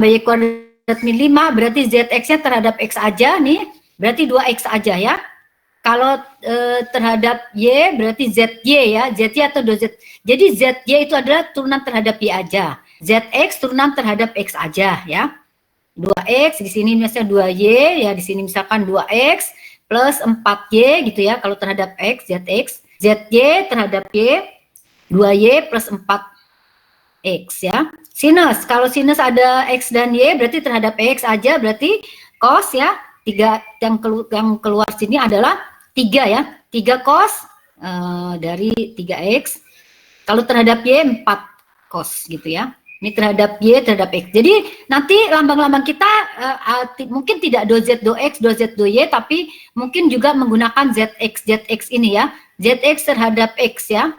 Y kuadrat min 5, berarti ZX-nya terhadap X aja nih, berarti 2X aja ya. Kalau terhadap Y berarti ZY ya, ZY atau 2Z. Jadi ZY itu adalah turunan terhadap Y aja. ZX turunan terhadap X aja ya. 2X, di sini misalnya 2Y, ya di sini misalkan 2X plus 4Y gitu ya, kalau terhadap X, ZX. ZY terhadap Y, 2Y plus 4X ya. Sinus, kalau sinus ada X dan Y berarti terhadap X aja, berarti cos ya. 3 yang keluar sini adalah 3 ya, 3 cos dari 3X. Kalau terhadap Y 4 cos gitu ya. Ini terhadap Y terhadap X. Jadi nanti lambang-lambang kita mungkin tidak do Z do X, do Z do Y, tapi mungkin juga menggunakan ZX ini ya. ZX terhadap X ya.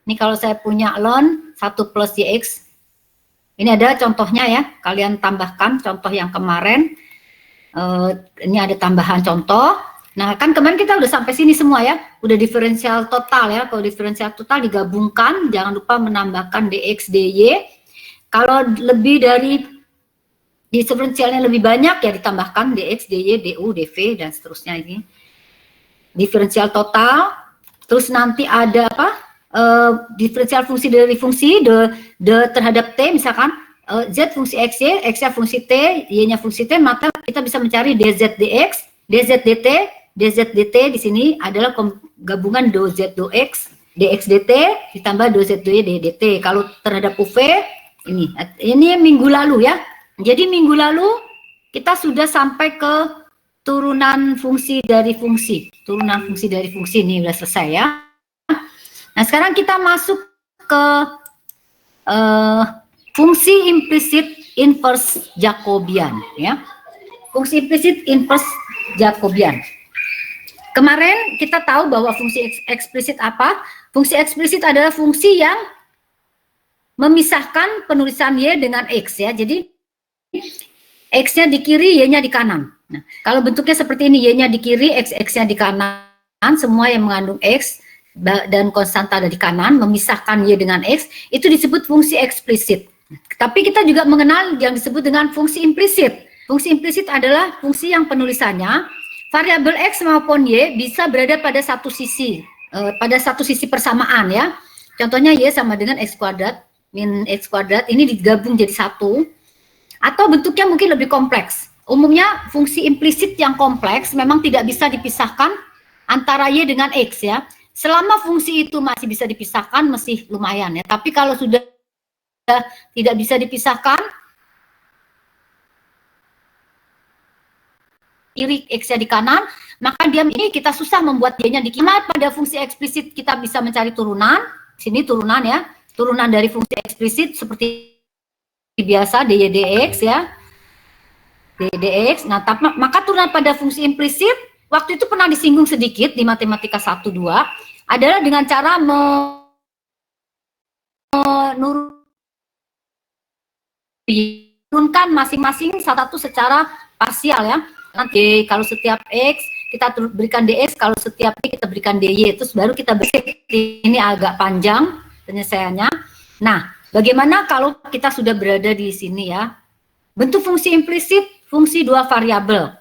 Ini kalau saya punya ln 1 plus YX. Ini ada contohnya ya, kalian tambahkan contoh yang kemarin. Ini ada tambahan contoh. Nah, kan kemarin kita udah sampai sini semua ya, udah diferensial total ya. Kalau diferensial total digabungkan, jangan lupa menambahkan dx dy. Kalau lebih dari diferensialnya lebih banyak ya ditambahkan dx dy, du, dv dan seterusnya ini. Diferensial total. Terus nanti ada apa? Diferensial fungsi dari fungsi d terhadap t misalkan. Z fungsi X, Y, X-nya fungsi T, Y-nya fungsi T, maka kita bisa mencari DZ DX, DZ DT, DZ DT di sini adalah gabungan do Z do X, DX DT ditambah do Z do Y DT. Kalau terhadap UV ini minggu lalu ya. Jadi minggu lalu kita sudah sampai ke turunan fungsi dari fungsi. Turunan fungsi dari fungsi ini sudah selesai ya. Nah, sekarang kita masuk ke fungsi implisit inverse Jacobian ya. Fungsi implisit inverse Jacobian. Kemarin kita tahu bahwa fungsi eksplisit apa? Fungsi eksplisit adalah fungsi yang memisahkan penulisan Y dengan X ya. Jadi X-nya di kiri, Y-nya di kanan. Nah, kalau bentuknya seperti ini, Y-nya di kiri, X-nya di kanan, semua yang mengandung X dan konstanta ada di kanan, memisahkan Y dengan X, itu disebut fungsi eksplisit. Tapi kita juga mengenal yang disebut dengan fungsi implisit. Fungsi implisit adalah fungsi yang penulisannya variabel X maupun Y bisa berada pada satu sisi persamaan ya. Contohnya Y sama dengan X kuadrat min X kuadrat, ini digabung jadi satu. Atau bentuknya mungkin lebih kompleks. Umumnya fungsi implisit yang kompleks memang tidak bisa dipisahkan antara Y dengan X ya. Selama fungsi itu masih bisa dipisahkan masih lumayan ya. Tapi kalau sudah tidak bisa dipisahkan, kiri X-nya di kanan, maka dia ini kita susah membuat Y-nya di kanan. Pada fungsi eksplisit kita bisa mencari turunan, sini turunan ya, turunan dari fungsi eksplisit seperti biasa dy dx ya, dy dx. Nah, maka turunan pada fungsi implisit waktu itu pernah disinggung sedikit di matematika 1-2 adalah dengan cara menurunkan masing-masing satu secara parsial ya. Nanti kalau setiap X kita berikan dx, kalau setiap Y kita berikan dy, terus baru kita balik. Ini agak panjang penyelesaiannya. Nah, bagaimana kalau kita sudah berada di sini ya? Bentuk fungsi implisit, fungsi dua variabel.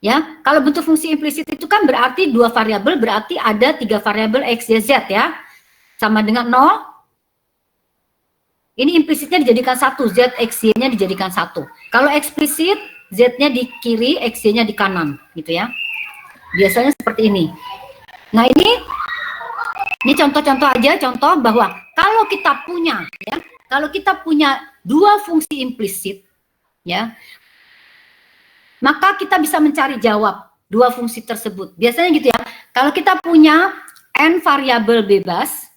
Ya, kalau bentuk fungsi implisit itu kan berarti dua variabel, berarti ada 3 variabel X, Y, Z ya. Sama dengan 0. Ini implisitnya dijadikan 1, Z, X, Y-nya dijadikan 1. Kalau eksplisit, Z-nya di kiri, X, Y-nya di kanan, gitu ya. Biasanya seperti ini. Nah, ini contoh-contoh aja, contoh bahwa kalau kita punya, ya, kalau kita punya dua fungsi implisit, ya, maka kita bisa mencari jawab dua fungsi tersebut. Biasanya gitu ya. Kalau kita punya n variabel bebas,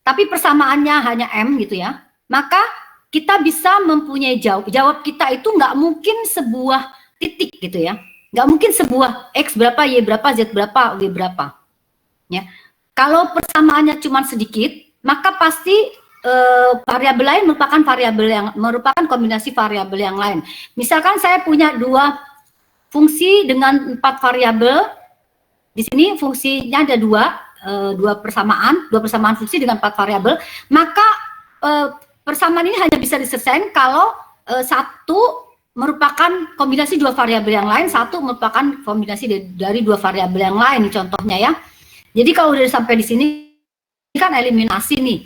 tapi persamaannya hanya m gitu ya. Maka kita bisa mempunyai jawab kita itu nggak mungkin sebuah titik gitu ya, nggak mungkin sebuah X berapa, Y berapa, Z berapa, Y berapa ya. Kalau persamaannya cuma sedikit, maka pasti variabel lain merupakan kombinasi variabel yang lain. Misalkan saya punya dua fungsi dengan 4 variabel, di sini fungsinya ada dua persamaan fungsi dengan 4 variabel, maka persamaan ini hanya bisa diselesaikan kalau satu merupakan kombinasi dua variabel yang lain, satu merupakan kombinasi dari dua variabel yang lain, contohnya ya. Jadi kalau udah sampai di sini kan eliminasi nih.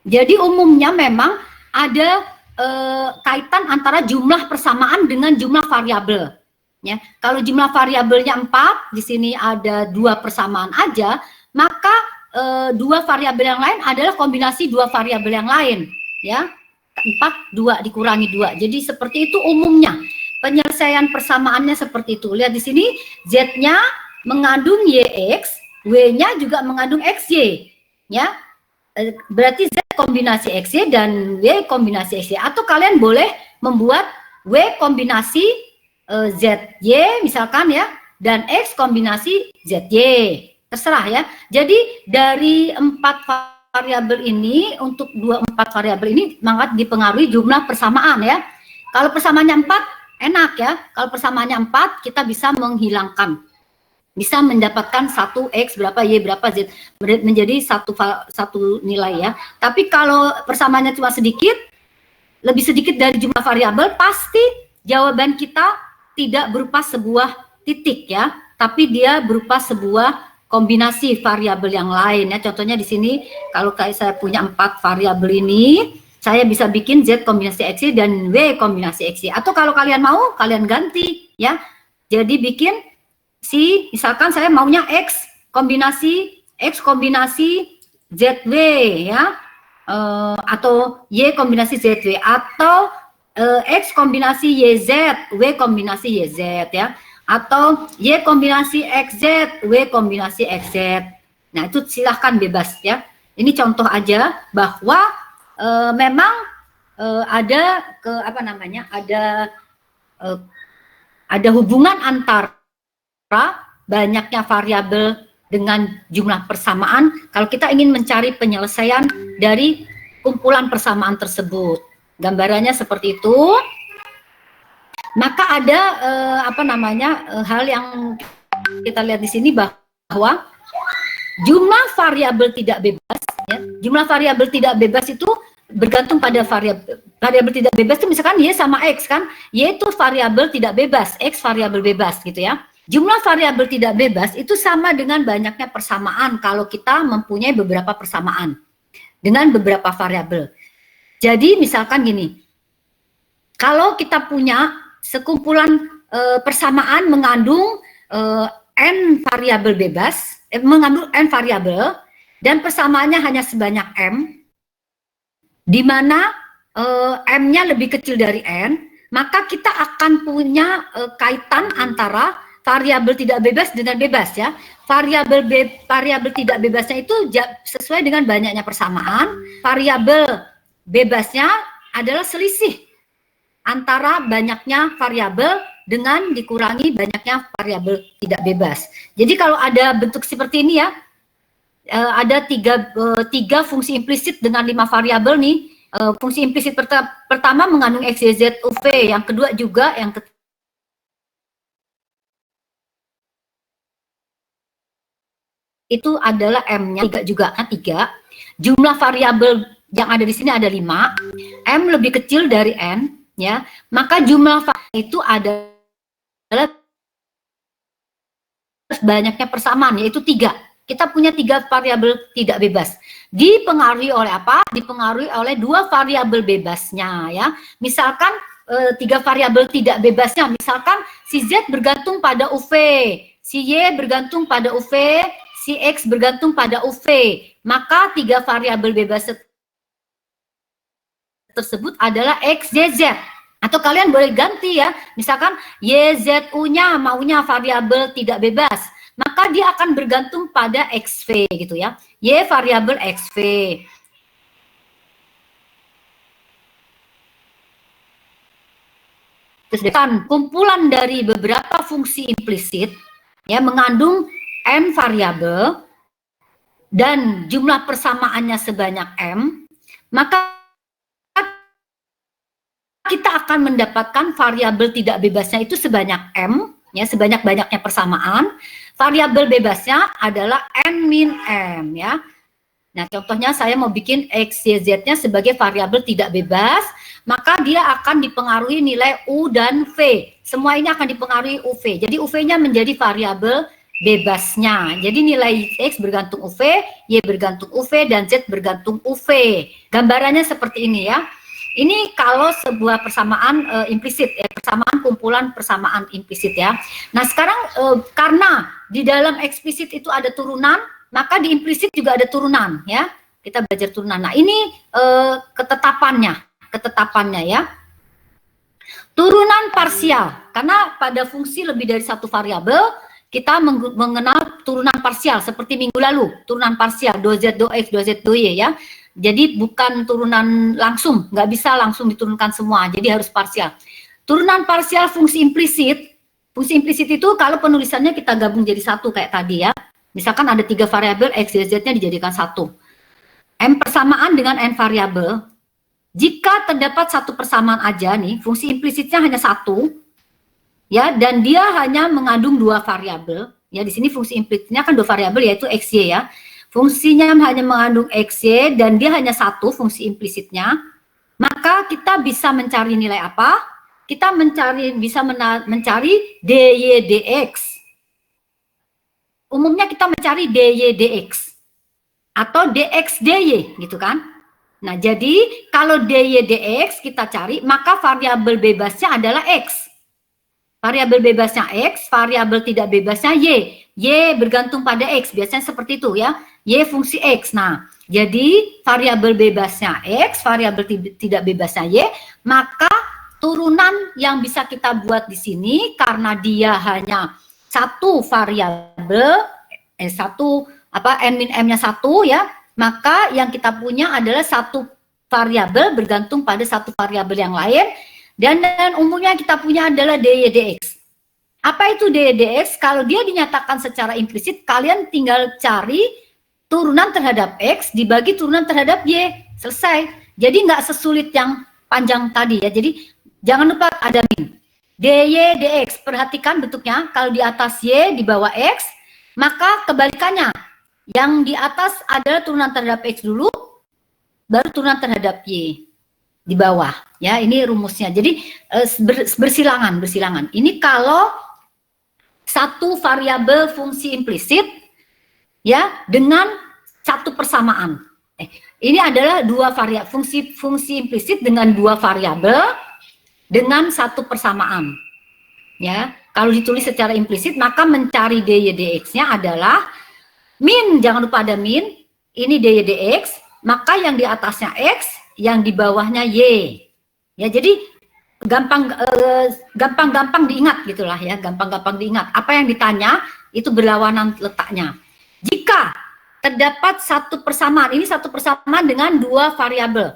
Jadi umumnya memang ada kaitan antara jumlah persamaan dengan jumlah variabel. Ya, kalau jumlah variabelnya 4, di sini ada 2 persamaan aja, maka 2 variabel yang lain adalah kombinasi 2 variabel yang lain, ya. 4, 2 dikurangi 2. Jadi seperti itu umumnya. Penyelesaian persamaannya seperti itu. Lihat di sini Z-nya mengandung YX, W-nya juga mengandung XY, ya. Berarti Z kombinasi XY dan Y kombinasi XY. Atau kalian boleh membuat W kombinasi ZY misalkan ya, dan X kombinasi ZY, terserah ya. Jadi dari 4 variabel ini, untuk 4 variabel ini maka dipengaruhi jumlah persamaan ya. Kalau persamaannya 4 enak ya, kalau persamaannya 4 kita bisa menghilangkan, bisa mendapatkan 1X berapa, Y berapa, Z menjadi satu nilai ya. Tapi kalau persamaannya cuma sedikit, lebih sedikit dari jumlah variabel, pasti jawaban kita tidak berupa sebuah titik ya, tapi dia berupa sebuah kombinasi variabel yang lain ya. Contohnya di sini kalau kayak saya punya 4 variabel ini, saya bisa bikin Z kombinasi XY dan W kombinasi XY. Atau kalau kalian mau, kalian ganti ya. Jadi bikin misalkan saya maunya X kombinasi ZW ya, atau Y kombinasi ZW, atau X kombinasi YZ, W kombinasi YZ ya, atau Y kombinasi XZ, W kombinasi XZ. Nah, itu silahkan bebas ya. Ini contoh aja bahwa memang ada ada hubungan antara banyaknya variabel dengan jumlah persamaan kalau kita ingin mencari penyelesaian dari kumpulan persamaan tersebut. Gambarannya seperti itu. Maka ada hal yang kita lihat di sini bahwa jumlah variabel tidak bebas ya. Jumlah variabel tidak bebas itu bergantung pada variabel tidak bebas itu misalkan Y sama X kan. Y itu variabel tidak bebas, X variabel bebas gitu ya. Jumlah variabel tidak bebas itu sama dengan banyaknya persamaan kalau kita mempunyai beberapa persamaan dengan beberapa variabel. Jadi misalkan gini, kalau kita punya sekumpulan persamaan mengandung n variabel bebas, mengandung n variabel, dan persamaannya hanya sebanyak m, di mana m-nya lebih kecil dari n, maka kita akan punya kaitan antara variabel tidak bebas dengan bebas ya. Variabel tidak bebasnya itu sesuai dengan banyaknya persamaan, variabel bebasnya adalah selisih antara banyaknya variabel dengan dikurangi banyaknya variabel tidak bebas. Jadi kalau ada bentuk seperti ini ya, ada tiga fungsi implisit dengan 5 variabel nih. Fungsi implisit pertama mengandung X, Y, Z, U, V. Yang kedua juga, yang ketiga itu adalah M-nya 3 juga kan 3. Jumlah variabel yang ada di sini ada 5, M lebih kecil dari N, ya, maka jumlah variabel itu adalah banyaknya persamaan, yaitu 3. Kita punya 3 variabel tidak bebas. Dipengaruhi oleh apa? Dipengaruhi oleh 2 variabel bebasnya, ya. Misalkan 3 variabel tidak bebasnya, misalkan si Z bergantung pada UV, si Y bergantung pada UV, si X bergantung pada UV, maka 3 variabel bebas tersebut adalah X, Y, Z. Atau kalian boleh ganti ya, misalkan Y, Z, U-nya maunya variabel tidak bebas, maka dia akan bergantung pada XV gitu ya. Y variabel XV. Terus kumpulan dari beberapa fungsi implisit ya mengandung n variabel dan jumlah persamaannya sebanyak m, maka kita akan mendapatkan variabel tidak bebasnya itu sebanyak m, ya, sebanyak-banyaknya persamaan. Variabel bebasnya adalah n min m, ya. Nah, contohnya saya mau bikin X, Y, Z-nya sebagai variabel tidak bebas, maka dia akan dipengaruhi nilai U dan V. Semua ini akan dipengaruhi UV. Jadi UV-nya menjadi variabel bebasnya. Jadi nilai X bergantung UV, Y bergantung UV, dan Z bergantung UV. Gambarannya seperti ini ya. Ini kalau sebuah persamaan implisit, ya, persamaan kumpulan persamaan implisit ya. Nah sekarang karena di dalam eksplisit itu ada turunan, maka di implisit juga ada turunan ya. Kita belajar turunan. Nah ini ketetapannya ya. Turunan parsial, karena pada fungsi lebih dari satu variabel kita mengenal turunan parsial seperti minggu lalu, turunan parsial do Z do X do Z do Y ya. Jadi bukan turunan langsung, nggak bisa langsung diturunkan semua, jadi harus parsial. Turunan parsial fungsi implisit itu kalau penulisannya kita gabung jadi satu kayak tadi ya. Misalkan ada 3 variabel X, Y, Z-nya dijadikan satu. M persamaan dengan N variabel. Jika terdapat satu persamaan aja nih, fungsi implisitnya hanya satu, ya, dan dia hanya mengandung 2 variabel. Ya, di sini fungsi implisitnya kan 2 variabel yaitu X, Y ya. Fungsinya hanya mengandung X, Y, dan dia hanya satu fungsi implisitnya, maka kita bisa mencari nilai apa? Kita bisa mencari DY, DX. Umumnya kita mencari DY, DX. Atau DX, DY, gitu kan? Nah, jadi kalau DY, DX kita cari, maka variabel bebasnya adalah X. Variabel bebasnya X, variabel tidak bebasnya Y. Y bergantung pada X, biasanya seperti itu ya. Y fungsi X. Nah, jadi variabel bebasnya X, variabel tidak bebasnya Y, maka turunan yang bisa kita buat di sini karena dia hanya satu variabel, N min M-nya satu ya, maka yang kita punya adalah satu variabel bergantung pada satu variabel yang lain, dan umumnya kita punya adalah DY, DX. Apa itu DY, DX? Kalau dia dinyatakan secara implisit, kalian tinggal cari turunan terhadap X dibagi turunan terhadap Y, selesai. Jadi nggak sesulit yang panjang tadi ya. Jadi jangan lupa ada min. DY, DX, perhatikan bentuknya. Kalau di atas Y, di bawah X, maka kebalikannya. Yang di atas adalah turunan terhadap X dulu, baru turunan terhadap Y di bawah. Ya, ini rumusnya. Jadi bersilangan. Ini kalau satu variabel fungsi implisit ya dengan satu persamaan. Ini adalah dua variabel fungsi implisit dengan 2 variabel dengan satu persamaan. Ya, kalau ditulis secara implisit maka mencari DY, DX-nya adalah min, jangan lupa ada min. Ini DY, DX, maka yang di atasnya X, yang di bawahnya Y. Ya, jadi gampang diingat gitulah ya, gampang diingat. Apa yang ditanya itu berlawanan letaknya. Jika terdapat satu persamaan, ini satu persamaan dengan 2 variabel.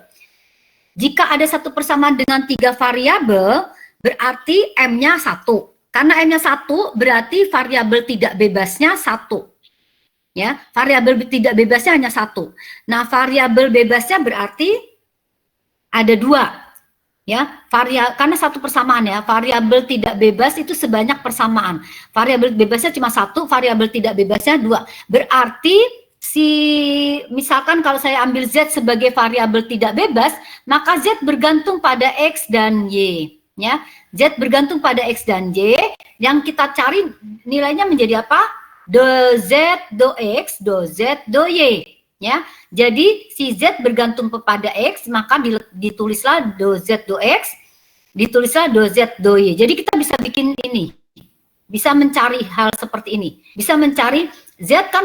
Jika ada satu persamaan dengan 3 variabel, berarti M-nya 1. Karena M-nya 1, berarti variabel tidak bebasnya 1. Ya, variabel tidak bebasnya hanya 1. Nah, variabel bebasnya berarti ada 2. Ya, karena satu persamaan ya, variabel tidak bebas itu sebanyak persamaan. Variabel bebasnya cuma 1, variabel tidak bebasnya 2. Berarti misalkan kalau saya ambil Z sebagai variabel tidak bebas, maka Z bergantung pada X dan Y. Ya, Z bergantung pada X dan Y. Yang kita cari nilainya menjadi apa? Do Z, do X, do Z, do Y. Ya, jadi si Z bergantung kepada X, maka ditulislah do Z do X, ditulislah do Z do Y. Jadi kita bisa bikin ini, bisa mencari hal seperti ini, bisa mencari Z kan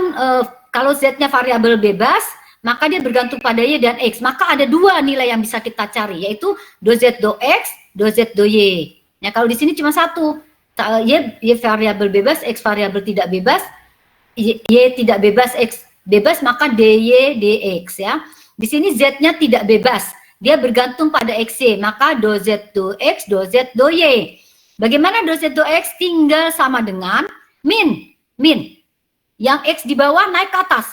kalau Z-nya variabel bebas, maka dia bergantung pada Y dan X, maka ada 2 nilai yang bisa kita cari, yaitu do Z do X, do Z do Y. Ya, kalau di sini cuma 1, Y variabel bebas, X variabel tidak bebas, Y tidak bebas, X bebas, maka DY, DX ya. Di sini Z-nya tidak bebas, dia bergantung pada XY, maka do Z do X, do Z do Y. Bagaimana do Z do X? Tinggal sama dengan min. Yang X di bawah naik ke atas,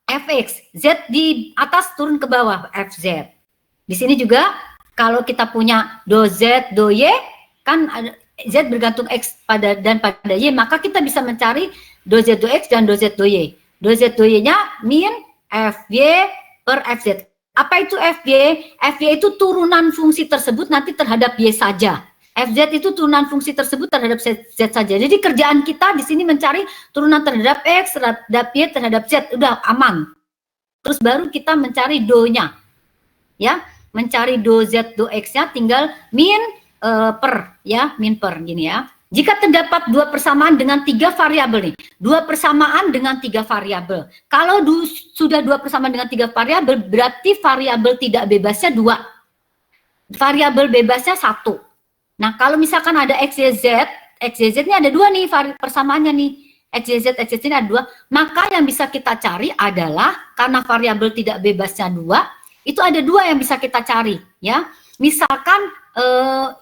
Fx. Z di atas turun ke bawah, Fz. Di sini juga kalau kita punya do Z do Y, kan Z bergantung X pada Y, maka kita bisa mencari do Z do X dan do Z do Y. Do Z do Y-nya min, FY per FZ. Apa itu FY? FY itu turunan fungsi tersebut nanti terhadap Y saja. FZ itu turunan fungsi tersebut terhadap Z saja. Jadi kerjaan kita di sini mencari turunan terhadap X, terhadap Y, terhadap Z. Udah aman. Terus baru kita mencari do-nya. Ya, mencari do Z, do X-nya tinggal min per, ya, min per gini ya. Jika terdapat dua persamaan dengan 3 variabel nih, dua persamaan dengan 3 variabel. Kalau sudah dua persamaan dengan 3 variabel, berarti variabel tidak bebasnya 2. Variabel bebasnya 1. Nah, kalau misalkan ada X, Y, Z, X, Y, Z ini ada 2 nih persamaannya nih. X, Y, Z, X, Y, Z ini ada 2. Maka yang bisa kita cari adalah, karena variabel tidak bebasnya 2, itu ada 2 yang bisa kita cari. Ya, misalkan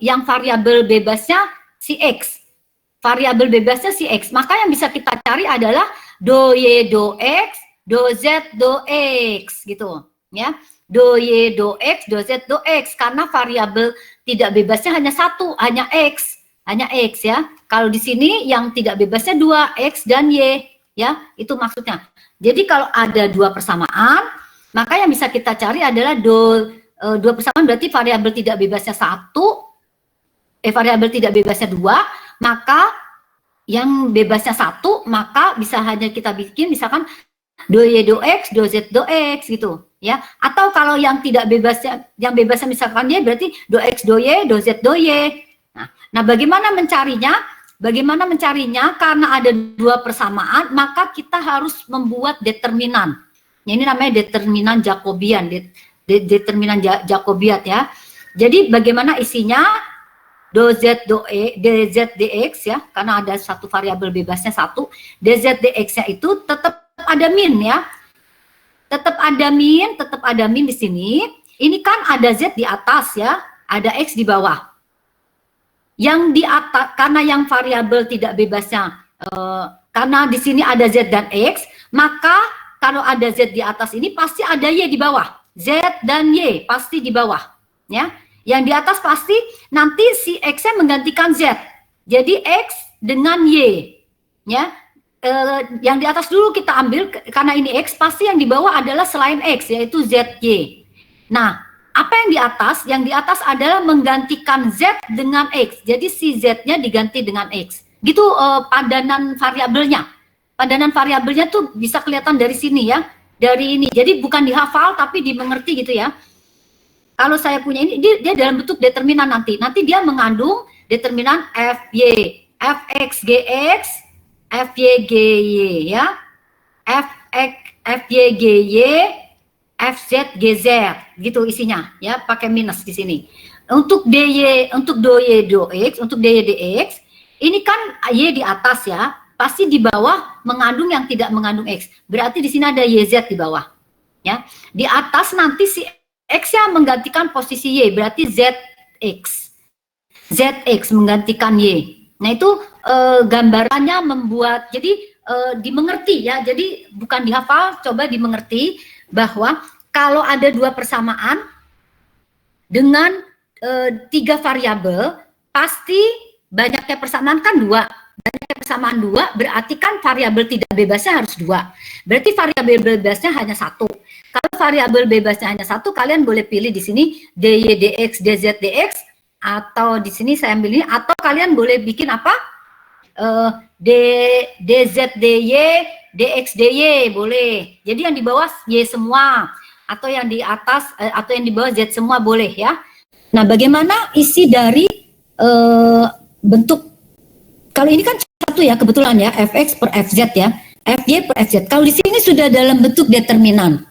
yang variabel bebasnya si X. Variabel bebasnya si X, maka yang bisa kita cari adalah do Y do X, do Z do X gitu ya. Do Y do X, do Z do X, karena variabel tidak bebasnya hanya 1, hanya X ya. Kalau di sini yang tidak bebasnya 2, X dan Y ya, itu maksudnya. Jadi kalau ada 2 persamaan, maka yang bisa kita cari adalah dua persamaan, berarti variabel tidak bebasnya 1, variabel tidak bebasnya 2, maka yang bebasnya 1, maka bisa hanya kita bikin misalkan do Y do X, do Z do X gitu ya. Atau kalau yang tidak bebasnya, yang bebasnya misalkan Y, berarti do X do Y, do Z do Y. Nah, bagaimana mencarinya? Bagaimana mencarinya? Karena ada 2 persamaan, maka kita harus membuat determinan. Ya, ini namanya determinan Jacobian, determinan Jacobian ya. Jadi bagaimana isinya? Do Z do E, DZ DX ya, karena ada satu variabel bebasnya 1, DZ DX-nya itu tetap ada min ya. Tetap ada min di sini. Ini kan ada Z di atas ya, ada X di bawah. Yang di atas, karena yang variabel tidak bebasnya, karena di sini ada Z dan X, maka kalau ada Z di atas ini pasti ada Y di bawah. Z dan Y pasti di bawah ya. Yang di atas pasti nanti si X-nya menggantikan Z. Jadi X dengan Y. Ya. Yang di atas dulu kita ambil, karena ini X, pasti yang di bawah adalah selain X, yaitu ZY. Nah, apa yang di atas? Yang di atas adalah menggantikan Z dengan X. Jadi si Z-nya diganti dengan X. Gitu padanan variabelnya. Padanan variabelnya tuh bisa kelihatan dari sini ya. Dari ini. Jadi bukan dihafal, tapi dimengerti gitu ya. Kalau saya punya ini, dia dalam bentuk determinan nanti. Nanti dia mengandung determinan FY, Fx Gx, Fy Gy ya. Fy Gy, Fz Gz gitu isinya ya, pakai minus di sini. Untuk dy, untuk do Y do X, untuk dy dx, ini kan Y di atas ya, pasti di bawah mengandung yang tidak mengandung X. Berarti di sini ada YZ di bawah. Ya. Di atas nanti si X yang menggantikan posisi Y, berarti ZX. ZX menggantikan Y. Nah, itu gambarannya membuat, jadi dimengerti ya, jadi bukan dihafal, coba dimengerti bahwa kalau ada 2 persamaan dengan 3 variabel, pasti banyaknya persamaan kan 2. Banyaknya persamaan 2, berarti kan variabel tidak bebasnya harus 2. Berarti variabel bebasnya hanya 1. Kalau variabel bebasnya hanya 1, kalian boleh pilih di sini dy dx, dz dx, atau di sini saya ambil ini, atau kalian boleh bikin apa? Dz dy, dx dy boleh. Jadi yang di bawah y semua, atau yang di atas atau yang di bawah z semua boleh ya. Nah, bagaimana isi dari bentuk? Kalau ini kan satu ya kebetulan ya, fx per fz ya, fy per fz. Kalau di sini sudah dalam bentuk determinan.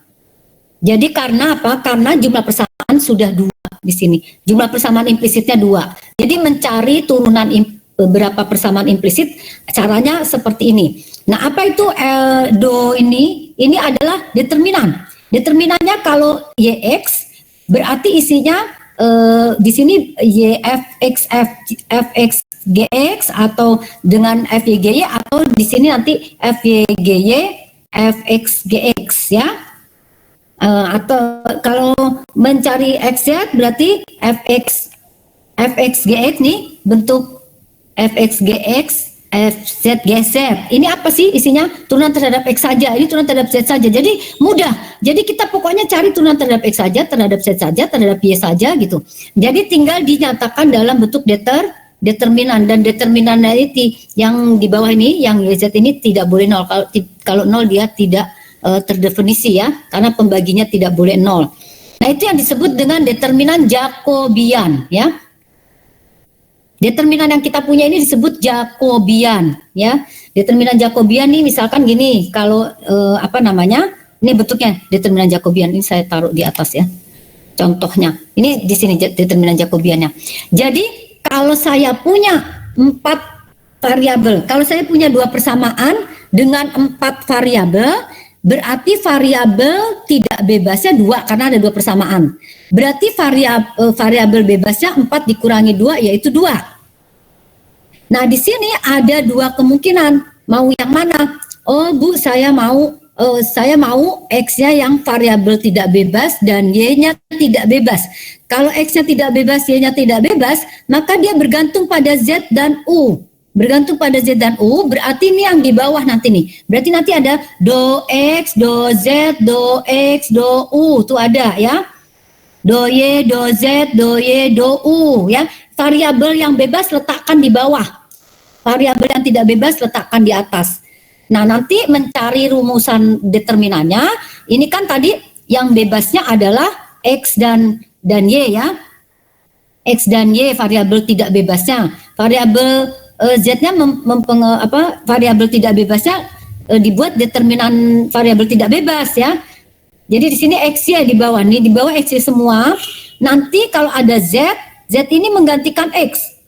Jadi karena apa? Karena jumlah persamaan sudah 2 di sini. Jumlah persamaan implisitnya 2. Jadi mencari turunan beberapa persamaan implisit, caranya seperti ini. Nah, apa itu do ini? Ini adalah determinan. Determinannya kalau YX berarti isinya di sini YFX Fx Gx atau dengan FYGY, atau di sini nanti FYGY Fx Gx ya. Atau kalau mencari XZ berarti Fx Gx nih, bentuk Fx Gx F, Z, G, Z. Ini apa sih isinya? Turunan terhadap X saja. Ini turunan terhadap Z saja. Jadi mudah. Jadi kita pokoknya cari turunan terhadap X saja, terhadap Z saja, terhadap Y saja gitu. Jadi tinggal dinyatakan dalam bentuk determinan, dan determinannya itu yang di bawah ini, yang YZ ini tidak boleh nol. Kalau nol dia tidak terdefinisi ya, karena pembaginya tidak boleh nol. Nah itu yang disebut dengan determinan Jacobian ya. Determinan yang kita punya ini disebut Jacobian ya. Determinan Jacobian nih misalkan gini, kalau apa namanya? Ini bentuknya determinan Jacobian, ini saya taruh di atas ya. Contohnya. Ini di sini determinan Jacobiannya. Jadi kalau saya punya 4 variabel, kalau saya punya 2 persamaan dengan 4 variabel, berarti variabel tidak bebasnya 2 karena ada 2 persamaan. Berarti variabel bebasnya 4 dikurangi 2 yaitu 2. Nah, di sini ada 2 kemungkinan. Mau yang mana? Oh, Bu, saya mau X-nya yang variabel tidak bebas dan Y-nya tidak bebas. Kalau X-nya tidak bebas, Y-nya tidak bebas, maka dia bergantung pada Z dan U. Bergantung pada Z dan U, berarti ini yang di bawah nanti nih. Berarti nanti ada do X, do Z, do X, do U. Itu ada ya. Do Y, do Z, do Y, do U ya. Variabel yang bebas letakkan di bawah. Variabel yang tidak bebas letakkan di atas. Nah, nanti mencari rumusan determinannya. Ini kan tadi yang bebasnya adalah X dan Y ya. X dan Y variabel tidak bebasnya. Variabel Z-nya variabel tidak bebasnya dibuat determinan variabel tidak bebas ya. Jadi di sini X-nya di bawah nih, di bawah X semua. Nanti kalau ada Z ini menggantikan X.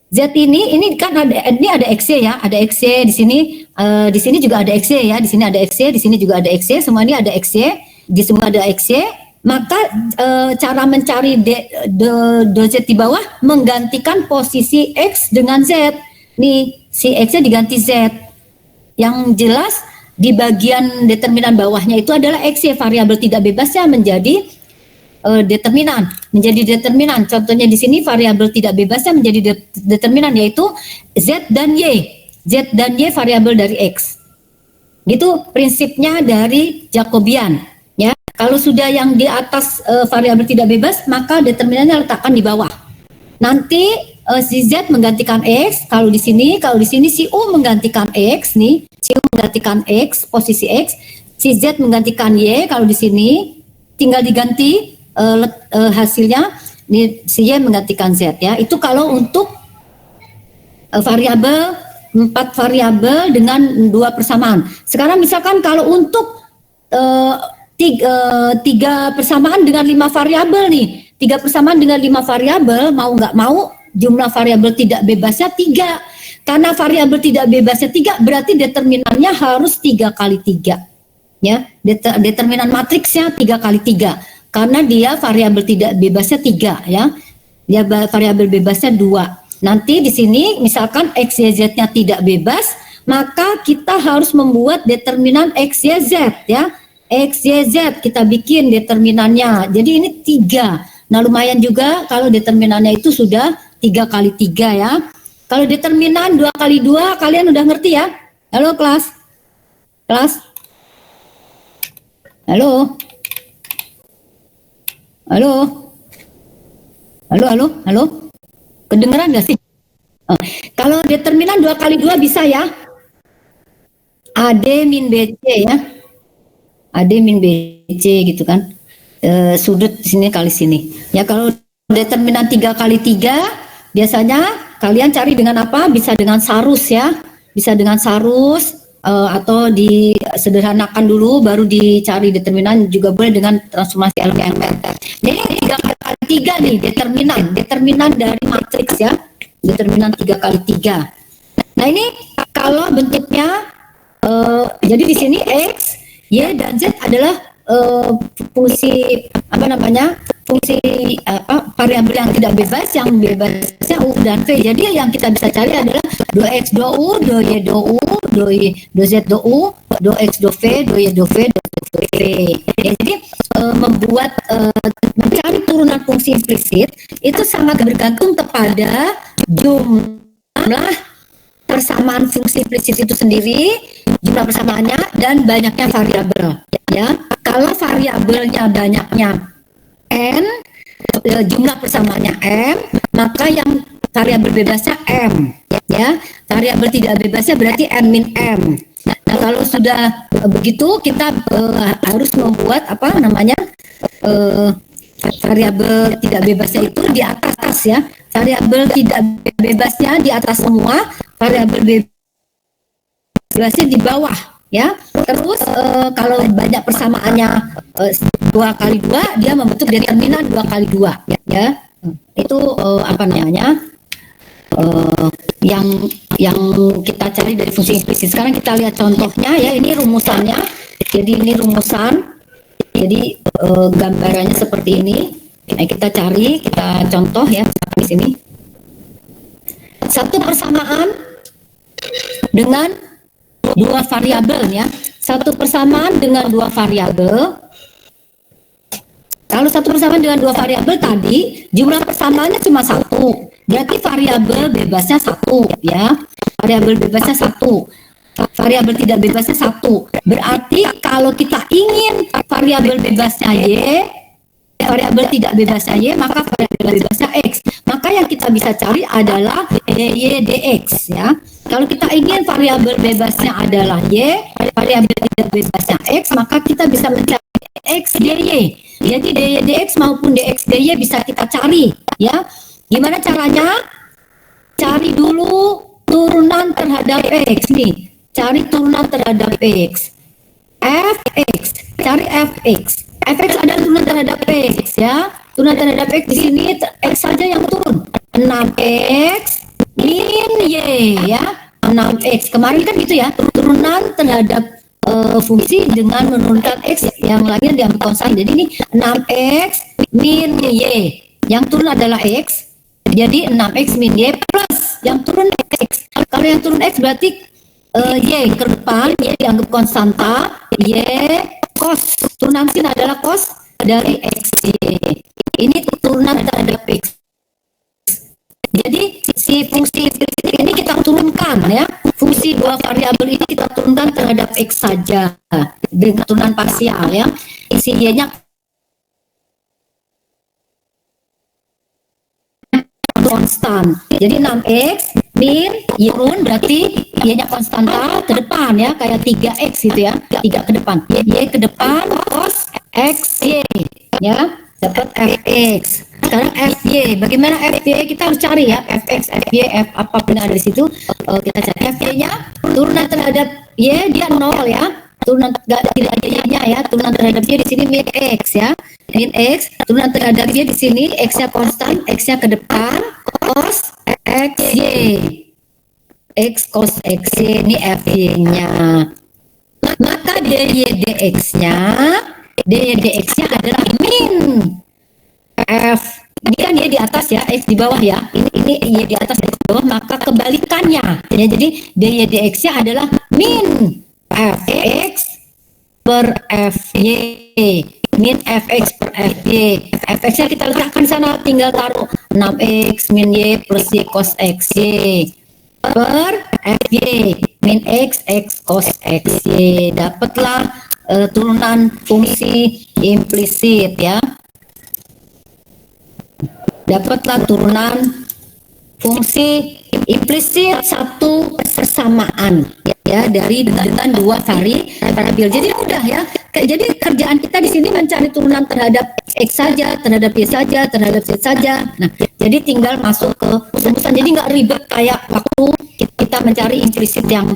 Z ini kan ada X ya, ada X di sini juga ada X ya, di sini ada X, di sini juga ada X, semua ini ada X, di semua ada X. Maka cara mencari do Z di bawah menggantikan posisi X dengan Z. Nih, si X-nya diganti Z. Yang jelas di bagian determinan bawahnya itu adalah X, variabel tidak bebasnya menjadi determinan. Contohnya di sini variabel tidak bebasnya menjadi determinan, yaitu Z dan Y. Z dan Y variabel dari X. Gitu prinsipnya dari Jacobian. Kalau sudah yang di atas variabel tidak bebas, maka determinannya letakkan di bawah. Nanti si Z menggantikan X, kalau di sini si U menggantikan X nih, si U menggantikan X, posisi X, si Z menggantikan Y, kalau di sini tinggal diganti hasilnya, nih, si Y menggantikan Z ya. Itu kalau untuk variabel 4 variabel dengan 2 persamaan. Sekarang misalkan kalau untuk 3 persamaan dengan 5 variabel nih. 3 persamaan dengan 5 variabel, mau nggak mau jumlah variabel tidak bebasnya 3. Karena variabel tidak bebasnya 3 berarti determinannya harus 3 kali 3. Ya, determinan matriksnya 3 kali 3. Karena dia variabel tidak bebasnya 3 ya. Dia variabel bebasnya 2. Nanti di sini misalkan X, Y, Z-nya tidak bebas, maka kita harus membuat determinan X, Y, Z ya. X, Y, Z kita bikin determinannya. Jadi ini 3. Nah lumayan juga kalau determinannya itu sudah 3 kali 3 ya. Kalau determinan 2 kali 2 kalian udah ngerti ya? Halo kelas? Kelas? Halo? Halo? Halo? Kedengeran gak sih? Kalau determinan 2 kali 2 bisa ya? AD min BC ya. AD min BC gitu kan. Sudut sini kali sini. Ya kalau determinan 3 kali 3 biasanya kalian cari dengan apa? Bisa dengan sarus ya. Bisa dengan sarus atau disederhanakan dulu baru dicari determinan, juga boleh dengan transformasi elemen. Jadi 3 kali 3 nih determinan dari matriks ya. Determinan 3 kali 3. Nah ini kalau bentuknya jadi di sini X, Y dan Z adalah fungsi variabel yang tidak bebas, yang bebasnya U dan V. Jadi yang kita bisa cari adalah do X do U, do Y do U, do Z do U, do X do V, do Y do V, do Z do V. Jadi mencari turunan fungsi implisit itu sangat bergantung kepada jumlah persamaan fungsi implisit itu sendiri, jumlah persamaannya, dan banyaknya variabel. Ya, kalau variabelnya banyaknya n, jumlah persamaannya m, maka yang variabel bebasnya m. Ya, variabel tidak bebasnya berarti n min m. Nah, kalau sudah begitu, kita harus membuat apa namanya variabel tidak bebasnya itu di atas ya. Variabel tidak bebasnya di atas semua, variabel bebasnya di bawah ya. Terus kalau banyak persamaannya 2 kali 2, dia membentuk determinan 2 kali 2 ya. Itu apa namanya? Yang kita cari dari fungsi implisit. Sekarang kita lihat contohnya ya. Ini rumusannya. Jadi ini rumusan. Jadi gambarannya seperti ini. Nah, kita cari, kita contoh ya di sini. Satu persamaan dengan 2 variabel ya. Satu persamaan dengan 2 variabel. Kalau satu persamaan dengan 2 variabel tadi, jumlah persamaannya cuma 1. Berarti variabel bebasnya 1 ya. Variabel bebasnya 1. Variabel tidak bebasnya 1. Berarti kalau kita ingin variabel bebasnya y, variabel tidak bebasnya y, maka variabel bebasnya x. Maka yang kita bisa cari adalah dy dx ya. Kalau kita ingin variabel bebasnya adalah y, variabel tidak bebasnya x, maka kita bisa mencari x dy. Jadi dy dx maupun dx dy bisa kita cari ya. Gimana caranya? Cari dulu turunan terhadap x nih. Cari turunan terhadap x. Fx, cari fx. Fx adalah turunan terhadap x ya. Turunan terhadap x di sini x saja yang turun. 6x min y ya. 6x. Kemarin kan gitu ya. Turunan terhadap fungsi dengan menurunkan x, yang lainnya diambil konstan. Jadi ini 6x min y. Yang turun adalah x. Jadi 6x min y plus yang turun x. Kalau yang turun x berarti y ke depan, y dianggap konstanta, y cos, turunan sin adalah cos dari xy. Ini turunan terhadap x. Jadi si fungsi ini kita turunkan ya. Fungsi 2 variabel ini kita turunkan terhadap x saja dengan turunan parsial ya. Si y-nya konstan. Jadi 6x min y turun berarti y-nya konstanta ke depan ya, kayak 3x gitu ya. 3 ke depan. Y ke depan cos x y ya. Dapat fx. Sekarang fy. Bagaimana fy? Kita harus cari ya. Fx, fy, f apapun yang ada di situ. Kita cari fy-nya. Turunan terhadap y dia 0 ya. Turunan tidak ada y-nya ya. Turunan terhadap y di sini min x ya. Min x. Turunan terhadap y di sini x-nya konstan, x-nya ke depan cos xy. X cos xy ini fy-nya. Maka dy dx-nya adalah min f. Ini kan y di atas ya, x di bawah ya. Ini y di atas, x di bawah, maka kebalikannya. Ya, jadi dy dx-nya adalah min fx per fy. Min fx per fy. Fx-nya kita letakkan sana, tinggal taruh 6x min y plus y cos xy per fy min x cos xy. Dapatlah turunan fungsi implisit ya. Dapatlah turunan fungsi implisit satu persamaan ya dari dengan 2 variabel. Jadi mudah ya. Jadi kerjaan kita di sini mencari turunan terhadap x saja, terhadap y saja, terhadap z saja. Nah, jadi tinggal masuk ke rumusan. Jadi nggak ribet kayak waktu kita mencari implisit yang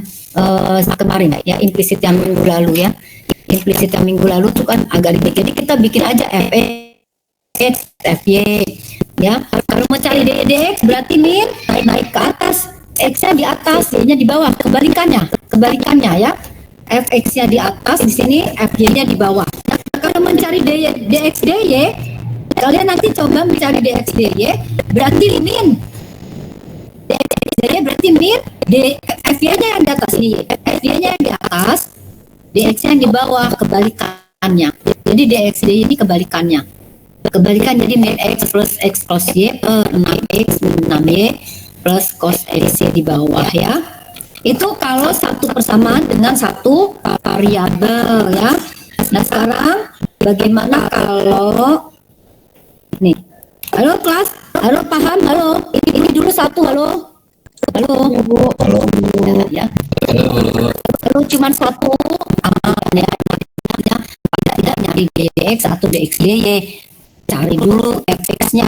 kemarin ya, implisit yang minggu lalu ya. Implisit yang minggu lalu itu kan agak ribet. Jadi kita bikin aja fx, fy ya. Kalau mau cari dy dx berarti min naik ke atas, x-nya di atas, y-nya di bawah. Kebalikannya ya. Fx-nya di atas di sini, fy-nya di bawah. Nah, kalau mencari dx dy, kalian nanti coba mencari dx dy berarti min dx dy berarti min fy-nya yang di atas ini, fy-nya yang di atas, dx-nya yang di bawah, kebalikannya. Jadi dx dy ini kebalikannya. Kebalikan, jadi min x plus x cos y per 6x min 6y plus cos x y di bawah ya. Itu kalau satu persamaan dengan satu variabel ya. Nah sekarang bagaimana kalau nih? Halo kelas, halo paham, halo. Ini dulu satu, halo. Halo. Halo. Ya. Halo cuman satu aman ya. Tidak nyari dx atau dxy, cari dulu fx-nya,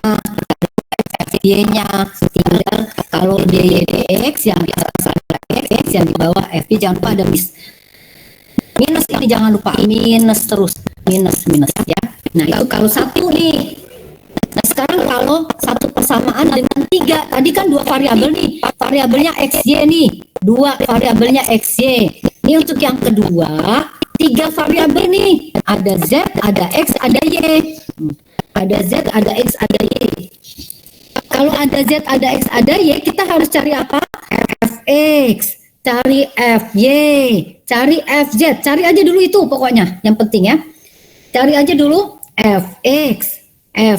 fy-nya, tinggal kalau dy dx yang di atas ada fx, yang di bawah fy, jangan lupa ada minus, ini jangan lupa minus terus, minus ya. Nah itu kalau satu nih. Nah sekarang kalau satu persamaan dengan tiga, tadi kan dua variabel nih, variabelnya xy nih, dua variabelnya xy. Ini untuk yang kedua, tiga variabel nih, ada z, ada x, ada y. Ada z, ada x, ada y. Kalau ada z, ada x, ada y, kita harus cari apa? Fx, cari fy, cari fz. Cari aja dulu itu pokoknya, yang penting ya. Cari aja dulu fx,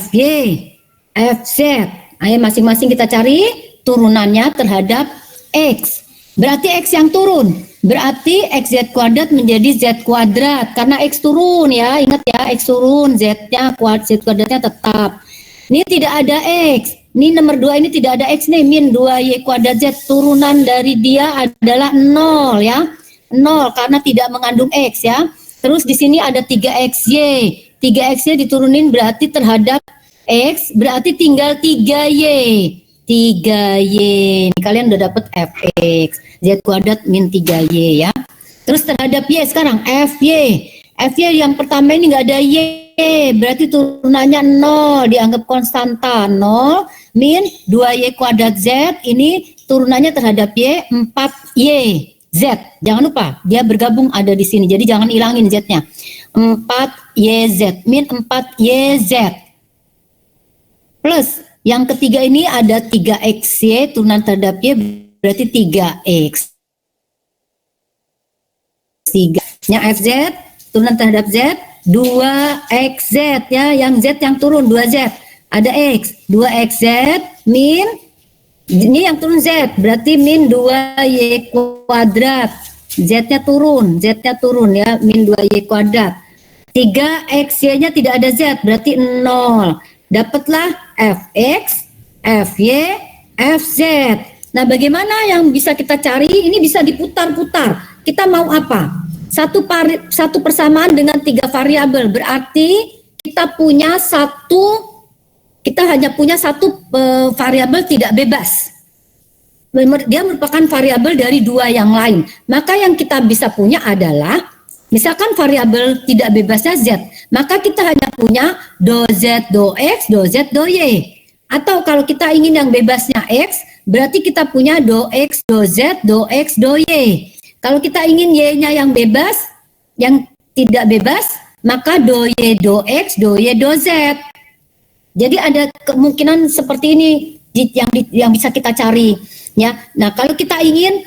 fy, fz. Ayo masing-masing kita cari turunannya terhadap x. Berarti x yang turun, berarti xz kuadrat menjadi z kuadrat karena x turun ya, ingat ya, x turun, z-nya z kuadratnya tetap. Ini tidak ada x, ini nomor 2 ini tidak ada x nih, min 2y kuadrat z, turunan dari dia adalah 0 ya, 0 karena tidak mengandung x ya. Terus di sini ada 3xy, 3xy diturunin berarti terhadap x, berarti tinggal 3y. 3y, ini kalian udah dapet fx, z kuadrat min 3y ya. Terus terhadap y sekarang fy, fy yang pertama ini nggak ada y, berarti turunannya 0, dianggap konstanta 0 min 2y kuadrat z, ini turunannya terhadap y 4y z. Jangan lupa dia bergabung ada di sini, jadi jangan hilangin z-nya. 4yz min 4yz plus yang ketiga ini ada 3xy turunan terhadap y, berarti 3x. 3-nya fz turunan terhadap z 2xz ya, yang z yang turun 2z, ada x, 2xz min ini yang turun z, berarti min 2y kuadrat. Z-nya turun ya, min 2y kuadrat. 3xy-nya tidak ada z, berarti 0. Dapatlah fx, fy, fz. Nah, bagaimana yang bisa kita cari? Ini bisa diputar-putar. Kita mau apa? Satu persamaan dengan 3 variabel, berarti kita hanya punya satu variabel tidak bebas. Dia merupakan variabel dari 2 yang lain. Maka yang kita bisa punya adalah misalkan variabel tidak bebasnya z, maka kita hanya punya do z, do x, do z, do y. Atau kalau kita ingin yang bebasnya x, berarti kita punya do x, do z, do x, do y. Kalau kita ingin y-nya yang bebas, yang tidak bebas, maka do y, do x, do y, do z. Jadi ada kemungkinan seperti ini yang bisa kita cari. Ya, nah kalau kita ingin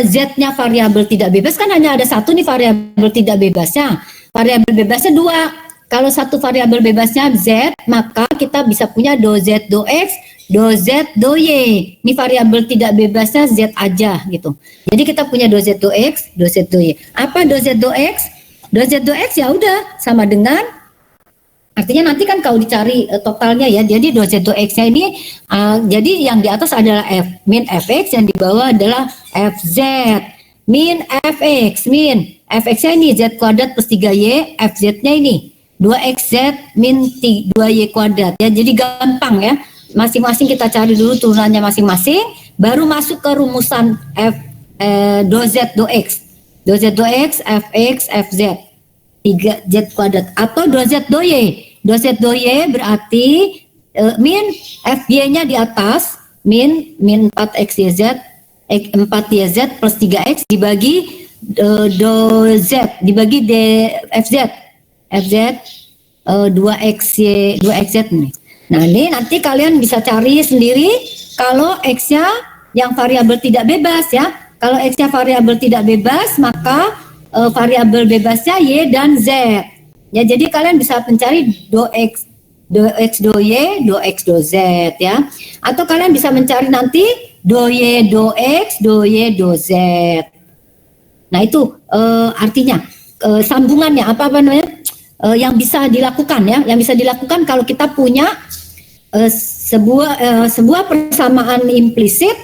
z-nya variabel tidak bebas, kan hanya ada satu nih variabel tidak bebasnya. Variabel bebasnya 2. Kalau satu variabel bebasnya z, maka kita bisa punya do z, do x, do z, do y. Ini variabel tidak bebasnya z aja gitu. Jadi kita punya do z, do x, do z, do y. Apa do z, do x? Do z, do x ya udah sama dengan, artinya nanti kan kalau dicari totalnya ya, jadi do z, do x-nya ini jadi yang di atas adalah min fx, yang di bawah adalah fz. Min fx-nya ini z kuadrat plus 3y, fz-nya ini 2xz min 2y kuadrat ya. Jadi gampang ya, masing-masing kita cari dulu turunannya masing-masing, baru masuk ke rumusan do z, do x. Do z, do x, fx, fz 3z kuadrat, atau 2z, do y. 2z, do y berarti min fy-nya di atas, min 4xyz, 4yz plus 3x dibagi do z, dibagi fz 2xz nih. Nah ini nanti kalian bisa cari sendiri kalau x-nya yang variabel tidak bebas ya. Kalau x-nya variabel tidak bebas, maka variabel bebasnya y dan z. Ya, jadi kalian bisa mencari do x, do y, do x, do z ya. Atau kalian bisa mencari nanti do Y, do X, do Y, do Z. Nah itu artinya sambungannya apa namanya yang bisa dilakukan ya, yang bisa dilakukan kalau kita punya sebuah persamaan implisit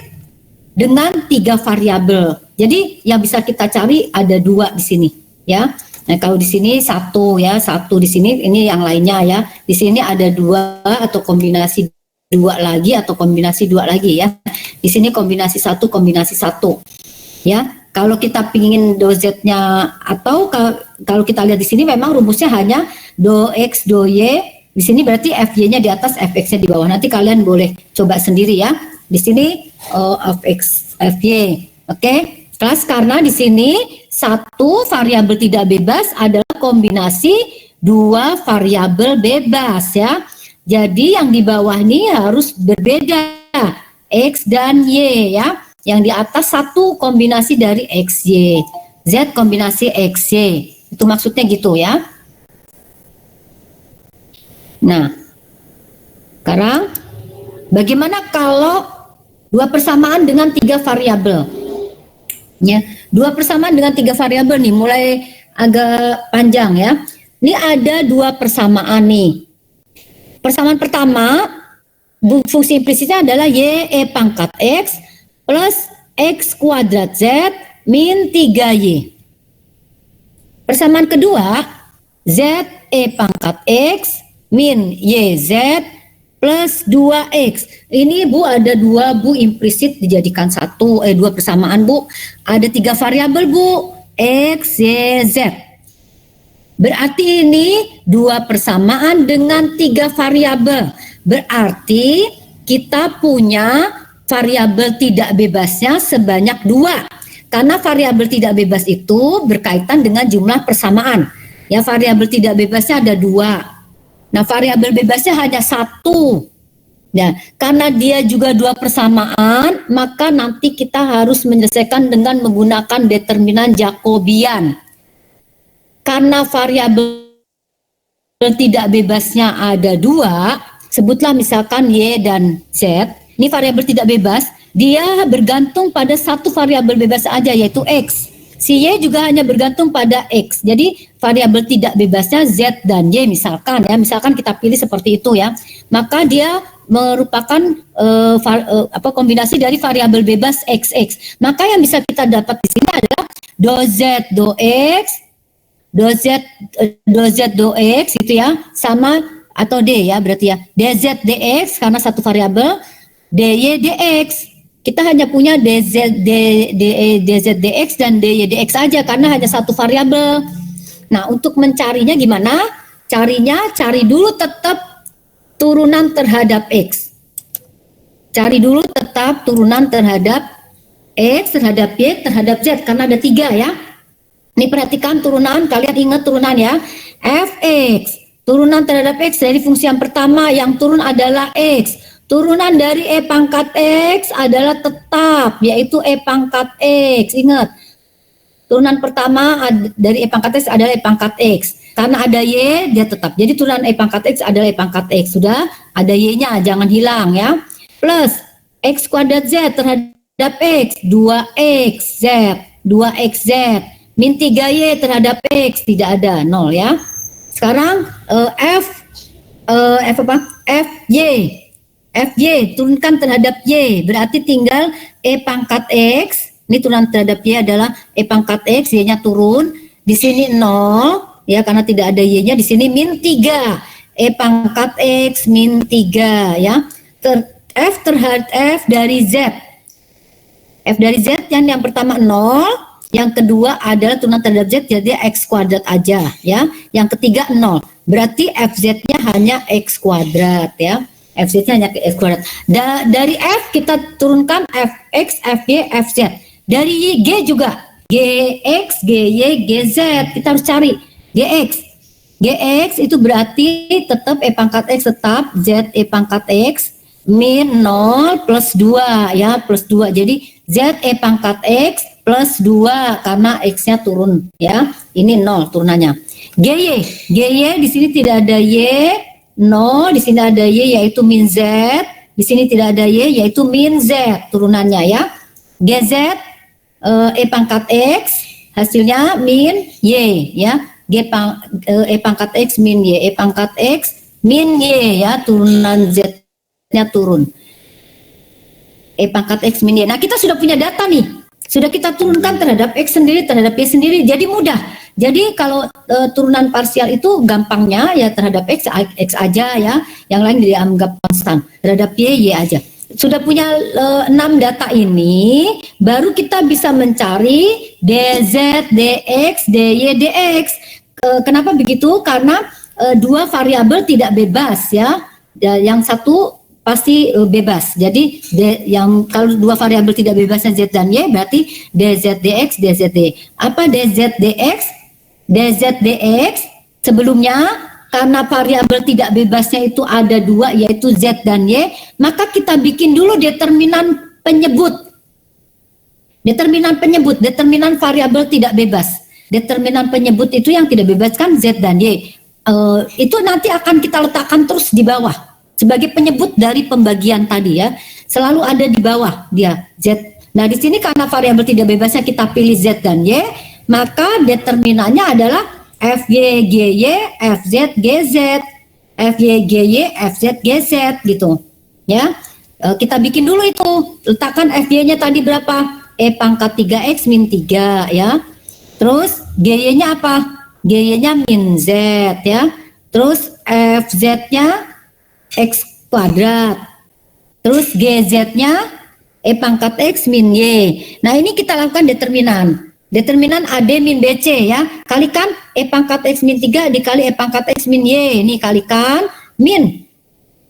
dengan 3 variabel. Jadi yang bisa kita cari ada 2 di sini ya. Nah kalau di sini 1 ya, 1 di sini, ini yang lainnya ya. Di sini ada 2 atau kombinasi 2 lagi atau kombinasi 2 lagi ya. Di sini kombinasi 1 kombinasi 1 ya. Kalau kita pingin do Z-nya atau kalau kita lihat di sini memang rumusnya hanya do X, do Y. Di sini berarti FY-nya di atas, FX-nya di bawah. Nanti kalian boleh coba sendiri ya. Di sini FX, FY. Oke. Kelas karena di sini 1 variabel tidak bebas adalah kombinasi 2 variabel bebas ya. Jadi yang di bawah ini harus berbeda, X dan Y ya. Yang di atas 1 kombinasi dari XY, Z kombinasi XY. Itu maksudnya gitu ya. Nah, sekarang bagaimana kalau 2 persamaan dengan 3 variabel? Ya, 2 persamaan dengan 3 variabel nih, mulai agak panjang ya. Ini ada 2 persamaan nih. Persamaan pertama, fungsi implisitnya adalah Y E pangkat X plus X kuadrat Z min 3Y. Persamaan kedua, Z E pangkat X min YZ plus 2X. Ini Bu ada 2 Bu implisit dijadikan 2 persamaan Bu. Ada 3 variabel Bu, X, Y, Z. Berarti ini 2 persamaan dengan 3 variabel. Berarti kita punya variabel tidak bebasnya sebanyak 2. Karena variabel tidak bebas itu berkaitan dengan jumlah persamaan. Ya, variabel tidak bebasnya ada 2. Nah, variabel bebasnya hanya 1. Nah, karena dia juga 2 persamaan, maka nanti kita harus menyelesaikan dengan menggunakan determinan Jacobian. Karena variabel tidak bebasnya ada 2, sebutlah misalkan Y dan Z. Ini variabel tidak bebas, dia bergantung pada 1 variabel bebas aja, yaitu X. Si Y juga hanya bergantung pada X. Jadi variabel tidak bebasnya Z dan Y misalkan ya, misalkan kita pilih seperti itu ya. Maka dia merupakan kombinasi dari variabel bebas XX. Maka yang bisa kita dapat di sini adalah do Z do X, do Z do X itu ya, sama atau D ya berarti ya. DZ DX karena 1 variabel, DY DX. Kita hanya punya DZ DX dan DY DX saja karena hanya 1 variabel. Nah, untuk mencarinya gimana? Cari dulu tetap turunan terhadap X. Cari dulu tetap turunan terhadap X, terhadap Y, terhadap Z karena ada 3 ya. Ini perhatikan turunan, kalian ingat turunan ya. Fx, turunan terhadap X dari fungsi yang pertama yang turun adalah X. Turunan dari E pangkat X adalah tetap, yaitu E pangkat X. Ingat, turunan pertama dari E pangkat X adalah E pangkat X. Karena ada Y, dia tetap. Jadi turunan E pangkat X adalah E pangkat X. Sudah, ada Y-nya, jangan hilang ya. Plus, X kuadrat Z terhadap X, 2XZ. 2XZ. Min 3Y terhadap X, tidak ada, 0 ya. Sekarang, FY turunkan terhadap Y, berarti tinggal E pangkat X, ini turunan terhadap Y adalah E pangkat X, Y-nya turun, di sini 0, ya karena tidak ada Y-nya, di sini min 3, E pangkat X min 3, ya. F terhadap F dari Z. F dari Z yang pertama 0, yang kedua adalah turunan terhadap Z, jadi X kuadrat aja, ya. Yang ketiga 0, berarti FZ-nya hanya X kuadrat, ya. FZ-nya hanya X kuadrat. Dari F kita turunkan Fx, Fy, Fz. Dari G juga Gx, Gy, Gz. Kita harus cari Gx. Gx itu berarti tetap E pangkat X tetap Z E pangkat X min 0 plus 2 ya, plus 2. Jadi Z E pangkat X plus 2 karena X-nya turun ya. Ini 0 turunannya. Gy di sini tidak ada Y. 0, di sini ada Y yaitu min Z, Di sini tidak ada Y, yaitu min Z turunannya ya. GZ E pangkat X, hasilnya min Y ya. E pangkat X min Y, E pangkat X min Y ya, turunan Z-nya turun. E pangkat X min Y. Nah, kita sudah punya data nih. Sudah kita turunkan terhadap X sendiri, terhadap Y sendiri. Jadi mudah. Jadi kalau turunan parsial itu gampangnya ya terhadap X aja ya. Yang lain dianggap konstan. Terhadap Y aja. Sudah punya 6 data ini, baru kita bisa mencari DZ, DX, DY, DX. Kenapa begitu? Karena dua variabel tidak bebas ya. Yang satu pasti bebas. Jadi yang kalau dua variabel tidak bebasnya Z dan Y berarti DZ DX DZ D. Apa DZ DX? DZ DX sebelumnya karena variabel tidak bebasnya itu ada dua yaitu Z dan Y, maka kita bikin dulu determinan penyebut. Determinan variabel tidak bebas. Determinan penyebut itu yang tidak bebas kan Z dan Y. Itu nanti akan kita letakkan terus di bawah sebagai penyebut dari pembagian tadi ya, selalu ada di bawah dia Z. Nah di sini karena variabel tidak bebasnya kita pilih Z dan Y, maka determinannya adalah FY GY FZ GZ, FY GY FZ GZ gitu ya. Kita bikin dulu itu, letakkan FY-nya tadi berapa? E pangkat 3X min 3 ya. Terus GY-nya apa? GY-nya min Z ya. Terus FZ-nya X kuadrat. Terus GZ-nya E pangkat X min Y. Nah ini kita lakukan determinan. Determinan AD min BC ya. Kalikan E pangkat X min 3 dikali E pangkat X min Y. Ini kalikan min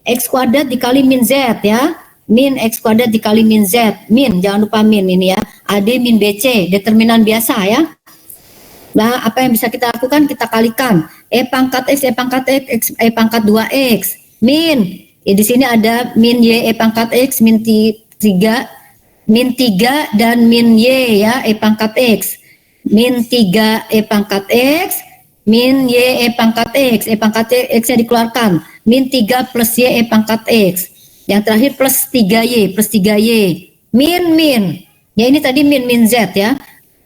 X kuadrat dikali min Z ya. Min X kuadrat dikali min Z. Min, jangan lupa min ini ya. AD min BC, determinan biasa ya. Nah, apa yang bisa kita lakukan? Kita kalikan E pangkat X, E pangkat X, E pangkat 2X. Min, ya, di sini ada min Y, E pangkat X, min 3 dan min Y ya, E pangkat X. Min 3 E pangkat X, min Y E pangkat X. E pangkat X-nya dikeluarkan. Min 3 plus Y E pangkat X. Yang terakhir plus 3Y, Min. Ya ini tadi min Z ya.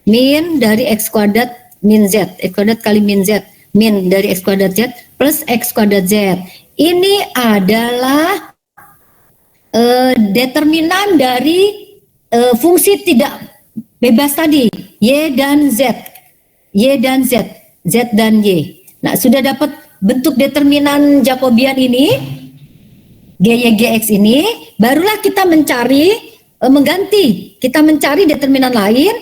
Min dari X kuadrat min Z. X kuadrat kali min Z. Min dari X kuadrat Z plus X kuadrat Z. Ini adalah determinan dari fungsi tidak bebas tadi, Y dan Z, Z dan Y. Nah, sudah dapat bentuk determinan Jacobian ini, GY GX ini, barulah kita mencari, mengganti. Kita mencari determinan lain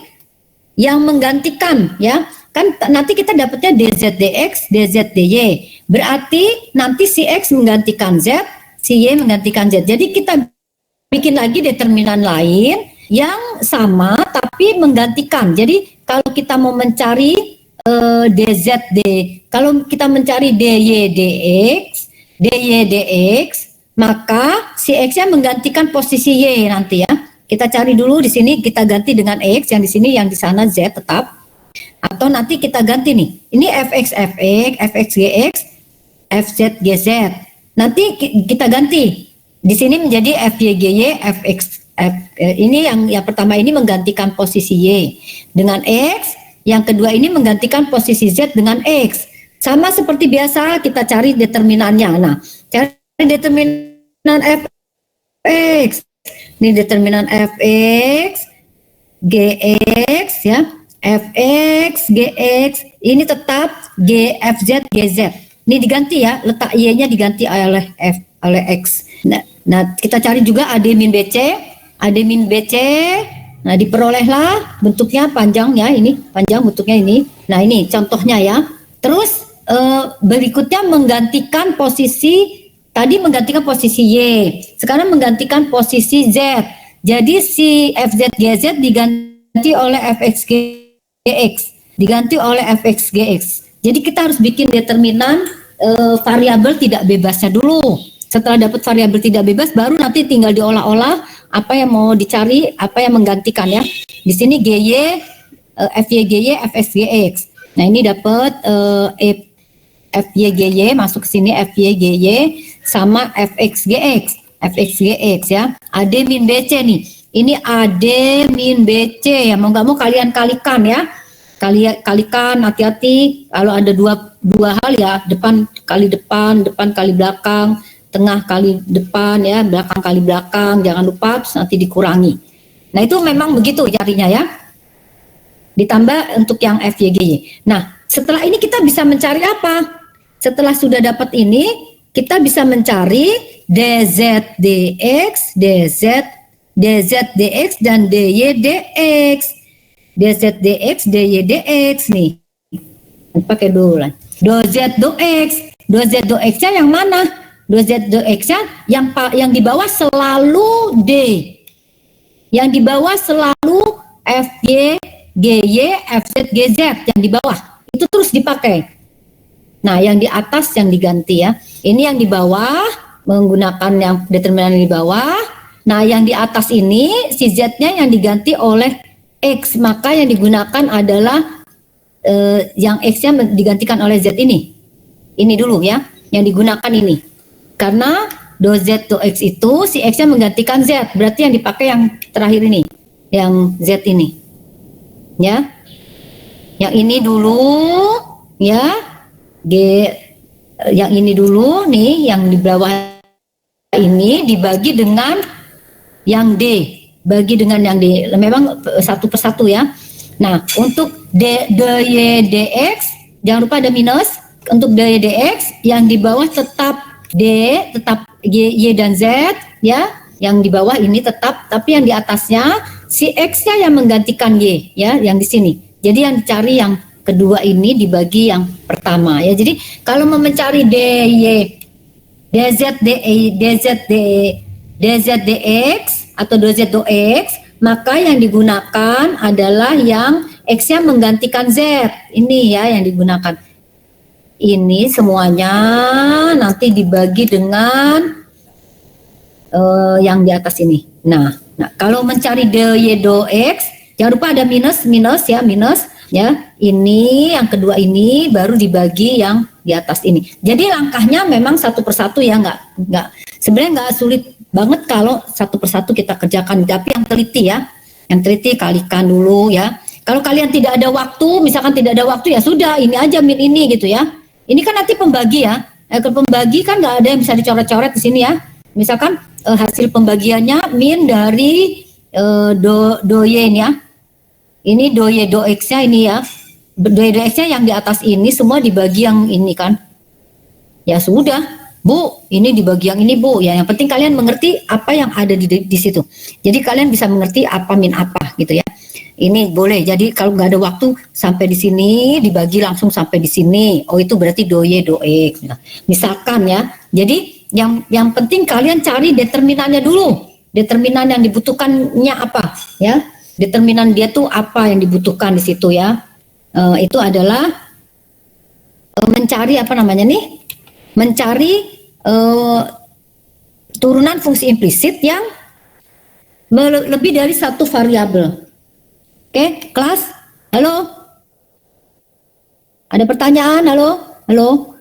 yang menggantikan, ya. Kan nanti kita dapatnya DZ DX, DZ DY. Berarti nanti si X menggantikan Z, si Y menggantikan Z. Jadi kita bikin lagi determinan lain yang sama tapi menggantikan. Jadi kalau kita mau mencari DZD, kalau kita mencari DY DX, maka si X-nya menggantikan posisi Y nanti ya. Kita cari dulu di sini, kita ganti dengan X, yang di sini, yang di sana Z tetap. Atau nanti kita ganti nih. Ini FX, FX GX, FZ GZ. Nanti kita ganti. Di sini menjadi FYGY, FX. Ini yang pertama ini menggantikan posisi Y dengan X, yang kedua ini menggantikan posisi Z dengan X. Sama seperti biasa kita cari determinannya. Nah, cari determinan Fx. Ini determinan Fx GX ya. Fx GX ini tetap GFZ GZ. Ini diganti ya, letak Y-nya diganti oleh X. Nah, kita cari juga AD min BC. AD min BC, nah diperolehlah bentuknya panjang ya, ini panjang bentuknya ini. Nah ini contohnya ya. Terus berikutnya menggantikan posisi, tadi menggantikan posisi Y, sekarang menggantikan posisi Z. Jadi si FZ GZ diganti oleh FX GX, Jadi kita harus bikin determinan variabel tidak bebasnya dulu. Setelah dapat variabel tidak bebas, baru nanti tinggal diolah-olah apa yang mau dicari, apa yang menggantikan ya. Di sini GY, FYGY, FXGX. Nah ini dapat FYGY masuk ke sini FYGY sama FXGX. fx gx ya. AD min BC nih. Ini AD min BC ya. Mau nggak mau kalian kalikan ya. Kalikan, hati-hati kalau ada dua hal ya, depan kali belakang, tengah kali depan ya, belakang kali belakang, jangan lupa nanti dikurangi. Nah itu memang begitu carinya ya. Ditambah untuk yang FYGY. Nah setelah ini kita bisa mencari apa? Setelah sudah dapat ini, kita bisa mencari DZ DX, DZ DX dan DY DX. DZ DX, DY DX nih. Pakai dulu lah. DZ DX. DZ DX-nya yang mana? DZ DX-nya yang di bawah selalu D. Yang di bawah selalu FY, GY, FZ, GZ yang di bawah. Itu terus dipakai. Nah, yang di atas yang diganti ya. Ini yang di bawah menggunakan yang determinan di bawah. Nah, yang di atas ini si Z-nya yang diganti oleh X, maka yang digunakan adalah yang X-nya digantikan oleh Z ini. Ini dulu ya, yang digunakan ini. Karena do Z do X itu si X-nya menggantikan Z, berarti yang dipakai yang terakhir ini, yang Z ini. Ya. Yang ini dulu ya. Yang ini dulu nih, yang di bawah ini dibagi dengan yang D, bagi dengan yang D, memang satu persatu ya. Nah untuk DY DX jangan lupa ada minus. Untuk DY DX yang di bawah tetap D, tetap Y dan Z ya, yang di bawah ini tetap, tapi yang di atasnya si X-nya yang menggantikan Y ya, yang di sini. Jadi yang dicari yang kedua ini dibagi yang pertama ya. Jadi kalau mau mencari DY, DZ DX atau DZ DX, maka yang digunakan adalah yang X-nya menggantikan Z. Ini ya yang digunakan. Ini semuanya nanti dibagi dengan yang di atas ini. Nah kalau mencari DY DX, jangan lupa ada minus ya, minus. Ya, ini yang kedua ini baru dibagi yang di atas ini. Jadi langkahnya memang satu persatu ya, nggak sebenarnya nggak sulit banget kalau satu persatu kita kerjakan. Tapi yang teliti ya, yang teliti kalikan dulu ya. Kalau kalian tidak ada waktu, misalkan tidak ada waktu ya sudah ini aja min ini gitu ya. Ini kan nanti pembagi ya. Kalau pembagi kan nggak ada yang bisa dicoret-coret di sini ya. Misalkan hasil pembagiannya min dari do Y ini ya. Ini do Y do X-nya ini ya. Do Y do X-nya yang di atas ini semua dibagi yang ini kan. Ya sudah, Bu, ini dibagi yang ini Bu. Ya yang penting kalian mengerti apa yang ada di situ. Jadi kalian bisa mengerti apa min apa gitu ya. Ini boleh. Jadi kalau nggak ada waktu sampai di sini dibagi langsung sampai di sini. Oh itu berarti do Y do X. Misalkan ya. Jadi yang penting kalian cari determinannya dulu. Determinan yang dibutuhkannya apa ya. Determinan dia tuh apa yang dibutuhkan di situ ya. Itu adalah mencari apa namanya nih? Mencari turunan fungsi implisit yang lebih dari satu variabel. Oke, kelas? Halo? Ada pertanyaan? Halo? Halo?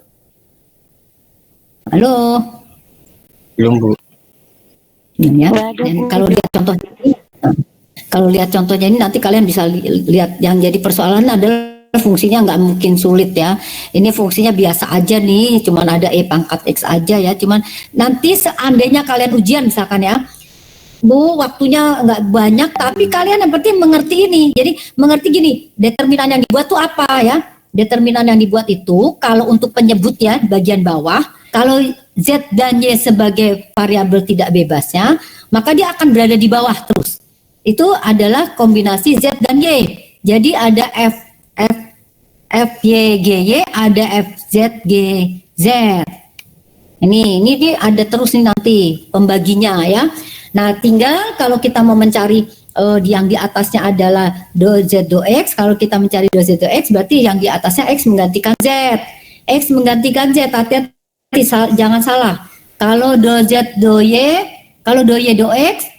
Halo? Belum, Bu. Ya. Dan kalau lihat contohnya ini nanti kalian bisa lihat yang jadi persoalan adalah fungsinya nggak mungkin sulit ya. Ini fungsinya biasa aja nih, cuman ada E pangkat X aja ya. Cuman nanti seandainya kalian ujian misalkan ya, Bu waktunya nggak banyak tapi kalian yang penting mengerti ini. Jadi mengerti gini, determinan yang dibuat tuh apa ya. Determinan yang dibuat itu kalau untuk penyebut ya bagian bawah, kalau Z dan Y sebagai variabel tidak bebasnya, maka dia akan berada di bawah terus. Itu adalah kombinasi Z dan Y. Jadi ada FY GY, ada FZ GZ. Ini ada terus nih nanti pembaginya ya. Nah, tinggal kalau kita mau mencari yang di atasnya adalah do Z do X. Kalau kita mencari do Z do X, berarti yang di atasnya X menggantikan Z. X menggantikan Z. Hati-hati, jangan salah. Kalau do Z do Y, kalau do Y do X,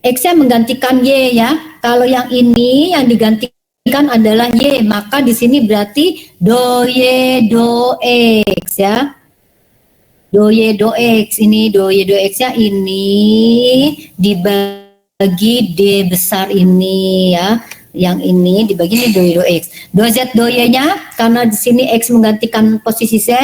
X-nya menggantikan Y ya. Kalau yang ini yang digantikan adalah Y, maka di sini berarti do Y do X ya. do Y do X. Ini do Y do X-nya ini dibagi D besar ini ya. Yang ini dibagi ini do Y do X. Do Z do Y-nya karena di sini X menggantikan posisi Z,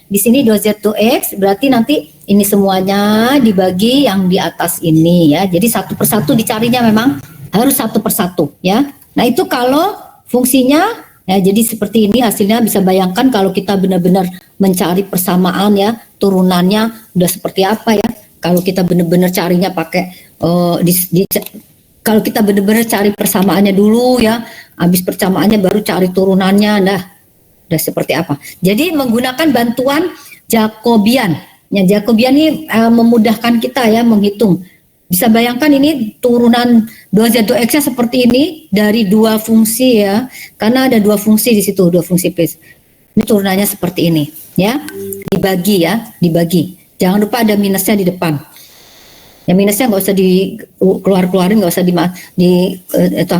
di sini do Z do X, berarti nanti ini semuanya dibagi yang di atas ini ya. Jadi satu persatu dicarinya memang harus satu persatu ya. Nah itu kalau fungsinya ya, jadi seperti ini hasilnya. Bisa bayangkan kalau kita benar-benar mencari persamaan ya, turunannya udah seperti apa ya. Kalau kita benar-benar carinya pakai kalau kita benar-benar cari persamaannya dulu ya, habis persamaannya baru cari turunannya, nah udah seperti apa. Jadi menggunakan bantuan Jacobian. Ya, Jacobian ini memudahkan kita ya menghitung. Bisa bayangkan ini turunan 2Z 2X-nya seperti ini dari dua fungsi ya. Karena ada dua fungsi di situ, dua fungsi plus. Ini turunannya seperti ini ya. Dibagi ya, dibagi. Jangan lupa ada minusnya di depan. Ya minusnya nggak usah dikeluarin, nggak usah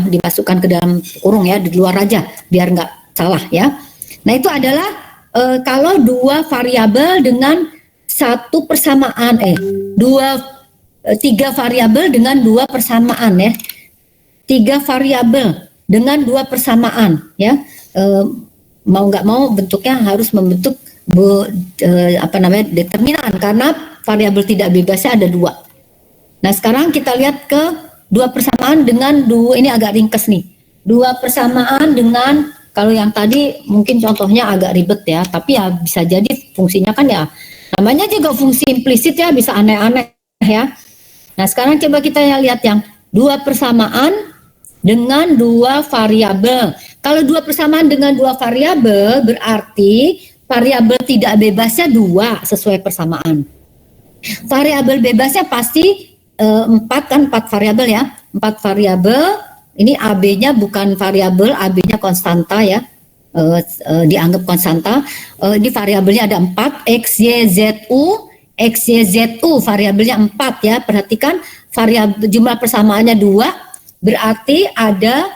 dimasukkan ke dalam kurung ya, di luar aja biar nggak salah ya. Nah itu adalah kalau dua variabel dengan satu persamaan, tiga variabel dengan dua persamaan ya, tiga variabel dengan dua persamaan ya, mau nggak mau bentuknya harus membentuk determinan karena variabel tidak bebasnya ada dua. Nah sekarang kita lihat ke dua persamaan dengan dua, ini agak ringkes nih, dua persamaan dengan, kalau yang tadi mungkin contohnya agak ribet ya, tapi ya bisa jadi fungsinya kan ya namanya juga fungsi implisit ya, bisa aneh-aneh ya. Nah sekarang coba kita lihat yang dua persamaan dengan dua variabel. Kalau dua persamaan dengan dua variabel berarti variabel tidak bebasnya dua sesuai persamaan. Variabel bebasnya pasti 4 kan, 4 variabel ya, 4 variabel. Ini AB-nya bukan variabel, AB-nya konstanta ya, dianggap konstanta. Ini variabelnya ada 4, X, Y, Z, U. X, Y, Z, U variabelnya 4 ya. Perhatikan variabel jumlah persamaannya 2, berarti ada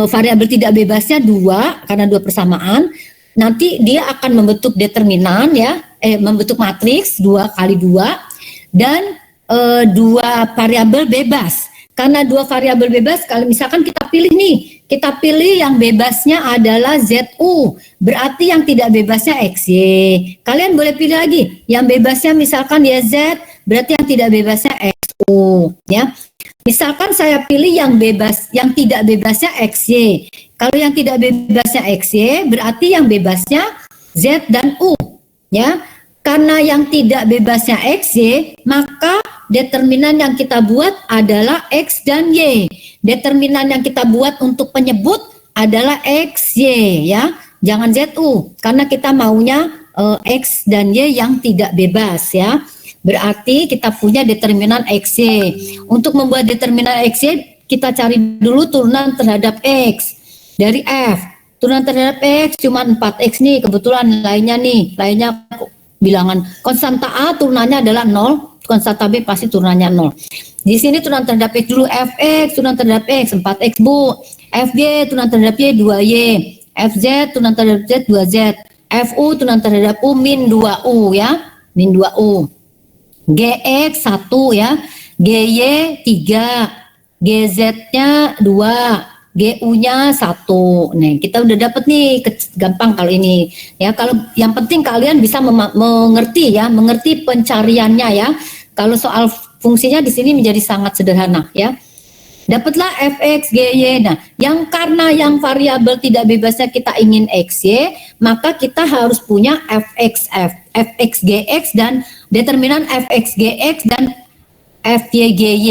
variabel tidak bebasnya 2 karena 2 persamaan. Nanti dia akan membentuk determinan ya, membentuk matriks 2 kali 2 dan dua variabel bebas. Karena dua variabel bebas, kalau misalkan kita pilih nih, kita pilih yang bebasnya adalah ZU, berarti yang tidak bebasnya XY. Kalian boleh pilih lagi, yang bebasnya misalkan YZ, berarti yang tidak bebasnya XU, ya. Misalkan saya pilih yang bebas, yang tidak bebasnya XY. Kalau yang tidak bebasnya XY, berarti yang bebasnya Z dan U, ya. Karena yang tidak bebasnya XY, maka determinan yang kita buat adalah X dan Y. Determinan yang kita buat untuk penyebut adalah XY ya. Jangan ZU karena kita maunya X dan Y yang tidak bebas ya. Berarti kita punya determinan XY. Untuk membuat determinan XY, kita cari dulu turunan terhadap X dari F. Turunan terhadap X cuma 4X nih, kebetulan lainnya bilangan konstanta A turunannya adalah 0, konstanta B pasti turunannya 0. Di sini turunan terhadap X dulu, Fx turunan terhadap X 4X Bu, Fy turunan terhadap Y 2Y, Fz turunan terhadap Z 2Z, Fu turunan terhadap U min 2U ya, min 2U. Gx 1 ya, Gy 3, Gz-nya 2, GU-nya 1. Nih, kita udah dapat nih, gampang kalau ini. Ya, kalau yang penting kalian bisa mengerti ya, mengerti pencariannya ya. Kalau soal fungsinya di sini menjadi sangat sederhana ya. Dapatlah Fx, Gy. Nah, yang karena yang variabel tidak bebasnya kita ingin Xy, maka kita harus punya Fx, Fx, Gx dan determinan Fx, Gx dan Fy, Gy.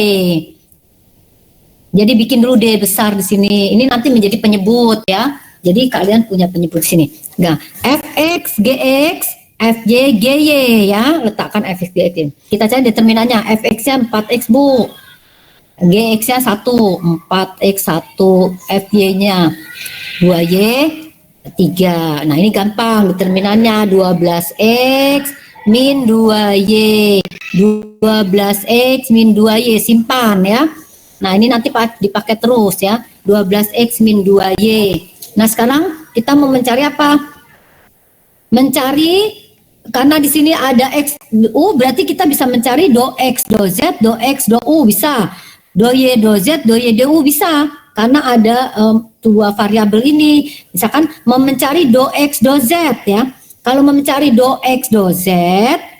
Jadi bikin dulu D besar di sini. Ini nanti menjadi penyebut ya. Jadi kalian punya penyebut di sini. Nah, Fx, Gx, Fy, Gy ya. Letakkan Fx, Gx. Kita cari determinannya. Fx-nya 4x Bu. Gx-nya 1, 4x 1. Fy-nya 2y 3. Nah, ini gampang determinannya 12x min 2y. 12x min 2y simpan ya. Nah, ini nanti dipakai terus ya, 12x min 2y. Nah, sekarang kita mau mencari apa? Mencari karena di sini ada X, U, berarti kita bisa mencari do X, do Z, do X, do U, bisa. Do Y, do Z, do Y, do U, bisa. Karena ada dua variabel ini. Misalkan mau mencari do X, do Z ya. Kalau mau mencari do X, do Z,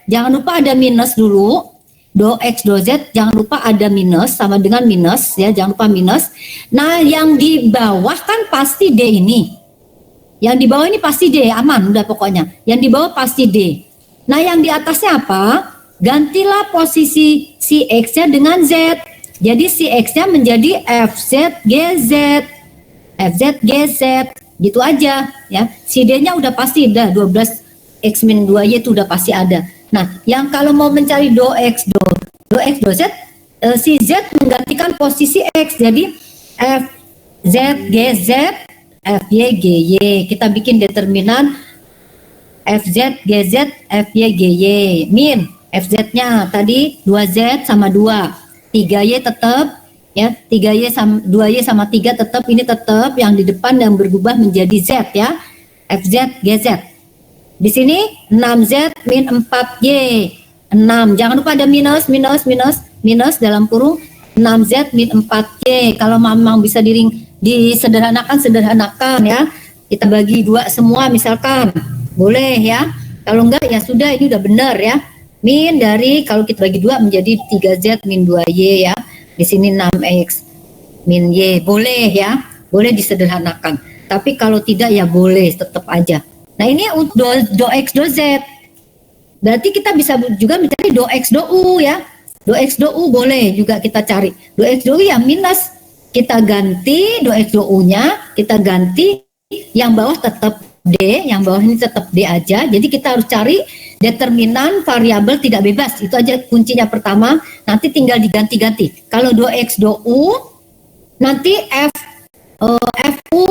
jangan lupa ada minus dulu. Do X, do Z, jangan lupa ada minus, sama dengan minus ya, jangan lupa minus. Nah, yang di bawah kan pasti D ini. Yang di bawah ini pasti D, aman udah pokoknya. Yang di bawah pasti D. Nah, yang di atasnya apa? Gantilah posisi si X-nya dengan Z. Jadi si X-nya menjadi FZ GZ. FZ GZ. Gitu aja ya. Si D-nya udah pasti, udah 12 X min 2Y itu udah pasti ada. Nah, yang kalau mau mencari do X, do X, do Z, si Z menggantikan posisi X. Jadi FZ GZ, FY GY. Kita bikin determinan FZ GZ, FY GY. Min FZ-nya tadi 2Z sama 2. 3Y tetap ya, 3Y sama 2Y sama 3 tetap, ini tetap yang di depan yang berubah menjadi Z ya. FZ GZ. Di sini 6Z min 4Y. 6. Jangan lupa ada minus, minus, minus, minus dalam kurung 6Z min 4Y. Kalau memang bisa disederhanakan, sederhanakan ya. Kita bagi 2 semua misalkan. Boleh ya. Kalau enggak ya sudah, ini udah benar ya. Min dari, kalau kita bagi 2 menjadi 3Z min 2Y ya. Di sini 6X min Y. Boleh ya. Boleh disederhanakan. Tapi kalau tidak ya boleh tetap aja. Nah, ini untuk do X, do Z. Berarti kita bisa juga mencari do X, do U ya. Do X, do U boleh juga kita cari. Do X, do U ya minus. Kita ganti do X, do U-nya, kita ganti yang bawah tetap D, yang bawah ini tetap D aja. Jadi kita harus cari determinan variabel tidak bebas. Itu aja kuncinya pertama. Nanti tinggal diganti-ganti. Kalau do X, do U, nanti FU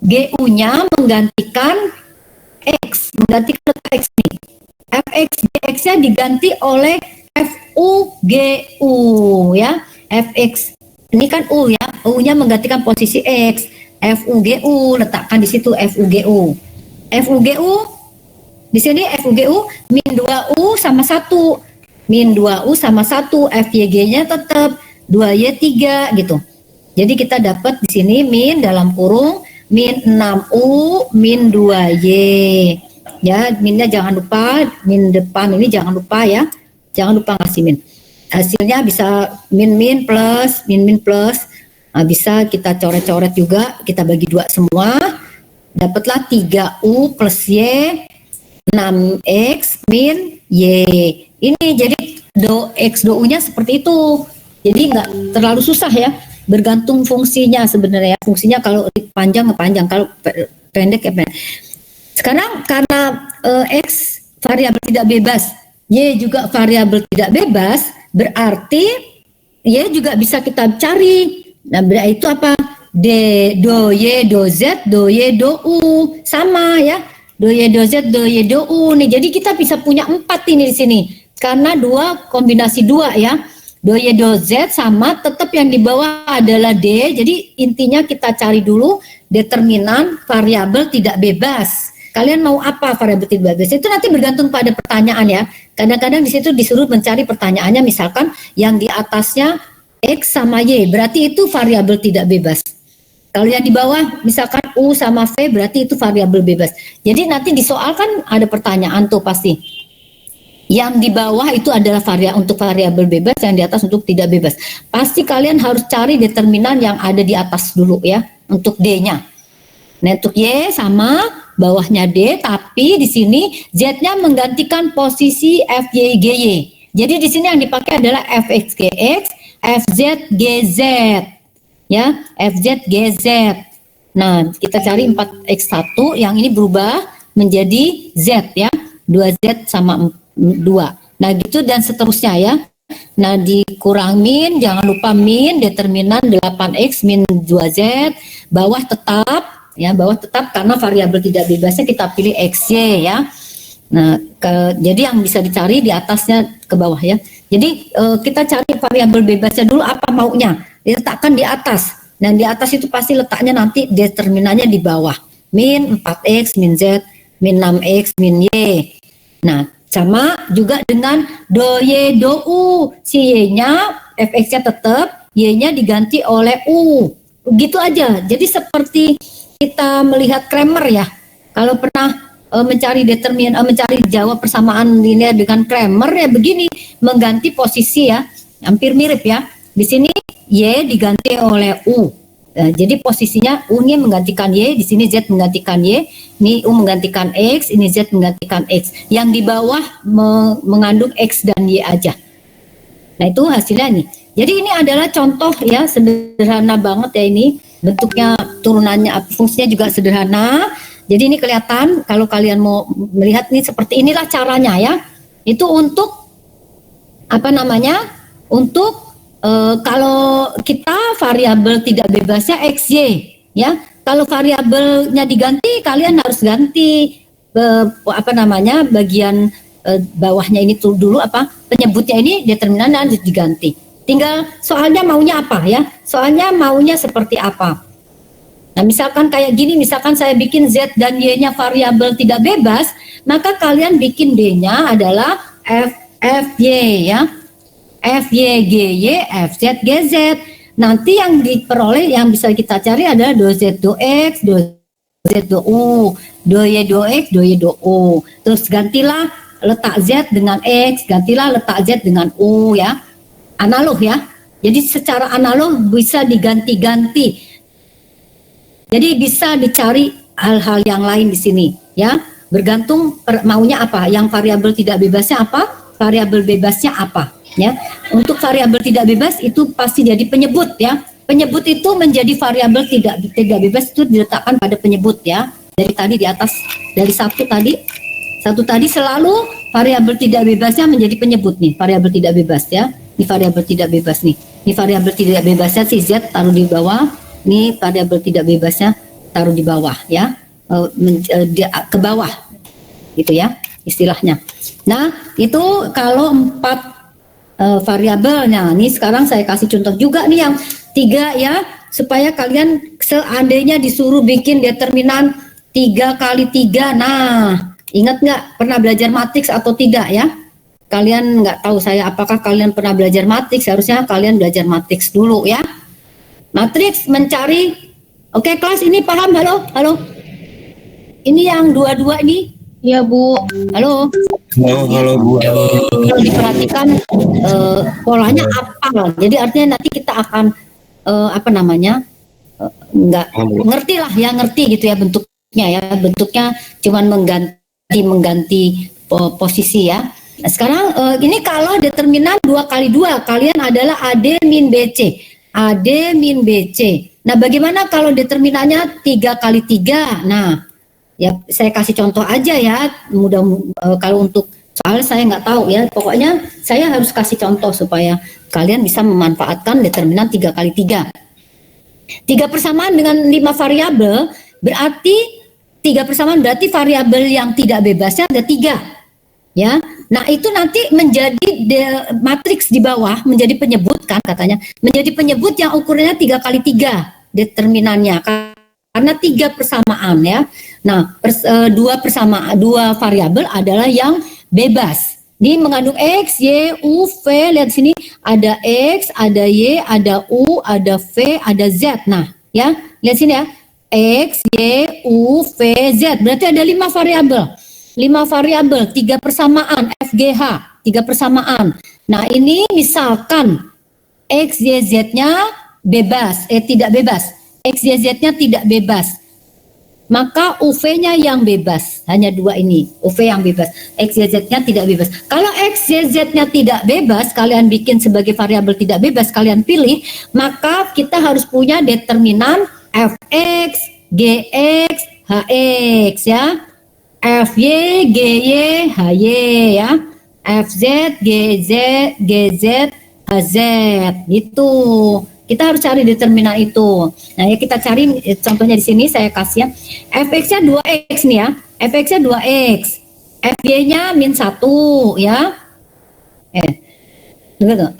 GU-nya menggantikan X, menggantikan X nih. Fx Gx-nya diganti oleh Fu Gu ya. Fx ini kan U ya. U-nya menggantikan posisi X. Fu Gu letakkan di situ Fu Gu. Fu Gu di sini Fu Gu min 2U sama 1. Min 2U sama 1. FYG-nya tetap 2Y3 gitu. Jadi kita dapat di sini min dalam kurung min 6U min 2Y. Ya, minnya jangan lupa, min depan ini jangan lupa ya. Jangan lupa ngasih min. Hasilnya bisa min plus, min plus. Nah, bisa kita coret-coret juga, kita bagi 2 semua. Dapatlah 3U plus Y, 6X min Y. Ini jadi do X, do U-nya seperti itu. Jadi nggak terlalu susah ya. Bergantung fungsinya sebenarnya. Fungsinya kalau panjang panjang, kalau pendek ya pendek. Sekarang karena X variabel tidak bebas, Y juga variabel tidak bebas, berarti Y juga bisa kita cari. Nah, berarti itu apa? D, do Y, do Z, do Y, do U. Sama ya. Do Y, do Z, do Y, do U. Nih, jadi kita bisa punya 4 ini di sini. Karena kombinasi 2 ya. Do Y, do Z sama, tetap yang di bawah adalah D. Jadi intinya kita cari dulu determinan variabel tidak bebas. Kalian mau apa variabel tidak bebas? Itu nanti bergantung pada pertanyaan ya. Kadang-kadang di situ disuruh mencari pertanyaannya, misalkan yang di atasnya X sama Y, berarti itu variabel tidak bebas. Kalau yang di bawah misalkan U sama V, berarti itu variabel bebas. Jadi nanti di soal kan ada pertanyaan tuh pasti. Yang di bawah itu adalah untuk variabel bebas, yang di atas untuk tidak bebas. Pasti kalian harus cari determinan yang ada di atas dulu ya, untuk D-nya. Nah, untuk Y sama, bawahnya D, tapi di sini Z-nya menggantikan posisi FYGY. Jadi di sini yang dipakai adalah FXGX, FZGZ. Ya, FZGZ. Nah, kita cari 4X1, yang ini berubah menjadi Z ya. 2Z sama 2. Nah, gitu dan seterusnya ya. Nah, dikurangin, jangan lupa min, determinan 8X min 2Z, bawah tetap. Ya, bawah tetap karena variabel tidak bebasnya kita pilih XY ya. Nah, jadi yang bisa dicari di atasnya ke bawah ya. Jadi kita cari variabel bebasnya dulu apa maunya. Diletakkan di atas. Dan di atas itu pasti letaknya nanti determinannya di bawah. Min 4X min Z min 6X min Y. Nah, sama juga dengan do y do u, si y-nya fx-nya tetap, y-nya diganti oleh u. Gitu aja. Jadi seperti kita melihat Kramer ya. Kalau pernah mencari jawab persamaan linear dengan Kramer ya begini, mengganti posisi ya, hampir mirip ya. Di sini y diganti oleh u. Nah, jadi posisinya u ini menggantikan y, di sini z menggantikan y, ini u menggantikan x, ini z menggantikan x. Yang di bawah mengandung x dan y aja. Nah, itu hasilnya nih. Jadi ini adalah contoh ya, sederhana banget ya ini. Bentuknya, turunannya, fungsinya juga sederhana. Jadi ini kelihatan kalau kalian mau melihat nih seperti inilah caranya ya. Itu untuk apa namanya? Untuk kalau kita variabel tidak bebasnya x, y ya. Kalau variabelnya diganti, kalian harus ganti apa namanya? Bagian bawahnya ini tuh dulu apa? Penyebutnya ini determinannya harus diganti. Tinggal soalnya maunya apa ya? Soalnya maunya seperti apa? Nah, misalkan kayak gini, misalkan saya bikin Z dan Y-nya variabel tidak bebas, maka kalian bikin D-nya adalah FY ya. FY, GY, FZ, GZ. Nanti yang diperoleh, yang bisa kita cari adalah do Z, do X, do Z, do U, do Y, do X, do Y, do U. Terus gantilah letak Z dengan X, gantilah letak Z dengan U ya. Analog ya. Jadi secara analog bisa diganti-ganti. Jadi bisa dicari hal-hal yang lain di sini ya, bergantung maunya apa, yang variabel tidak bebasnya apa, variabel bebasnya apa ya. Untuk variabel tidak bebas itu pasti jadi penyebut ya. Penyebut itu menjadi variabel tidak bebas itu diletakkan pada penyebut ya. Dari tadi di atas, dari satu tadi selalu variabel tidak bebasnya menjadi penyebut nih, variabel tidak bebas ya. Ini variabel tidak bebas nih. Ini variabel tidak bebasnya si Z taruh di bawah. Ini variabel tidak bebasnya taruh di bawah ya, ke bawah gitu ya istilahnya. Nah itu kalau 4 variabelnya. Ini sekarang saya kasih contoh juga nih yang 3 ya, supaya kalian seandainya disuruh bikin determinan 3 kali 3. Nah ingat nggak pernah belajar matriks atau tidak ya? Kalian nggak tahu saya apakah kalian pernah belajar matriks, harusnya kalian belajar matriks dulu ya. Matriks mencari, oke kelas ini paham? Halo? Ini yang 22 ini? Ya Bu. Halo? Halo Bu. Kalau diperhatikan polanya apal, jadi artinya nanti kita akan apa namanya, nggak ngerti lah ya, ngerti gitu ya bentuknya ya, bentuknya cuman mengganti posisi ya. Nah, sekarang ini kalau determinan 2 kali 2, kalian adalah AD min BC. AD min BC. Nah, bagaimana kalau determinannya 3 kali 3? Nah, ya saya kasih contoh aja ya. Kalau untuk soal saya nggak tahu ya. Pokoknya saya harus kasih contoh supaya kalian bisa memanfaatkan determinan 3 kali 3. 3 persamaan dengan 5 variabel berarti 3 persamaan berarti variabel yang tidak bebasnya ada 3. Ya, nah itu nanti menjadi matriks di bawah, menjadi penyebut kan katanya, menjadi penyebut yang ukurannya 3 kali 3 determinannya karena 3 persamaan ya. Nah, 2 variabel adalah yang bebas. Ini mengandung X, Y, U, V. Lihat sini ada X, ada Y, ada U, ada V, ada Z. Nah, ya lihat sini ya, X, Y, U, V, Z. Berarti ada 5 variabel. 5 variabel, 3 persamaan, FGH, 3 persamaan. Nah ini misalkan X, Y, Z-nya bebas, tidak bebas. X, Y, Z-nya tidak bebas. Maka UV-nya yang bebas, hanya 2 ini, UV yang bebas. X, Y, Z-nya tidak bebas. Kalau X, Y, Z-nya tidak bebas, kalian bikin sebagai variabel tidak bebas, kalian pilih, maka kita harus punya determinan Fx, Gx, Hx ya. FY, GY, HY ya, FZ, GZ, GZ, HZ gitu. Kita harus cari determinan itu. Nah ya kita cari contohnya di sini saya kasih ya. Fx-nya 2x nih ya, Fx-nya 2x, Fy-nya min 1 ya.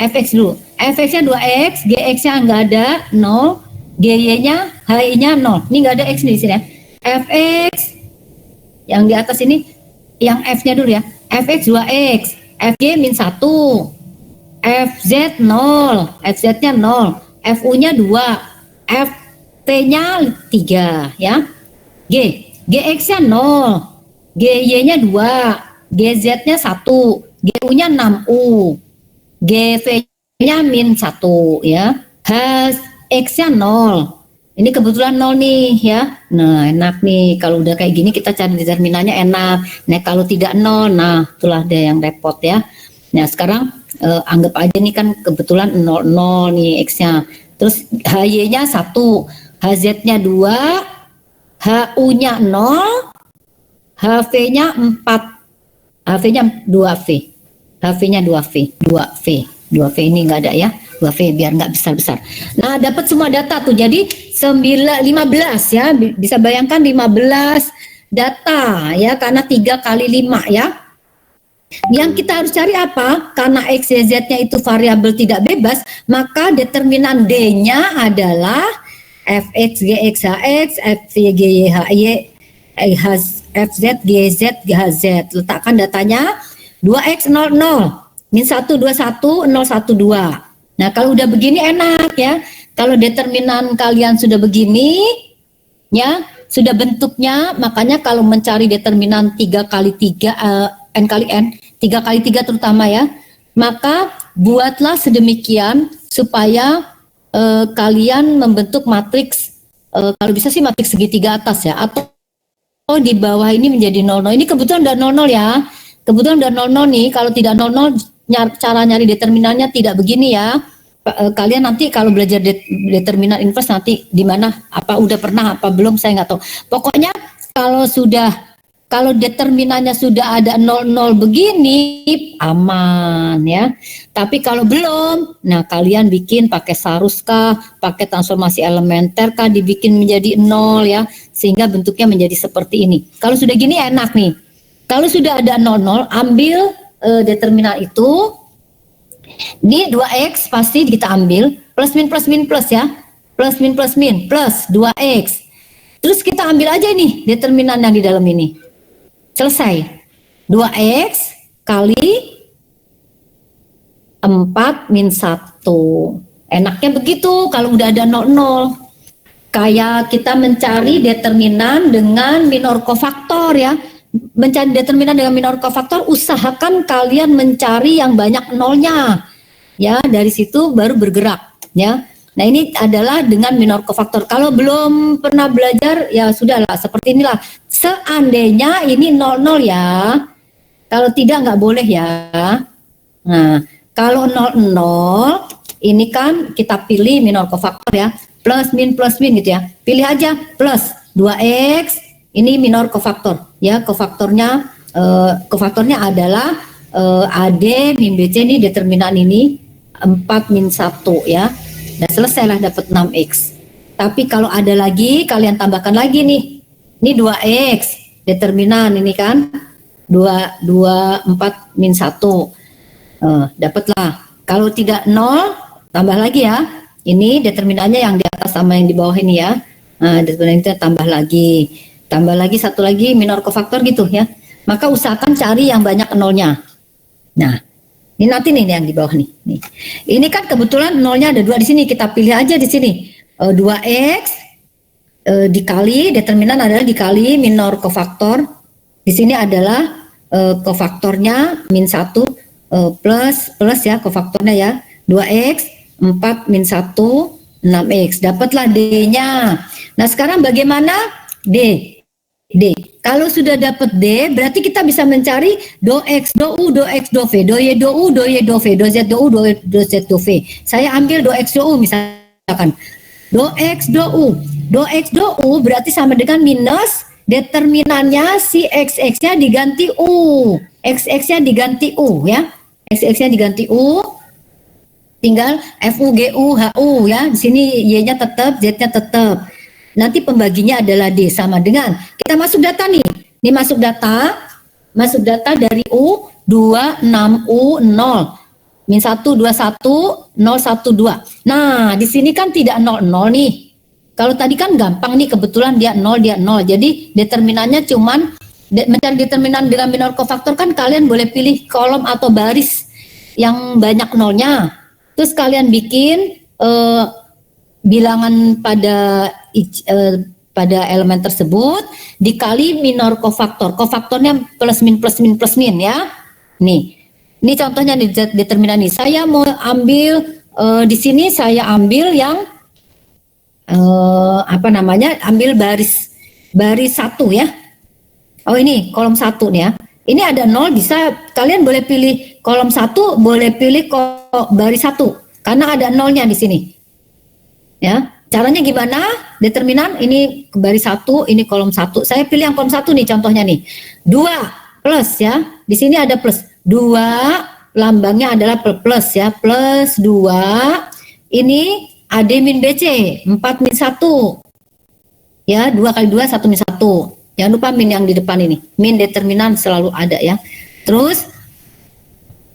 Fx dulu. Fx-nya 2x, Gx-nya nggak ada 0, GY-nya, HY-nya 0. Ini nggak ada x di sini ya. Fx yang di atas ini, yang F-nya dulu ya. fx 2x, fy min 1, fz 0, fz-nya 0, fu-nya 2, ft-nya 3 ya. Gx-nya 0, gy-nya 2, gz-nya 1, gu-nya 6u, gv-nya min 1 ya. Hx-nya 0. Ini kebetulan 0 nih ya. Nah, enak nih. Kalau udah kayak gini kita cari determinannya enak. Nah, kalau tidak 0, nah itulah dia yang repot ya. Nah, sekarang anggap aja nih kan kebetulan 0, 0 nih X-nya. Terus HY-nya 1, HZ-nya 2, HU-nya 0, HV-nya 4. HV-nya 2V. HV-nya 2V. 2V. 2V ini enggak ada ya. 2V biar nggak besar-besar. Nah, dapat semua data tuh. Jadi 15 ya. Bisa bayangkan 15 data ya, karena 3 kali 5 ya. Yang kita harus cari apa? Karena X, Y, Z-nya itu variabel tidak bebas, maka determinan D-nya adalah Fx, Gx, Hx, Fy, Gy, Hy, Fz, Gz, Hz. Letakkan datanya 2x 0, 0. Min 1, 2, 1, 0, 1, 2. Nah, kalau udah begini enak ya. Kalau determinan kalian sudah begini, ya, sudah bentuknya, makanya kalau mencari determinan 3 kali 3, n kali n, 3 kali 3 terutama ya, maka buatlah sedemikian supaya kalian membentuk matriks, kalau bisa sih matriks segitiga atas ya, atau di bawah ini menjadi 00. Ini kebetulan udah 00 ya. Kebetulan udah 00 nih, kalau tidak 00 cara nyari determinannya tidak begini ya. Kalian nanti kalau belajar determinan inverse nanti di mana, apa udah pernah apa belum saya nggak tahu. Pokoknya kalau determinannya sudah ada 00 begini aman ya. Tapi kalau belum, nah kalian bikin pakai sarus kah, pakai transformasi elementer kah, dibikin menjadi 0 ya, sehingga bentuknya menjadi seperti ini. Kalau sudah gini enak nih. Kalau sudah ada 00, ambil determinan itu. Ini 2x pasti kita ambil, plus min plus ya, plus min plus 2x. Terus kita ambil aja nih determinan yang di dalam ini. Selesai. 2x kali 4 min 1. Enaknya begitu kalau udah ada 00. Kayak kita mencari determinan dengan minor cofaktor ya. Mencari determinan dengan minor cofaktor, usahakan kalian mencari yang banyak nolnya ya, dari situ baru bergerak ya. Nah, ini adalah dengan minor cofaktor. Kalau belum pernah belajar ya sudahlah, seperti inilah. Seandainya ini 00 ya, kalau tidak nggak boleh ya. Nah, kalau 00 ini kan kita pilih minor cofaktor ya, plus min gitu ya, pilih aja plus 2x. Ini minor cofaktor ya, kofaktornya adalah AD min BC, ini determinan ini 4 min 1 ya. Nah, selesailah dapat 6x. Tapi kalau ada lagi kalian tambahkan lagi nih. Ini 2x determinan ini kan 4 min 1. Dapatlah. Kalau tidak 0 tambah lagi ya. Ini determinannya yang di atas sama yang di bawah ini ya. Nah, determinan itu tambah lagi. Tambah lagi satu lagi minor cofaktor gitu ya. Maka usahakan cari yang banyak nolnya. Nah, ini nanti nih yang di bawah nih. Ini kan kebetulan nolnya ada 2 di sini. Kita pilih aja di sini. 2x dikali, determinan adalah dikali minor cofaktor. Di sini adalah cofaktornya min 1 plus ya cofaktornya ya. 2x 4 min 1 6x. Dapatlah D-nya. Nah, sekarang bagaimana D? Kalau sudah dapat D, berarti kita bisa mencari do X, do U, do X, do V, do Y, do U, do Y, do V, do Z, do U, do Z, do V. Saya ambil do X, do U misalkan. Do X, do U. Do X, do U berarti sama dengan minus determinannya si XX-nya diganti U. XX-nya diganti U ya. XX-nya diganti U. Tinggal FU, GU, HU ya. Di sini Y-nya tetap, Z-nya tetap. Nanti pembaginya adalah D, sama dengan kita masuk data nih. Ini masuk data dari U 26U 0 min 1 21 0 1 2. Nah, di sini kan tidak 00 nih. Kalau tadi kan gampang nih, kebetulan dia 0 dia 0. Jadi determinannya cuman mencari determinan dengan minor kofaktor kan kalian boleh pilih kolom atau baris yang banyak nolnya. Terus kalian bikin bilangan pada elemen tersebut dikali minor kofaktor. Kofaktornya plus min ya. Nih, ini contohnya nih determinan nih. Saya mau ambil di sini saya ambil yang ambil baris 1 ya. Oh ini kolom 1 nih ya. Ini ada 0, bisa kalian boleh pilih kolom 1, boleh pilih baris 1 karena ada nolnya di sini. Ya, caranya gimana? Determinan ini baris 1, ini kolom 1. Saya pilih yang kolom 1 nih contohnya nih. 2 plus ya. Di sini ada plus. 2 lambangnya adalah plus ya. Plus 2 ini AD min BC 4 min 1. Ya, 2 kali 2 1 min 1. Jangan lupa min yang di depan ini. Min determinan selalu ada ya. Terus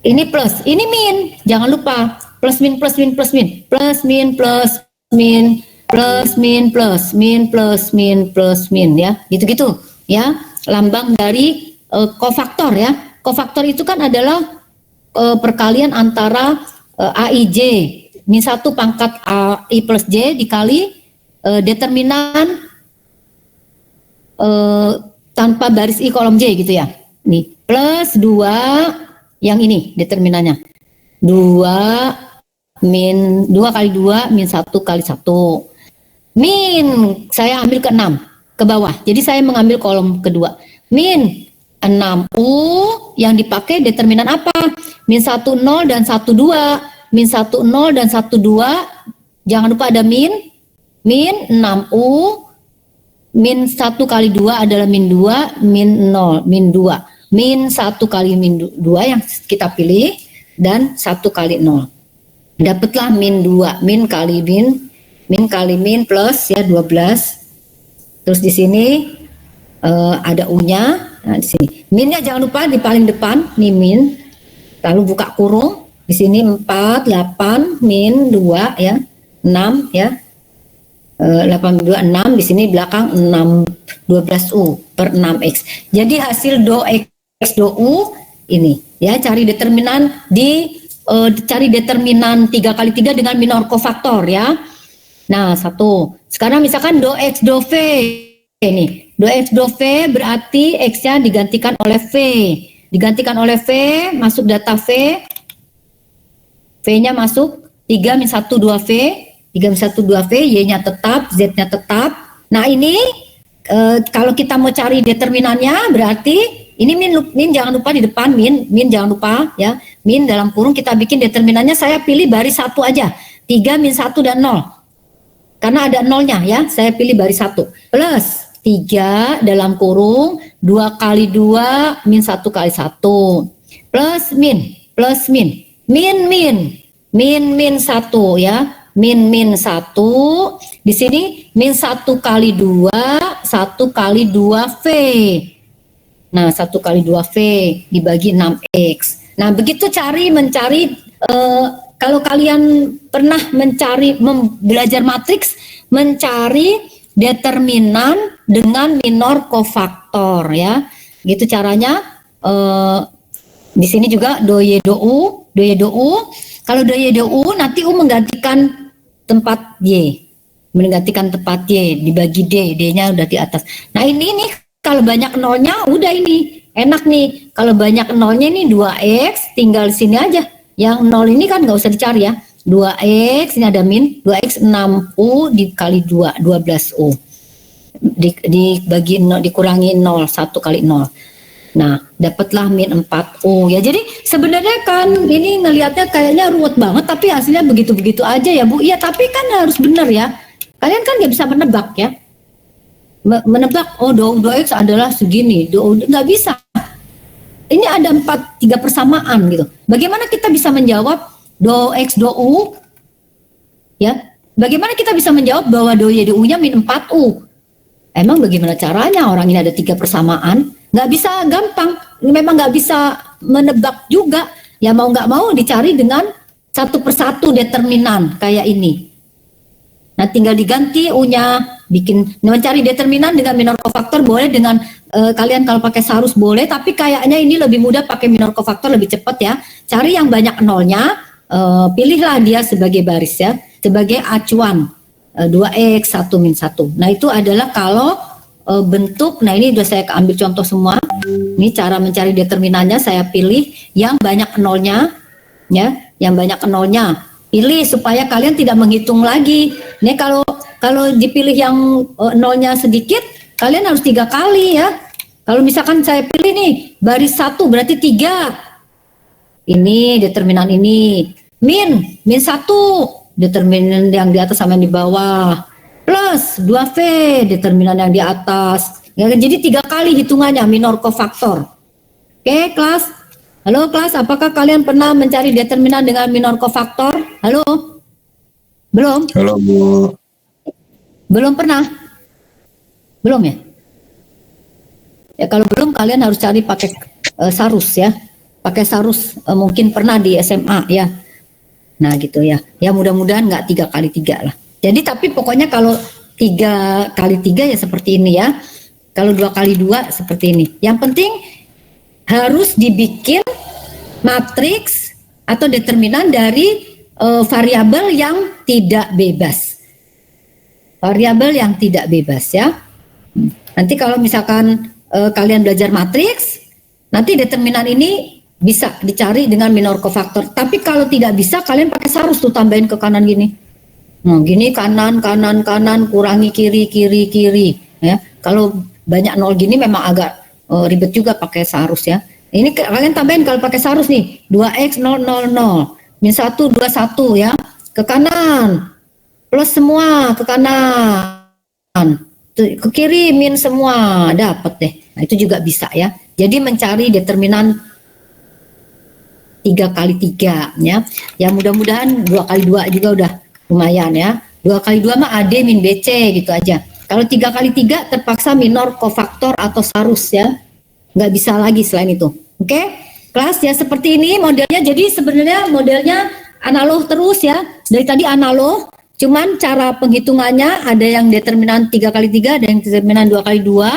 ini plus, ini min. Jangan lupa plus min plus min plus min. Plus min plus min plus min plus min plus min plus min ya. Gitu-gitu ya. Lambang dari kofaktor ya. Kofaktor itu kan adalah perkalian antara AIJ min 1 pangkat AI plus J dikali determinan tanpa baris I kolom J gitu ya. Nih, plus 2 yang ini determinannya. 2 kali 2 min 1 kali 1. Min saya ambil ke 6 ke bawah. Jadi saya mengambil kolom kedua. Min 6U yang dipakai determinan apa? Min 1 0 dan 1 2. Min 1 0 dan 1 2. Jangan lupa ada min 6U. Min 1 kali 2 adalah min 2, min 0, min 2. Min 1 kali min 2 yang kita pilih dan 1 kali 0. Dapatlah min 2, min kali min plus ya 12. Terus di sini ada U-nya. Nah, di sini. Minnya jangan lupa di paling depan, nih min. Lalu buka kurung. Di sini 4, 8, min 2 ya. 6 ya. 8, 2, 6, di sini belakang 6, 12U per 6X. Jadi hasil do X do U ini ya, cari determinan cari determinan 3 kali 3 dengan minor kofaktor ya. Nah, 1. Sekarang misalkan do X do V ini. Do X do V berarti X-nya digantikan oleh V. Digantikan oleh V, masuk data V. V-nya masuk 3 min 1 2V. 3 min 1 2V, Y-nya tetap, Z-nya tetap. Nah ini kalau kita mau cari determinannya berarti ini min jangan lupa di depan min jangan lupa ya. Min dalam kurung kita bikin determinannya, saya pilih baris 1 aja. 3 min 1 dan 0. Karena ada nolnya ya, saya pilih baris 1. Plus 3 dalam kurung 2 kali 2 min 1 kali 1. Plus min min 1 ya. Min 1 di sini min 1 kali 2 1 kali 2V. Nah 1 kali 2V dibagi 6X. Nah begitu mencari kalau kalian pernah belajar matriks, mencari determinan dengan minor kofaktor ya. Gitu caranya. Di sini juga do Y do U. Kalau do Y do U nanti U menggantikan tempat Y, menggantikan tempat Y dibagi D, D-nya udah di atas. Nah ini nih kalau banyak nolnya udah ini enak nih. Kalau banyak nolnya ini 2X, tinggal sini aja. Yang 0 ini kan nggak usah dicari ya. 2X ini ada min 2X 6U dikali 2 12U dibagi 0, dikurangi 0 1 kali 0. Nah, dapatlah min 4U ya. Jadi sebenarnya kan ini ngelihatnya kayaknya ruwet banget, tapi hasilnya begitu-begitu aja ya Bu. Iya, tapi kan harus benar ya. Kalian kan nggak bisa menebak ya. Menebak, oh do X adalah segini, nggak bisa. Ini ada 3 persamaan gitu. Bagaimana kita bisa menjawab do X do U? Ya, bagaimana kita bisa menjawab bahwa do Y do U-nya min 4U? Emang bagaimana caranya? Orang ini ada 3 persamaan. Nggak bisa gampang, memang nggak bisa menebak juga. Ya mau nggak mau dicari dengan satu persatu determinan kayak ini. Nah tinggal diganti U-nya, mencari determinan dengan minor kofaktor boleh dengan kalian kalau pakai sarus boleh, tapi kayaknya ini lebih mudah pakai minor cofactor, lebih cepat ya. Cari yang banyak nolnya, pilihlah dia sebagai baris ya, sebagai acuan 2x 1 min 1. Nah itu adalah kalau bentuk, nah ini udah saya ambil contoh semua. Ini cara mencari determinannya, saya pilih yang banyak nolnya ya, yang banyak nolnya. Pilih supaya kalian tidak menghitung lagi. Ini kalau dipilih yang nolnya sedikit, kalian harus 3 kali ya. Kalau misalkan saya pilih nih baris 1 berarti 3. Ini determinan ini. Min 1 determinan yang di atas sama yang di bawah. Plus 2V determinan yang di atas. Ya, jadi 3 kali hitungannya minor cofactor. Oke, kelas. Halo kelas, apakah kalian pernah mencari determinan dengan minor cofactor? Halo? Belum? Halo Bu. Belum pernah? Belum ya? Ya kalau belum kalian harus cari pakai sarus ya. Pakai sarus mungkin pernah di SMA ya. Nah gitu ya. Ya mudah-mudahan nggak 3 kali 3 lah. Jadi tapi pokoknya kalau 3 kali 3 ya seperti ini ya. Kalau 2 kali 2 seperti ini. Yang penting harus dibikin matriks atau determinan dari variabel yang tidak bebas. Variabel yang tidak bebas ya. Nanti kalau misalkan kalian belajar matriks, nanti determinan ini bisa dicari dengan minor cofactor. Tapi kalau tidak bisa, kalian pakai sarus tuh, tambahin ke kanan gini. Nah, gini kanan, kurangi kiri ya. Kalau banyak nol gini memang agak ribet juga pakai sarus ya. Ini kalian tambahin kalau pakai sarus nih, 2x 0 0 0, min 1 2 1 ya, ke kanan, plus semua ke kanan, ke kiri min semua, dapat deh. Nah itu juga bisa ya. Jadi mencari determinan 3 kali 3 ya. Ya mudah-mudahan 2 kali 2 juga udah lumayan ya. 2 kali 2 mah AD min BC gitu aja. Kalau 3 kali 3 terpaksa minor cofactor atau sarus ya. Nggak bisa lagi selain itu. Oke? Kelas ya seperti ini modelnya. Jadi sebenarnya modelnya analog terus ya. Dari tadi analog, cuman cara penghitungannya ada yang determinan 3 kali 3, ada yang determinan 2 kali 2.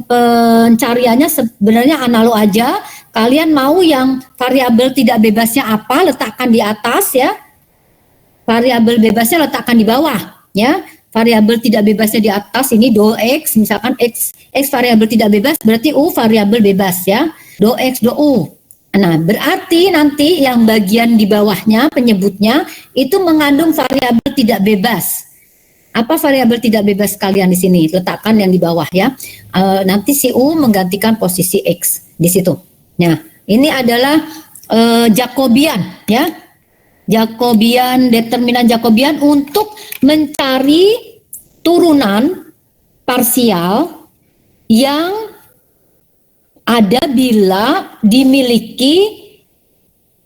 Pencariannya sebenarnya analog aja. Kalian mau yang variabel tidak bebasnya apa, letakkan di atas ya. Variabel bebasnya letakkan di bawah ya. Variabel tidak bebasnya di atas ini do x, misalkan x variabel tidak bebas berarti u variabel bebas ya. Do x do u. Nah, berarti nanti yang bagian di bawahnya penyebutnya itu mengandung variabel tidak bebas. Apa variabel tidak bebas kalian di sini? Letakkan yang di bawah ya. Nanti si u menggantikan posisi x di situ. Nah, ini adalah Jacobian ya. Jacobian, determinan Jacobian untuk mencari turunan parsial yang ada bila dimiliki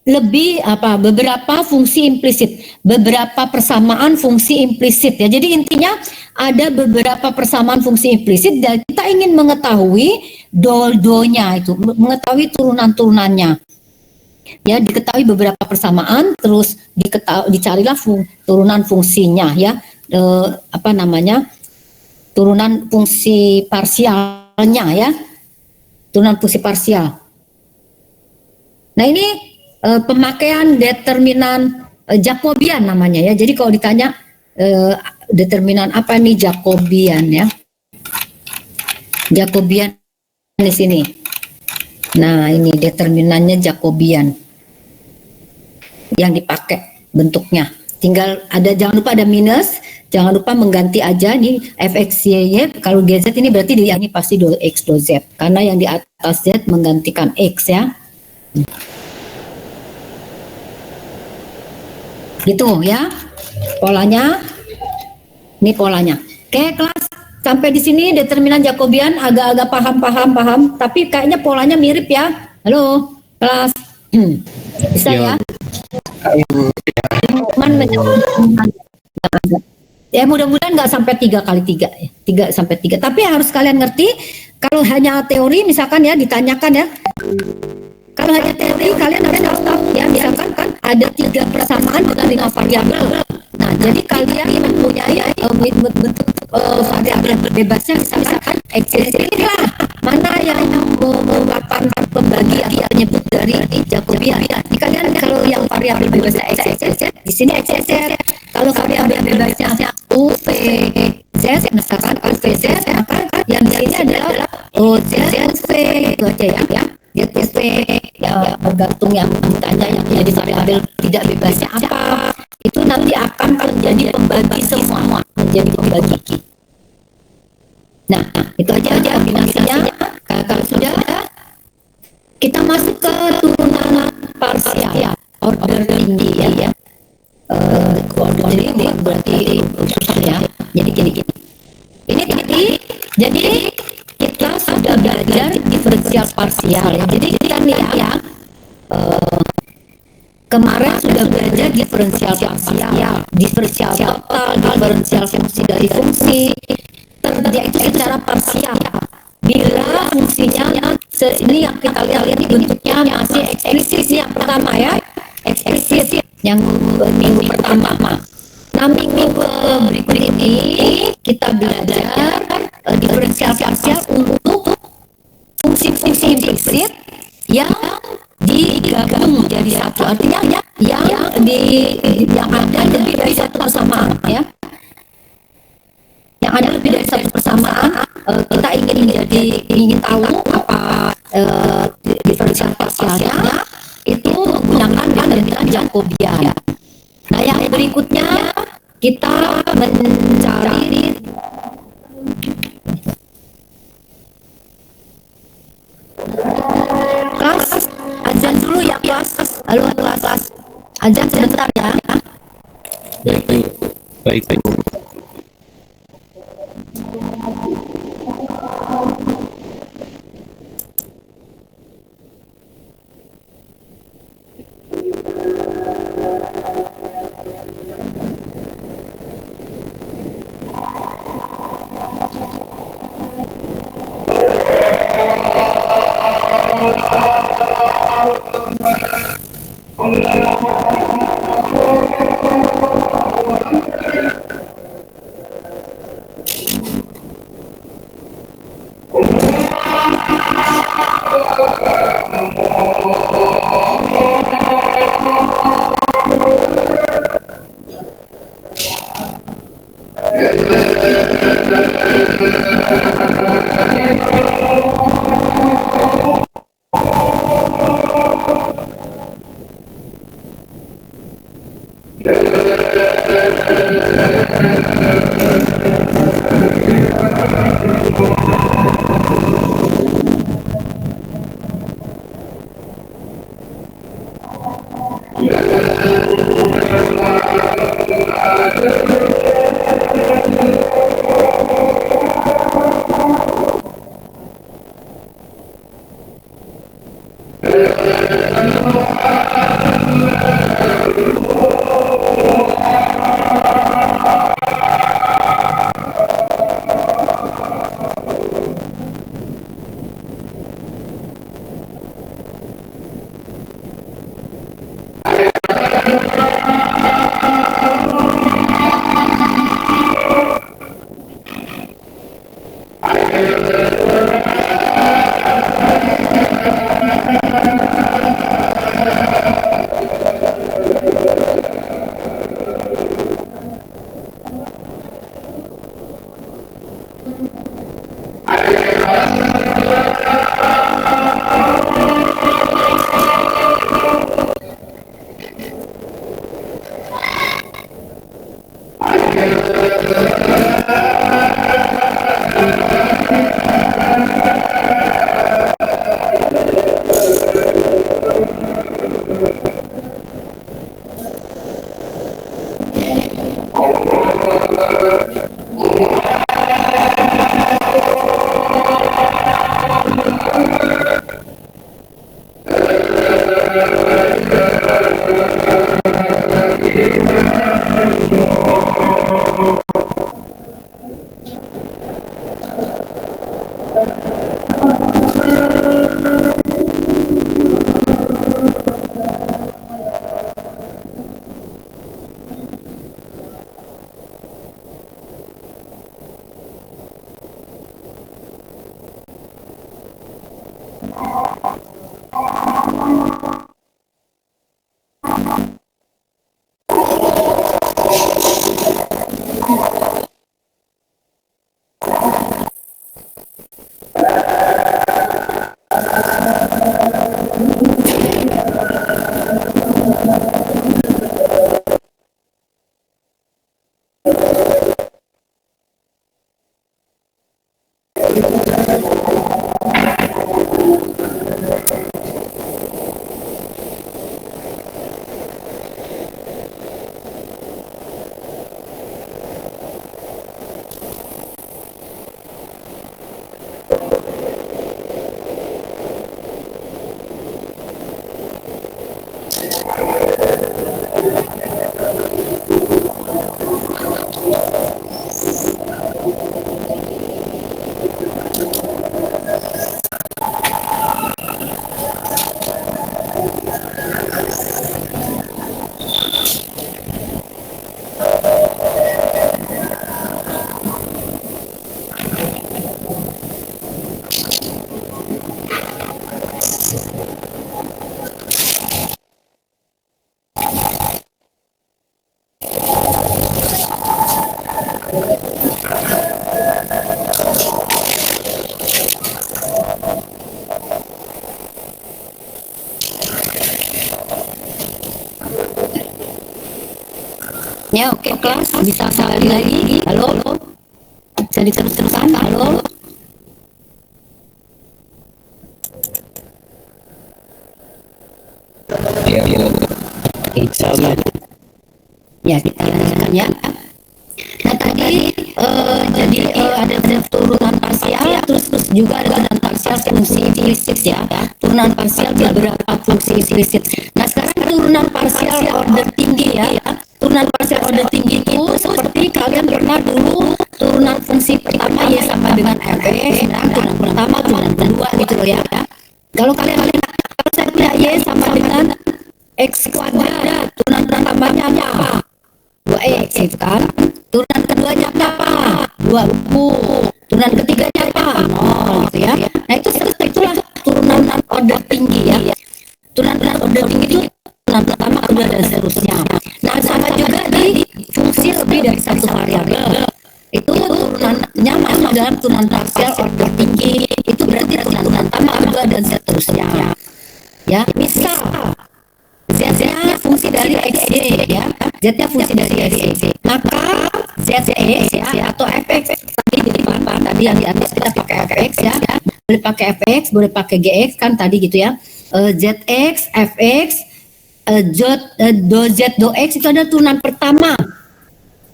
beberapa fungsi implisit, beberapa persamaan fungsi implisit ya. Jadi intinya ada beberapa persamaan fungsi implisit dan kita ingin mengetahui do-nya itu, mengetahui turunan-turunannya. Ya, diketahui beberapa persamaan, terus dicarilah turunan fungsinya ya. Turunan fungsi parsialnya ya. Turunan fungsi parsial. Nah, ini pemakaian determinan Jacobian namanya ya. Jadi kalau ditanya determinan apa nih Jacobian ya? Jacobian di sini. Nah, ini determinannya Jacobian yang dipakai bentuknya. Tinggal jangan lupa ada minus, jangan lupa mengganti aja nih fx y. Kalau gz ini berarti ini pasti do x do z karena yang di atas z menggantikan x ya. Gitu ya polanya. Ini polanya. Oke kelas, sampai di sini determinan Jacobian agak-agak paham, tapi kayaknya polanya mirip ya. Halo kelas, bisa ya? Ya mudah-mudahan nggak sampai 3 kali 3 ya, 3 sampai 3. Tapi harus kalian ngerti kalau hanya teori misalkan ya ditanyakan ya. Kalau hanya teori kalian harus tahu ya, misalkan kan ada 3 persamaan dengan 5 variabel. Nah, jadi kalian mempunyai bentuk variabel bebasnya misalkan Inilah mana yang merupakan pembagi atau penyebut dari Jacobian. Ini kalian kalau yang variabel bebasnya X, di sini X. Kalau variabel bebasnya U, V, Z, misalkan U, V, Z, maka yang di sini adalah O, Z, U, V, itu aja ya. Z, U, V, ya bergantung yang ditanya yang jadi variabel tidak bebasnya apa. Itu nanti akan menjadi pembagi semua, menjadi pembagi. Nah, itu aja kombinasinya. Kalau sudah, kita masuk ke turunan parsial, order tinggi ya. Order tinggi berarti susah ya. Jadi gini. Ini tadi, jadi kita sudah belajar diferensial parsial ya. Jadi kita lihat ya, kemarin sudah belajar diferensial parsial, diferensial total, diferensial fungsi dari fungsi. Yaitu secara parsial. Bila fungsinya ini yang kita lihat ini bentuknya masih eksplisit yang pertama ya, eksplisit yang minggu pertama. Nah minggu berikut ini kita belajar diferensial parsial untuk fungsi-fungsi implisit yang digabung jadi satu, artinya yang ada lebih dari satu persamaan ya. Yang ada lebih dari satu persamaan, kita ingin tahu apa diferensial parsialnya, itu menggunakan dengan Jacobian. Nah yang berikutnya kita mencari kelas azan dulu ya kelas. Halo kelas azan sebentar ya. Baik. Ya, oke kelas, bisa sekali lagi. Halo, bisa diterus-teruskan. Halo. Ya, ya. Sama. Ya, kita lanjutkan ya. Nah tadi jadi ada turunan parsial, terus juga ada turunan parsial fungsi implisit ya. Turunan parsial beberapa fungsi implisit. Nah sekarang turunan parsial order tinggi ya. Turunan parsial order tinggi itu seperti kalian pernah dulu turunan fungsi pertama ya sama dengan fx, nah turunan pertama, turunan kedua gitu loh ya. Kalau kalau saya punya y sama dengan x kuadrat, turunan pertamanya apa? 2x gitu kan. Turunan keduanya apa? 2u. Turunan ketiganya apa? 0 gitu ya. Nah itulah turunan order tinggi ya. Turunan order tinggi itu turunan pertama, kedua dan seterusnya. Nah sama juga di fungsi lebih dari satu variabel. Itu turunannya masuk dalam turunan parsial order tinggi. Itu berarti turunan pertama, kedua dan seterusnya. Ya, misal Z-nya fungsi dari XY ya. Z-nya fungsi dari XY. Maka ZX ya atau fx tadi di depan tadi yang di atas kita pakai fx ya. Boleh pakai fx, boleh pakai gx kan tadi gitu ya. Zx, fx, do z do x itu ada turunan pertama.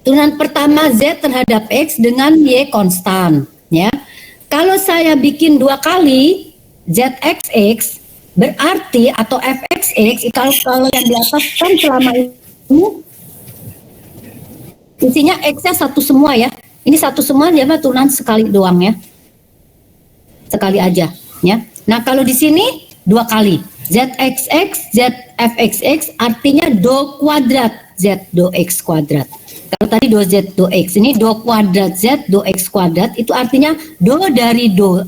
Turunan pertama z terhadap x dengan y konstan ya. Kalau saya bikin dua kali zxx berarti atau fxx kalau yang di atas kan selama ini isinya x-nya satu semua ya. Ini satu semua dia mah turunan sekali doang ya. Sekali aja ya. Nah, kalau di sini dua kali. Zxx, zfxx artinya do kuadrat z do x kuadrat. Kalau tadi do z do x, ini do kuadrat z do x kuadrat itu artinya do dari do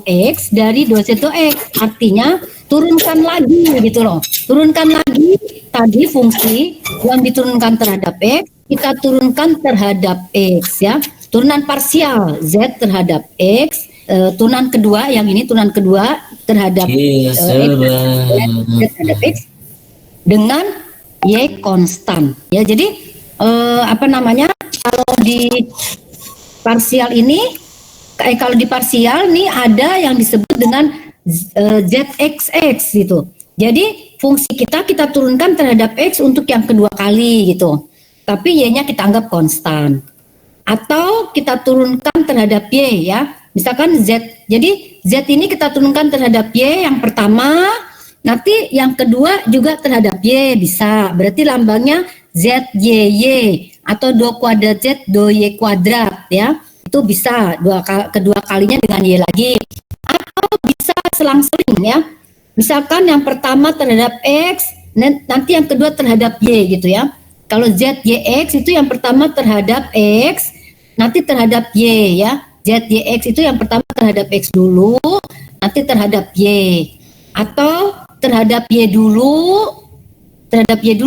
x dari do z do x, artinya turunkan lagi gitu loh. Turunkan lagi tadi fungsi yang diturunkan terhadap x, kita turunkan terhadap x ya. Turunan parsial z terhadap x, turunan kedua yang ini turunan kedua terhadap x terhadap x dengan y konstan ya. Jadi apa namanya, kalau di parsial ini kalau di parsial nih ada yang disebut dengan zxx gitu. Jadi fungsi kita turunkan terhadap x untuk yang kedua kali gitu. Tapi y-nya kita anggap konstan. Atau kita turunkan terhadap y ya. Misalkan z. Jadi z ini kita turunkan terhadap y yang pertama, nanti yang kedua juga terhadap y bisa. Berarti lambangnya ZYY atau do kuadrat Z do Y kuadrat ya. Itu bisa kedua kalinya dengan Y lagi. Atau bisa selang-seling ya. Misalkan yang pertama terhadap X, nanti yang kedua terhadap Y gitu ya. Kalau ZYX itu yang pertama terhadap X, nanti terhadap Y ya. ZYX itu yang pertama terhadap X dulu, nanti terhadap Y, atau terhadap Y dulu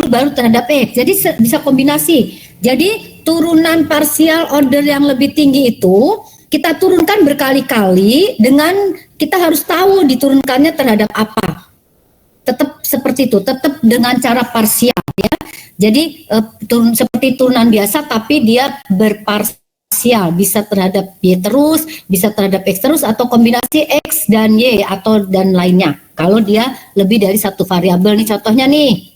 baru terhadap X. Jadi bisa kombinasi. Jadi turunan parsial order yang lebih tinggi itu kita turunkan berkali-kali dengan kita harus tahu diturunkannya terhadap apa. Tetap seperti itu, tetap dengan cara parsial ya. Jadi seperti turunan biasa tapi dia berparsial, bisa terhadap Y terus, bisa terhadap X terus, atau kombinasi X dan Y atau dan lainnya. Kalau dia lebih dari satu variabel nih, contohnya nih.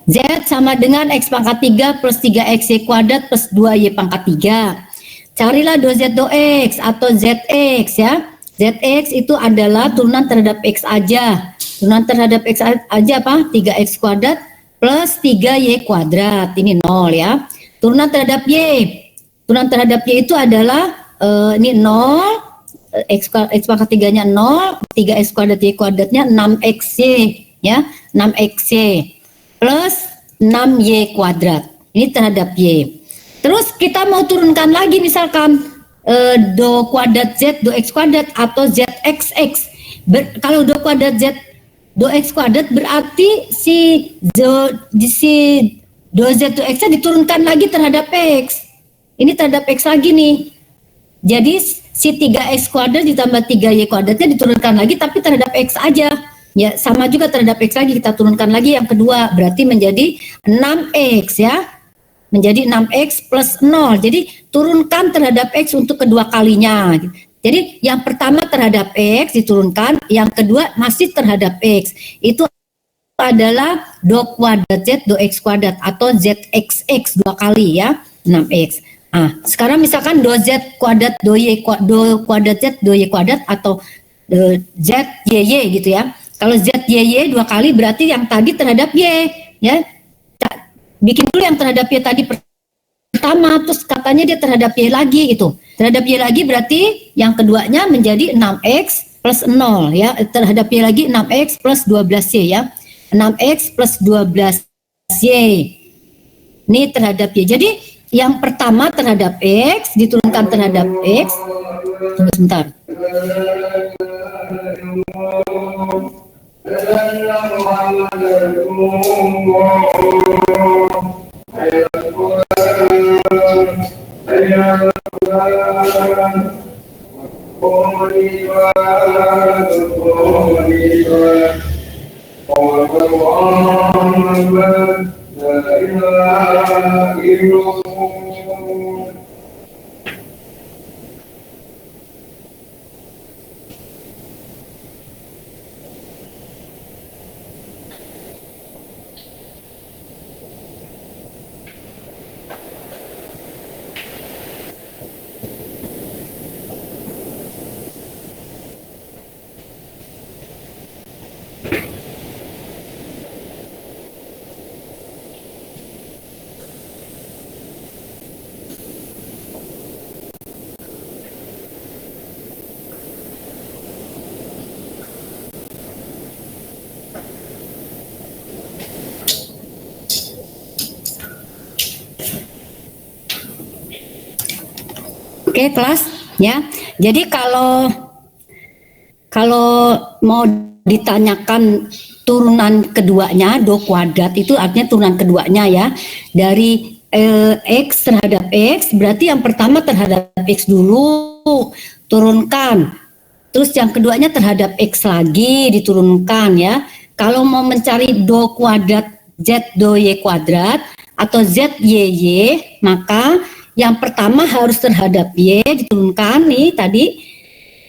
Z sama dengan X pangkat 3 plus 3XY kuadrat plus 2Y pangkat 3. Carilah do Z do X atau ZX ya. ZX itu adalah turunan terhadap X aja. Turunan terhadap X aja apa? 3X kuadrat plus 3Y kuadrat. Ini 0 ya. Turunan terhadap Y. Turunan terhadap Y itu adalah ini 0. X pangkat 3-nya 0. 3X kuadrat Y kuadratnya 6XY ya. 6XY. Plus 6Y kuadrat. Ini terhadap Y. Terus kita mau turunkan lagi misalkan do kuadrat Z, do X kuadrat atau ZXX. Kalau do kuadrat Z, do X kuadrat berarti si do Z, do X nya diturunkan lagi terhadap X. Ini terhadap X lagi nih. Jadi si 3X kuadrat ditambah 3Y kuadratnya diturunkan lagi tapi terhadap X aja. Ya, sama juga terhadap X lagi, kita turunkan lagi yang kedua, berarti menjadi 6X ya. Menjadi 6X plus 0. Jadi turunkan terhadap X untuk kedua kalinya. Jadi yang pertama terhadap X diturunkan, yang kedua masih terhadap X. Itu adalah do kuadrat Z, do X kuadrat atau ZXX dua kali ya, 6X. Nah, sekarang misalkan do Z kuadrat, do kuadrat Z, do Y kuadrat atau ZYY gitu ya. Kalau ZYY dua kali berarti yang tadi terhadap Y ya. Bikin dulu yang terhadap Y tadi pertama, terus katanya dia terhadap Y lagi itu. Terhadap Y lagi berarti yang keduanya menjadi 6X plus 0 ya. Terhadap Y lagi 6X plus 12Y ya. 6X plus 12Y. Ini terhadap Y. Jadi yang pertama terhadap X diturunkan terhadap X. Tunggu sebentar. Oke, kelas ya. Jadi kalau mau ditanyakan turunan keduanya do kuadrat itu artinya turunan keduanya ya dari X terhadap X, berarti yang pertama terhadap X dulu turunkan, terus yang keduanya terhadap X lagi diturunkan ya. Kalau mau mencari do kuadrat Z do Y kuadrat atau ZYY, maka yang pertama harus terhadap Y diturunkan nih tadi.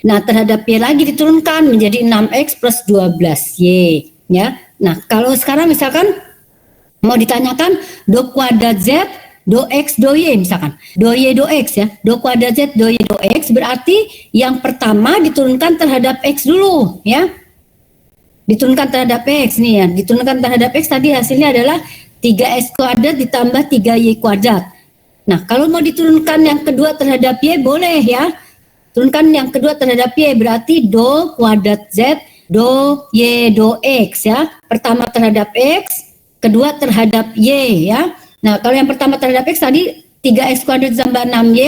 Nah, terhadap Y lagi diturunkan menjadi 6X plus 12Y ya. Nah, kalau sekarang misalkan mau ditanyakan do kuadrat Z, do X, do Y misalkan. Do Y, do X ya. Do kuadrat Z, do Y, do X berarti yang pertama diturunkan terhadap X dulu ya. Diturunkan terhadap X nih ya. Diturunkan terhadap X tadi hasilnya adalah 3X kuadrat ditambah 3Y kuadrat. Nah, kalau mau diturunkan yang kedua terhadap Y boleh ya. Turunkan yang kedua terhadap Y berarti do kuadrat Z, do Y, do X ya. Pertama terhadap X, kedua terhadap Y ya. Nah, kalau yang pertama terhadap X tadi 3X kuadrat tambah 6Y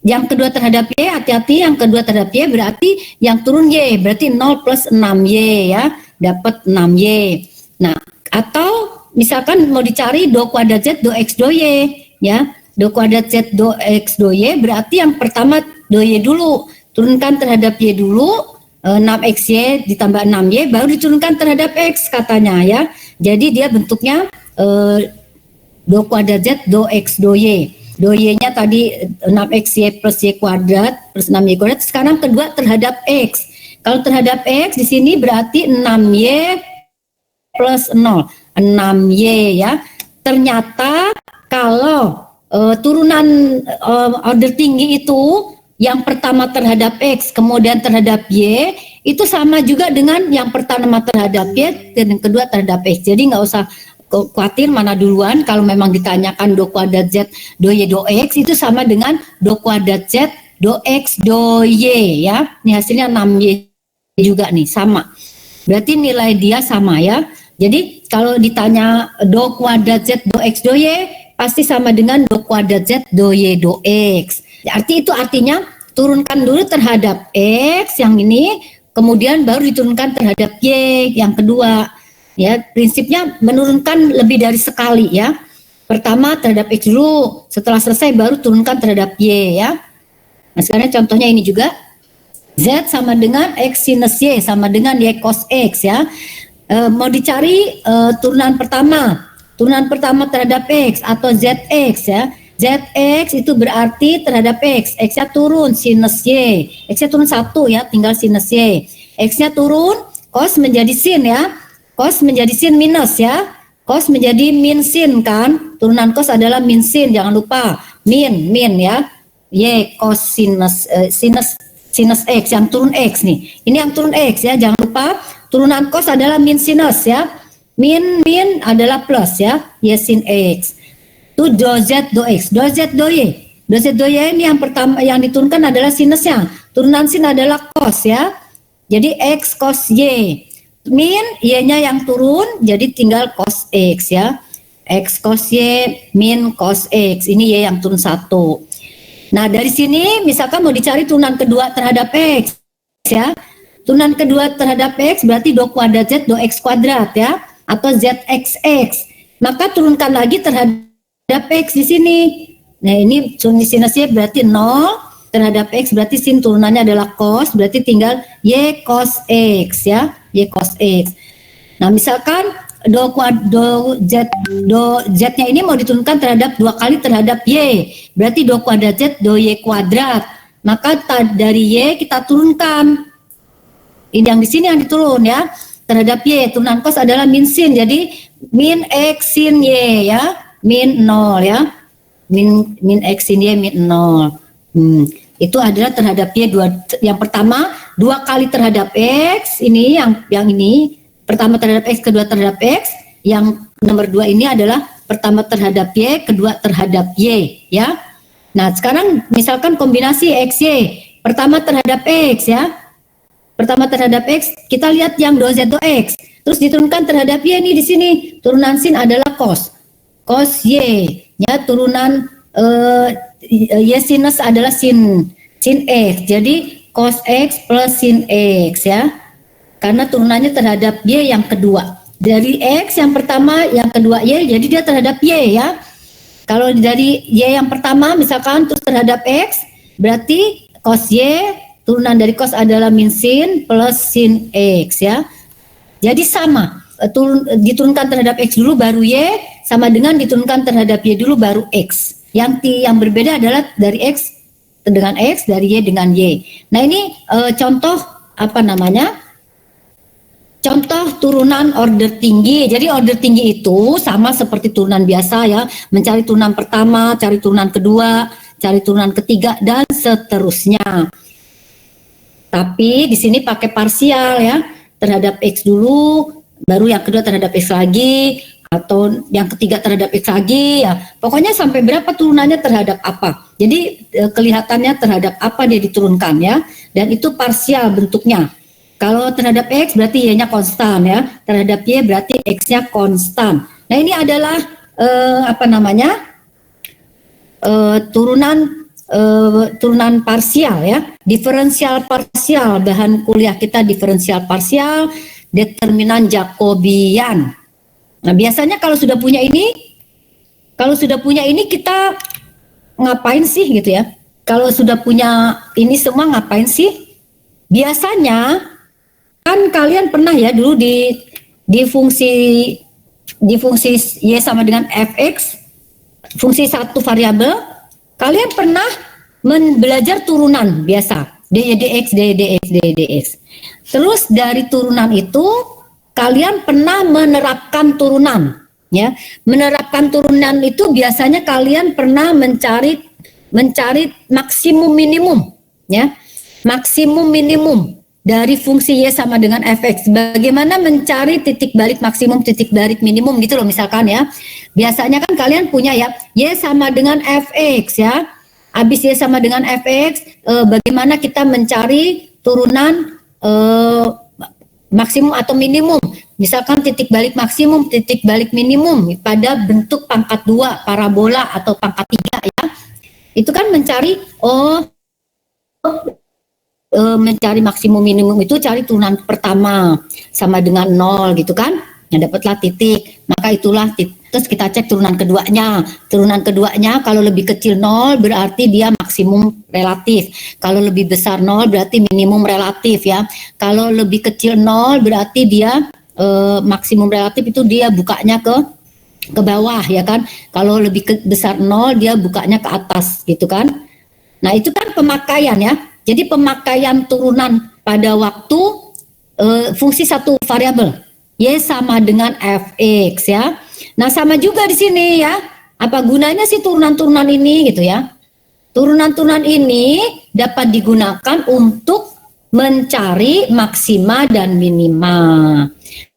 yang kedua terhadap Y, hati-hati, yang kedua terhadap Y berarti yang turun Y, berarti 0 plus 6Y ya, dapat 6Y. Nah, atau misalkan mau dicari do kuadrat Z do X do Y ya, do kuadrat Z do X do Y berarti yang pertama do Y dulu, turunkan terhadap Y dulu, 6XY ditambah 6Y baru diturunkan terhadap X katanya ya. Jadi dia bentuknya do kuadrat Z do X do Y. Do Y-nya tadi 6XY plus Y kuadrat plus 6Y kuadrat. Sekarang kedua terhadap X. Kalau terhadap X di sini berarti 6Y plus 0. 6Y ya. Ternyata kalau turunan order tinggi itu yang pertama terhadap X kemudian terhadap Y itu sama juga dengan yang pertama terhadap Y dan yang kedua terhadap X. Jadi nggak usah khawatir mana duluan. Kalau memang ditanyakan do kuadrat Z do Y do X itu sama dengan do kuadrat Z do X do Y ya. Ini hasilnya 6Y juga nih, sama. Berarti nilai dia sama ya. Jadi kalau ditanya do kuadrat Z do X do Y pasti sama dengan do kuadrat Z do Y do X. Itu artinya turunkan dulu terhadap X yang ini, kemudian baru diturunkan terhadap Y yang kedua. Ya, prinsipnya menurunkan lebih dari sekali ya. Pertama terhadap X dulu, setelah selesai baru turunkan terhadap Y ya. Nah, sekarang contohnya ini juga. Z sama dengan X sinus Y sama dengan Y cos X ya. Mau dicari turunan pertama. Turunan pertama terhadap X atau ZX ya. ZX itu berarti terhadap X. X-nya turun sinus Y. X-nya turun 1 ya, tinggal sinus Y. X-nya turun, cos menjadi sin ya. Cos menjadi sin minus ya. Cos menjadi min sin kan. Turunan cos adalah min sin, jangan lupa. Min ya. Y cos sinus X yang turun X nih. Ini yang turun X ya, jangan lupa. Turunan cos adalah min sinus ya. Min adalah plus ya. Y sin X. Itu do Z do X. Do Z do Y. Do Z do Y ini yang pertama yang diturunkan adalah sinusnya. Turunan sin adalah cos ya. Jadi X cos Y. Min Y-nya yang turun jadi tinggal cos X ya. X cos Y min cos X. Ini Y yang turun 1. Nah, dari sini misalkan mau dicari turunan kedua terhadap X ya. Turunan kedua terhadap X berarti do kuadrat Z do X kuadrat ya, atau ZXX. Maka turunkan lagi terhadap X di sini. Nah, ini sinusnya berarti 0. Terhadap X berarti sin turunannya adalah cos, berarti tinggal Y cos X ya, Y cos X. Nah, misalkan do Z-nya ini mau diturunkan terhadap 2 kali terhadap Y, berarti do kuadrat Z do Y kuadrat. Maka dari Y kita turunkan. Ini yang di sini yang diturun ya, terhadap Y. Turunan cos adalah min sin, jadi min X sin Y ya, min 0 ya, min X sin Y min 0. Itu adalah terhadap Y yang pertama 2 kali terhadap X, ini yang ini pertama terhadap X, kedua terhadap X. Yang nomor 2 ini adalah pertama terhadap Y, kedua terhadap Y ya. Nah, sekarang misalkan kombinasi XY, pertama terhadap X ya. Pertama terhadap X, kita lihat yang do Z do X. Terus diturunkan terhadap Y nih di sini. Turunan sin adalah cos. Cos Y ya, turunan Y sinus adalah sin X, jadi cos X plus sin X ya, karena turunannya terhadap Y yang kedua. Dari X yang pertama, yang kedua Y, jadi dia terhadap Y ya. Kalau dari Y yang pertama misalkan terus terhadap X, berarti cos Y, turunan dari cos adalah min sin plus sin X ya. Jadi sama, diturunkan terhadap X dulu baru Y, sama dengan diturunkan terhadap Y dulu baru X. Yang berbeda adalah dari X dengan X, dari Y dengan Y. Nah, ini contoh apa namanya? Contoh turunan order tinggi. Jadi order tinggi itu sama seperti turunan biasa ya, mencari turunan pertama, cari turunan kedua, cari turunan ketiga dan seterusnya. Tapi di sini pakai parsial ya, terhadap X dulu, baru yang kedua terhadap X lagi, atau yang ketiga terhadap X lagi ya. Pokoknya sampai berapa turunannya terhadap apa. Jadi kelihatannya terhadap apa dia diturunkan ya. Dan itu parsial bentuknya. Kalau terhadap X berarti Y-nya konstan ya. Terhadap Y berarti X-nya konstan. Nah, ini adalah turunan turunan parsial ya, diferensial parsial, bahan kuliah kita diferensial parsial, determinan Jacobian. Nah, biasanya kalau sudah punya ini kita ngapain sih gitu ya? Kalau sudah punya ini semua ngapain sih? Biasanya kan kalian pernah ya dulu di fungsi Y sama dengan fx, fungsi satu variabel, kalian pernah belajar turunan biasa, dy dx, dy dx, dy dx. Terus dari turunan itu kalian pernah menerapkan turunan, ya. Menerapkan turunan itu biasanya kalian pernah mencari maksimum minimum, ya. Maksimum minimum dari fungsi Y sama dengan fx. Bagaimana mencari titik balik maksimum, titik balik minimum gitu loh misalkan ya. Biasanya kan kalian punya ya, Y sama dengan fx ya. Habis Y sama dengan fx, bagaimana kita mencari turunan maksimum atau minimum. Misalkan titik balik maksimum, titik balik minimum pada bentuk pangkat 2, parabola atau pangkat 3 ya. Itu kan mencari mencari maksimum minimum itu cari turunan pertama sama dengan 0 gitu kan, ya dapatlah titik, maka itulah terus kita cek turunan keduanya kalau lebih kecil 0 berarti dia maksimum relatif, kalau lebih besar 0 berarti minimum relatif ya, kalau lebih kecil 0 berarti dia maksimum relatif itu dia bukanya ke bawah ya kan, kalau lebih besar 0 dia bukanya ke atas gitu kan. Nah itu kan pemakaian ya. Jadi pemakaian turunan pada waktu fungsi satu variabel Y sama dengan fx ya. Nah sama juga di sini ya. Apa gunanya sih turunan-turunan ini gitu ya? Turunan-turunan ini dapat digunakan untuk mencari maksima dan minima.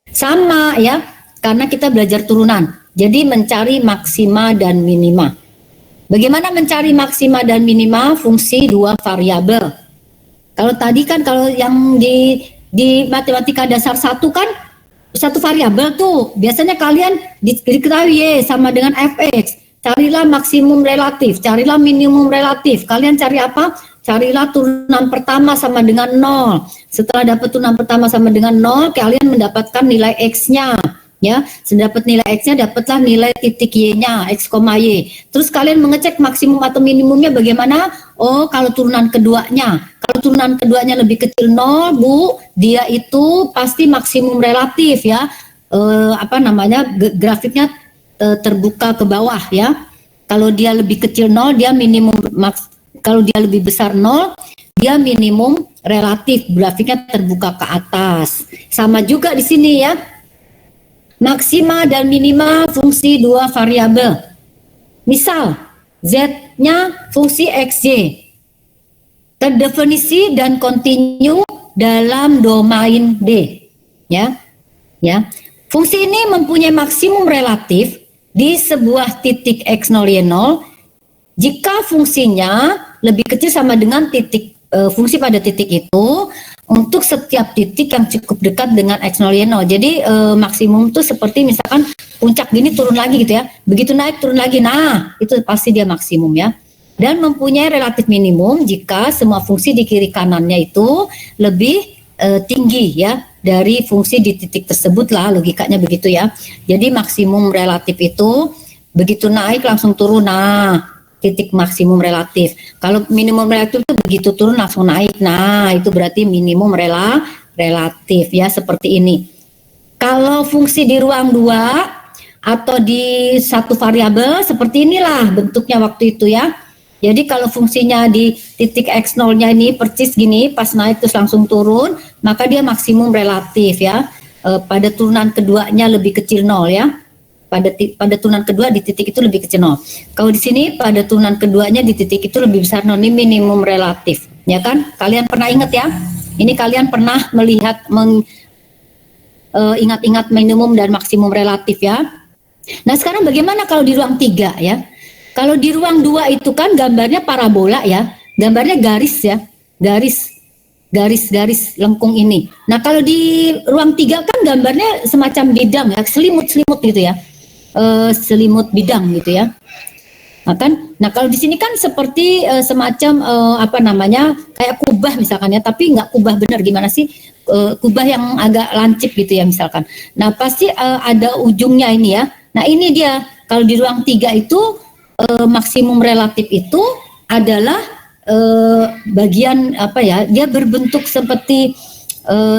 Sama ya, karena kita belajar turunan. Jadi mencari maksima dan minima. Bagaimana mencari maksima dan minima fungsi dua variabel? Kalau tadi kan kalau yang di matematika dasar 1 kan satu variabel tuh biasanya kalian diketahui Y sama dengan fx, carilah maksimum relatif, carilah minimum relatif. Kalian cari apa? Carilah turunan pertama sama dengan 0. Setelah dapat turunan pertama sama dengan 0, kalian mendapatkan nilai x-nya. Ya, sedapat nilai x-nya dapatlah nilai titik y-nya, x, y. Terus kalian mengecek maksimum atau minimumnya bagaimana? Oh, kalau turunan keduanya lebih kecil 0, Bu, dia itu pasti maksimum relatif ya. Grafiknya terbuka ke bawah ya. Kalau dia lebih kecil 0, dia minimum kalau dia lebih besar 0, dia minimum relatif, grafiknya terbuka ke atas. Sama juga di sini ya. Maksima dan minima fungsi dua variabel. Misal, Z-nya fungsi XY. Terdefinisi dan kontinu dalam domain D. Ya. Fungsi ini mempunyai maksimum relatif di sebuah titik X0, Y0 jika fungsinya lebih kecil sama dengan titik fungsi pada titik itu untuk setiap titik yang cukup dekat dengan X0, Y0. Jadi maksimum itu seperti misalkan puncak gini turun lagi gitu ya. Begitu naik turun lagi. Nah, itu pasti dia maksimum ya. Dan mempunyai relatif minimum jika semua fungsi di kiri kanannya itu lebih tinggi ya dari fungsi di titik tersebut lah, logikanya begitu ya. Jadi maksimum relatif itu begitu naik langsung turun. Nah, titik maksimum relatif. Kalau minimum relatif itu begitu turun langsung naik. Nah, itu berarti minimum relatif ya, seperti ini. Kalau fungsi di ruang 2 atau di satu variabel seperti inilah bentuknya waktu itu ya. Jadi kalau fungsinya di titik X0-nya ini persis gini, pas naik terus langsung turun, maka dia maksimum relatif ya. Pada turunan keduanya lebih kecil 0 ya. Pada turunan kedua di titik itu lebih kecil 0. Kalau di sini pada turunan keduanya di titik itu lebih besar 0, ini minimum relatif. Ya kan? Kalian pernah ingat ya? Ini kalian pernah melihat ingat-ingat minimum dan maksimum relatif ya. Nah, sekarang bagaimana kalau di ruang 3 ya? Kalau di ruang 2 itu kan gambarnya parabola ya. Gambarnya garis ya. Garis lengkung ini. Nah, kalau di ruang 3 kan gambarnya semacam bidang ya, selimut-selimut gitu ya. Selimut bidang gitu ya. Nah kalau di sini kan seperti semacam apa namanya kayak kubah misalkan ya, tapi nggak kubah benar, gimana sih, kubah yang agak lancip gitu ya misalkan. Nah pasti ada ujungnya ini ya. Nah ini dia, kalau di ruang 3 itu maksimum relatif itu adalah bagian apa ya, dia berbentuk seperti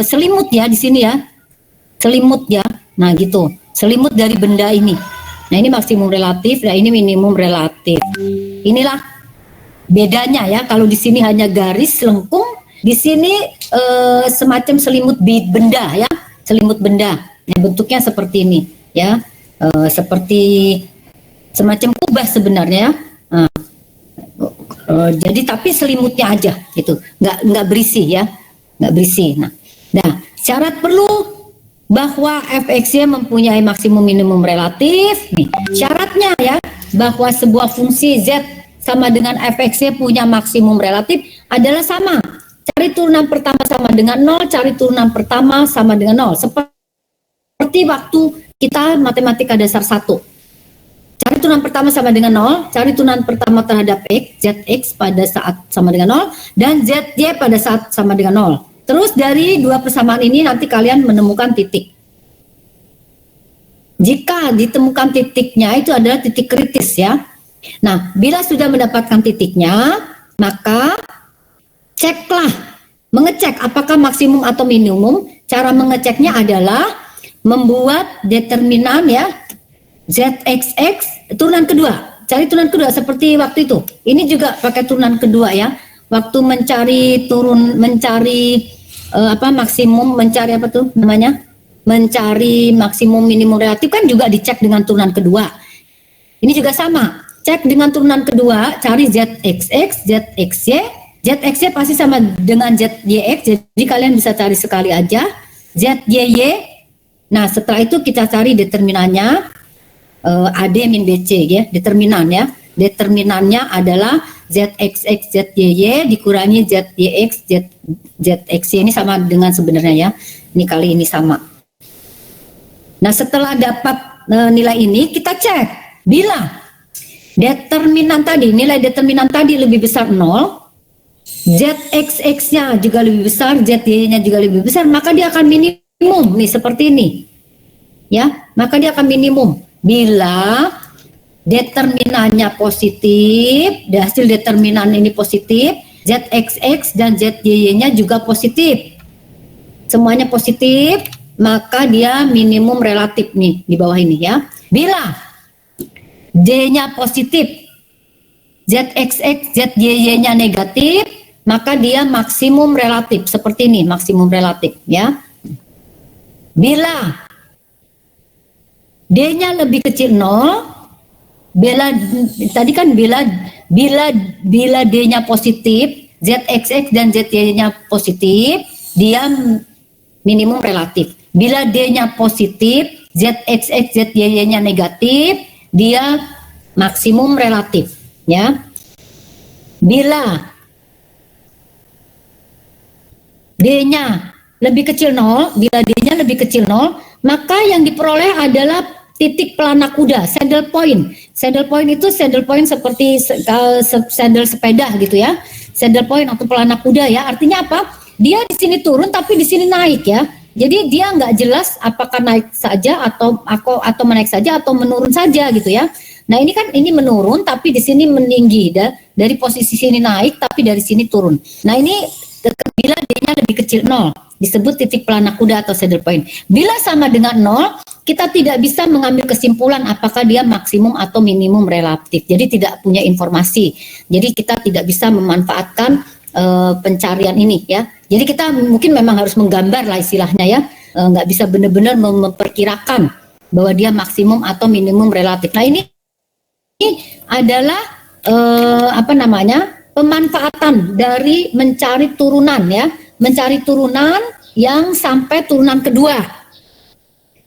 selimut ya di sini ya, selimut ya. Nah gitu, selimut dari benda ini. Nah ini maksimum relatif, nah ini minimum relatif. Inilah bedanya ya. Kalau di sini hanya garis lengkung, di sini semacam selimut benda ya, selimut benda. Nah, bentuknya seperti ini ya, seperti semacam kubah sebenarnya. Nah, jadi tapi selimutnya aja gitu, nggak berisi ya, nggak berisi. Nah, syarat perlu bahwa fx-y mempunyai maksimum minimum relatif. Nih, syaratnya ya bahwa sebuah fungsi z sama dengan fx-y punya maksimum relatif adalah sama. Cari turunan pertama sama dengan 0, cari turunan pertama sama dengan 0. Seperti waktu kita matematika dasar 1. Cari turunan pertama sama dengan 0, cari turunan pertama terhadap x, zx pada saat sama dengan 0, dan zy pada saat sama dengan 0. Terus dari dua persamaan ini nanti kalian menemukan titik. Jika ditemukan titiknya itu adalah titik kritis ya. Nah, bila sudah mendapatkan titiknya, maka ceklah, mengecek apakah maksimum atau minimum. Cara mengeceknya adalah membuat determinan ya, zxx turunan kedua. Cari turunan kedua seperti waktu itu. Ini juga pakai turunan kedua ya. Waktu mencari maksimum, mencari apa tuh namanya, mencari maksimum minimum relatif kan juga dicek dengan turunan kedua. Ini juga sama, cek dengan turunan kedua, cari zxx, zxy. Zxy pasti sama dengan zyx, jadi kalian bisa cari sekali aja zyy. Nah setelah itu kita cari determinannya, ad min bc ya, determinan ya. Determinannya adalah zxx zy dikurangi zyx zxy, ini sama dengan sebenarnya ya. Ini kali ini sama. Nah setelah dapat nilai ini kita cek bila determinan tadi, nilai determinan tadi lebih besar 0, zxx-nya juga lebih besar, zy-nya juga lebih besar, maka dia akan minimum nih seperti ini. Ya, maka dia akan minimum bila determinannya positif, hasil determinan ini positif, zxx dan zy-nya juga positif, semuanya positif, maka dia minimum relatif nih di bawah ini ya. Bila d-nya positif, zxx, zy-nya negatif, maka dia maksimum relatif seperti ini, maksimum relatif ya. Bila d-nya lebih kecil 0, bila tadi kan bila d-nya positif, zxx dan zy-nya positif, dia minimum relatif. Bila d-nya positif, zxx, zy-nya negatif, dia maksimum relatif ya. Bila d-nya lebih kecil 0, bila d-nya lebih kecil 0, maka yang diperoleh adalah titik pelana kuda, saddle point. Saddle point itu saddle point seperti saddle sepeda gitu ya. Saddle point atau pelana kuda ya. Artinya apa? Dia di sini turun tapi di sini naik ya. Jadi dia nggak jelas apakah naik saja atau menaik saja atau menurun saja gitu ya. Nah ini kan ini menurun tapi di sini meninggi, dari posisi sini naik tapi dari sini turun. Nah ini bila d-nya lebih kecil 0 disebut titik pelana kuda atau saddle point. Bila sama dengan 0, kita tidak bisa mengambil kesimpulan apakah dia maksimum atau minimum relatif. Jadi tidak punya informasi. Jadi kita tidak bisa memanfaatkan pencarian ini ya. Jadi kita mungkin memang harus menggambar lah istilahnya ya. Nggak bisa benar-benar memperkirakan bahwa dia maksimum atau minimum relatif. Nah ini adalah pemanfaatan dari mencari turunan ya, mencari turunan yang sampai turunan kedua.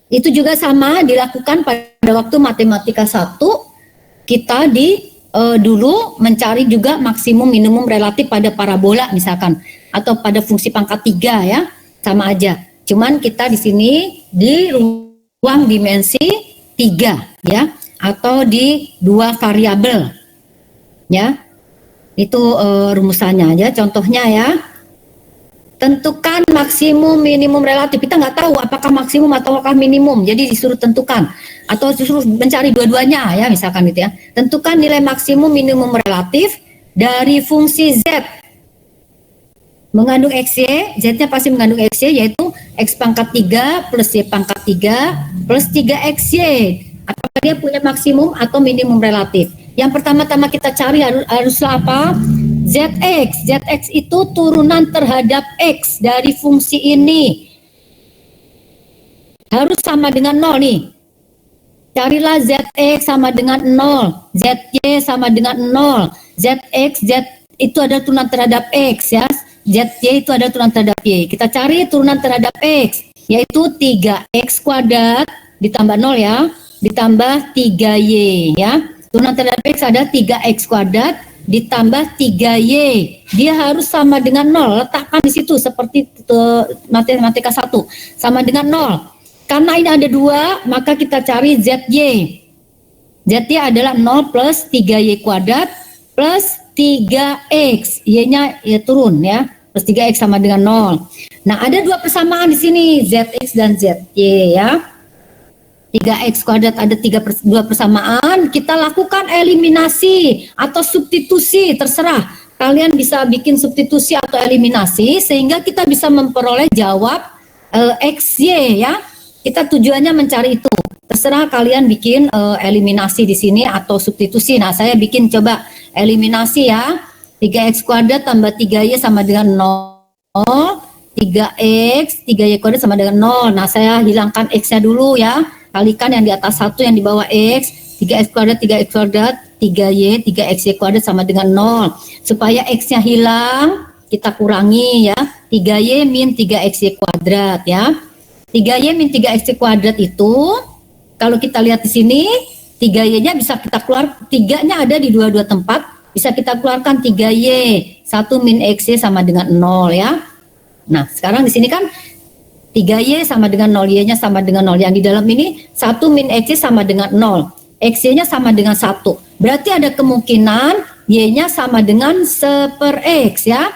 Itu juga sama dilakukan pada waktu matematika 1, kita dulu mencari juga maksimum minimum relatif pada parabola misalkan, atau pada fungsi pangkat 3 ya, sama aja. Cuman kita di sini di ruang dimensi 3 ya, atau di 2 variabel Ya, itu rumusannya ya. Contohnya ya, tentukan maksimum minimum relatif. Kita nggak tahu apakah maksimum ataukah minimum, jadi disuruh tentukan atau disuruh mencari dua-duanya ya, misalkan gitu ya. Tentukan nilai maksimum minimum relatif dari fungsi z mengandung XY, Z-nya pasti mengandung XY, yaitu X pangkat 3 plus Y pangkat 3 plus 3XY. Apakah dia punya maksimum atau minimum relatif? Yang pertama-tama kita cari haruslah apa? ZX. ZX itu turunan terhadap X dari fungsi ini. Harus sama dengan 0 nih. Carilah ZX sama dengan 0, ZY sama dengan 0, ZX, Z itu adalah turunan terhadap X ya. ZY itu adalah turunan terhadap Y. Kita cari turunan terhadap X, yaitu 3X kuadrat ditambah 0 ya, ditambah 3Y ya. Turunan terhadap X ada 3X kuadrat ditambah 3Y. Dia harus sama dengan 0. Letakkan di situ seperti matematika 1. Sama dengan 0. Karena ini ada 2, maka kita cari ZY. ZY adalah 0 plus 3Y kuadrat plus 3X. Y-nya ya turun ya. Plus 3X sama dengan 0. Nah, ada 2 persamaan di sini, ZX dan ZY ya. 3X kuadrat ada 2 persamaan, kita lakukan eliminasi atau substitusi, terserah. Kalian bisa bikin substitusi atau eliminasi sehingga kita bisa memperoleh jawab XY ya. Kita tujuannya mencari itu. Terserah kalian bikin eliminasi di sini atau substitusi. Nah, saya bikin coba eliminasi ya. 3X kuadrat tambah 3Y sama dengan 0. 3X, 3Y kuadrat sama dengan 0. Nah, saya hilangkan X-nya dulu ya. Kalikan yang di atas 1, yang di bawah X. 3X kuadrat, 3X kuadrat, 3Y, 3XY kuadrat sama dengan 0. Supaya X-nya hilang, kita kurangi ya. 3Y min 3XY kuadrat ya. 3Y min 3XY kuadrat itu, kalau kita lihat di sini, 3Y-nya bisa kita keluar, 3-nya ada di dua-dua tempat. Bisa kita keluarkan 3Y, 1 min XY sama dengan 0 ya. Nah, sekarang di sini kan 3Y sama dengan 0, Y-nya sama dengan 0. Yang di dalam ini 1 min XY sama dengan 0. XY-nya sama dengan 1. Berarti ada kemungkinan Y-nya sama dengan 1/X ya.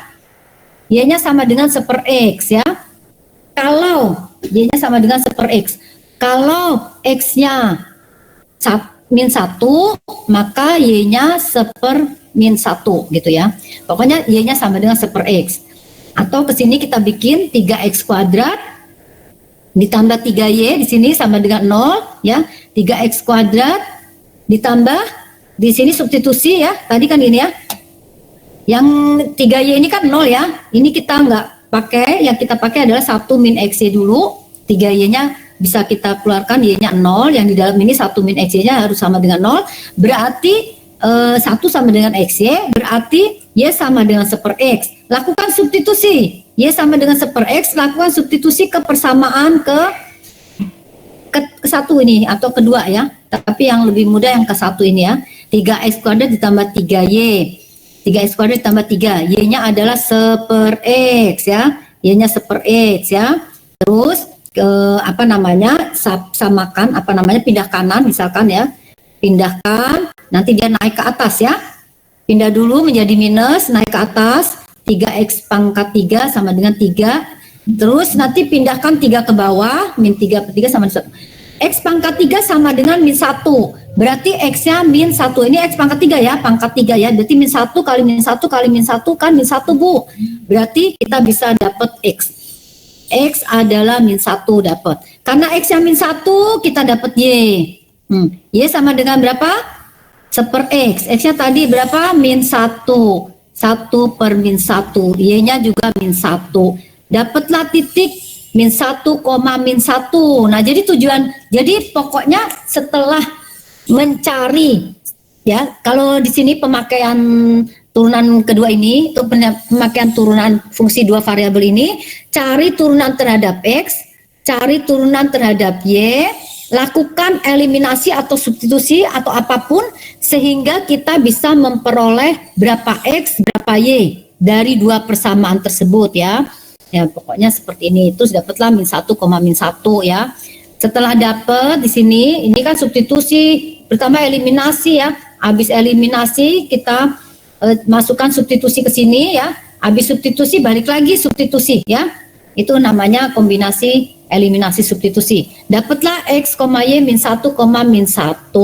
Y-nya sama dengan 1/X ya. Kalau Y-nya sama dengan 1/X. Kalau X-nya min 1, maka Y-nya 1/-1 gitu ya. Pokoknya Y-nya sama dengan 1/X. Atau ke sini kita bikin 3X kuadrat ditambah 3Y di sini sama dengan 0 ya. 3X kuadrat ditambah di sini substitusi ya. Tadi kan ini ya. Yang 3Y ini kan 0 ya. Ini kita nggak pakai, yang kita pakai adalah 1 min XY dulu. 3Y-nya bisa kita keluarkan, Y-nya 0. Yang di dalam ini 1 min XY-nya harus sama dengan 0. Berarti 1 sama dengan XY, berarti Y sama dengan 1/X. Lakukan substitusi. Y sama dengan 1/X, lakukan substitusi ke persamaan ke satu ini atau kedua ya. Tapi yang lebih mudah yang ke 1 ini ya. 3X kuadrat ditambah 3Y. 3X kuadrat ditambah 3. Y-nya adalah 1/X ya. Y-nya 1/X ya. Terus samakan, pindah kanan misalkan ya. Pindahkan, nanti dia naik ke atas ya. Pindah dulu menjadi minus, naik ke atas. 3X pangkat 3 sama dengan 3. Terus nanti pindahkan 3 ke bawah, min 3/3 sama dengan 1. X pangkat 3 sama dengan min 1. Berarti X-nya min 1. Ini X pangkat 3 ya, pangkat 3 ya. Berarti min 1 kali min 1 kali min 1 kan min 1 Bu. Berarti kita bisa dapat X. X adalah min 1 dapat. Karena X-nya min 1, kita dapat Y. Y sama dengan berapa? 1/X. X-nya tadi berapa? Min 1. 1/-1. Y-nya juga min 1. Dapatlah titik min 1, min 1. Nah, jadi pokoknya setelah mencari ya, kalau di sini pemakaian turunan kedua ini, itu pemakaian turunan fungsi 2 variabel ini, cari turunan terhadap X, cari turunan terhadap Y, lakukan eliminasi atau substitusi atau apapun sehingga kita bisa memperoleh berapa X, berapa Y dari 2 persamaan tersebut ya. Ya, pokoknya seperti ini. Itu dapatlah min 1, min 1 ya. Setelah dapat di sini, ini kan substitusi pertama eliminasi ya. Habis eliminasi kita masukkan substitusi ke sini ya. Habis substitusi balik lagi substitusi ya. Itu namanya kombinasi eliminasi substitusi. Dapatlah X, Y, min 1, min 1.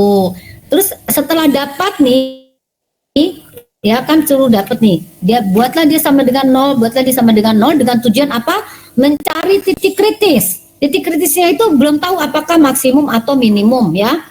Terus setelah dapat nih, ya kan suruh dapat nih. Buatlah dia sama dengan 0, buatlah dia sama dengan 0 dengan tujuan apa? Mencari titik kritis. Titik kritisnya itu belum tahu apakah maksimum atau minimum ya.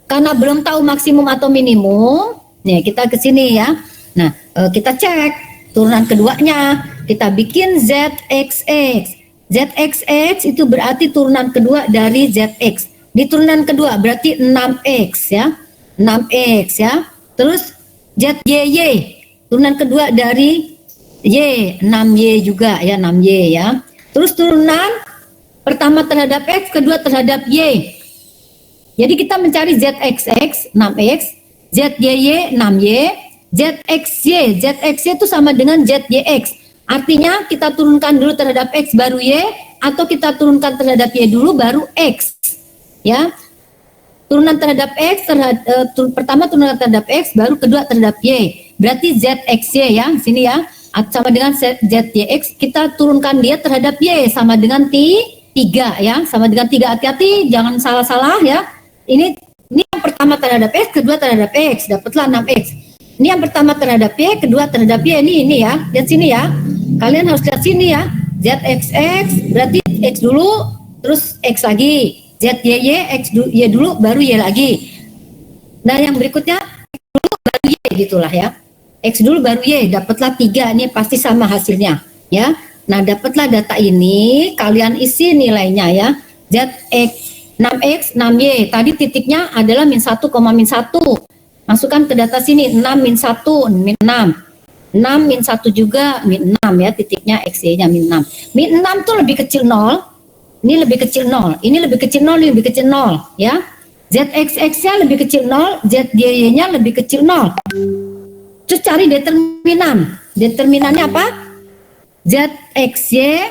Karena belum tahu maksimum atau minimum, nih kita ke sini ya. Nah, kita cek turunan keduanya. Kita bikin ZXX. ZXX itu berarti turunan kedua dari ZX. Di turunan kedua berarti 6X ya. 6X ya. Terus ZYY. Turunan kedua dari Y, 6Y juga ya, 6Y ya. Terus turunan pertama terhadap X, kedua terhadap Y. Jadi kita mencari ZXX 6X, ZYY 6Y, ZXY. ZXY itu sama dengan ZYX. Artinya kita turunkan dulu terhadap X baru Y, atau kita turunkan terhadap Y dulu baru X. Ya. Turunan terhadap X, pertama turunan terhadap X, baru kedua terhadap Y. Berarti ZXY ya, sini ya. Sama dengan ZYX, kita turunkan dia terhadap Y, sama dengan 3 ya, sama dengan 3. Hati-hati, jangan salah-salah ya. Ini yang pertama terhadap X, kedua terhadap X, dapatlah 6X. Ini yang pertama terhadap Y, kedua terhadap Y, ini ya, lihat sini ya. Kalian harus lihat sini ya. ZXX berarti X dulu, terus X lagi. ZYY, X Y dulu, baru Y lagi. Nah yang berikutnya X dulu baru Y, gitulah ya. X dulu baru Y, dapatlah 3, ini pasti sama hasilnya ya. Nah dapatlah data ini, kalian isi nilainya ya. ZX 6X, 6Y. Tadi titiknya adalah min 1, min 1. Masukkan ke data sini, 6 min 1, min 6. 6 min 1 juga, min 6 ya, titiknya XY-nya min 6. Min 6 tuh lebih kecil 0. Ini lebih kecil 0. Ini lebih kecil 0, ini lebih kecil 0. Ya. ZXX-nya lebih kecil 0, ZYY-nya lebih kecil 0. Terus cari determinan. Determinannya apa? ZXY,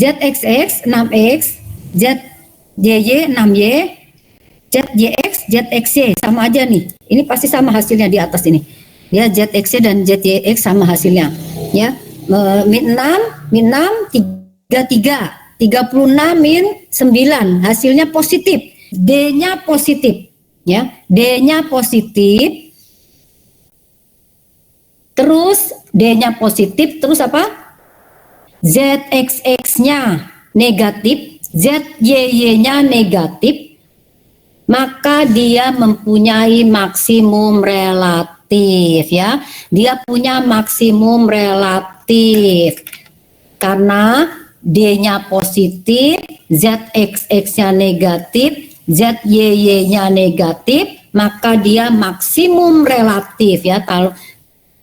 ZXX, 6X, ZYY 6Y, ZYX, ZXY sama aja nih. Ini pasti sama hasilnya di atas ini. Ya, ZXY dan ZYX sama hasilnya. Ya, min 6, 33, 36 min 9. Hasilnya positif. D-nya positif. Ya, D-nya positif. Terus D-nya positif, terus apa? ZXX-nya negatif, ZYY-nya negatif, maka dia mempunyai maksimum relatif ya. Dia punya maksimum relatif. Karena D-nya positif, ZXX-nya negatif, ZYY-nya negatif, maka dia maksimum relatif ya.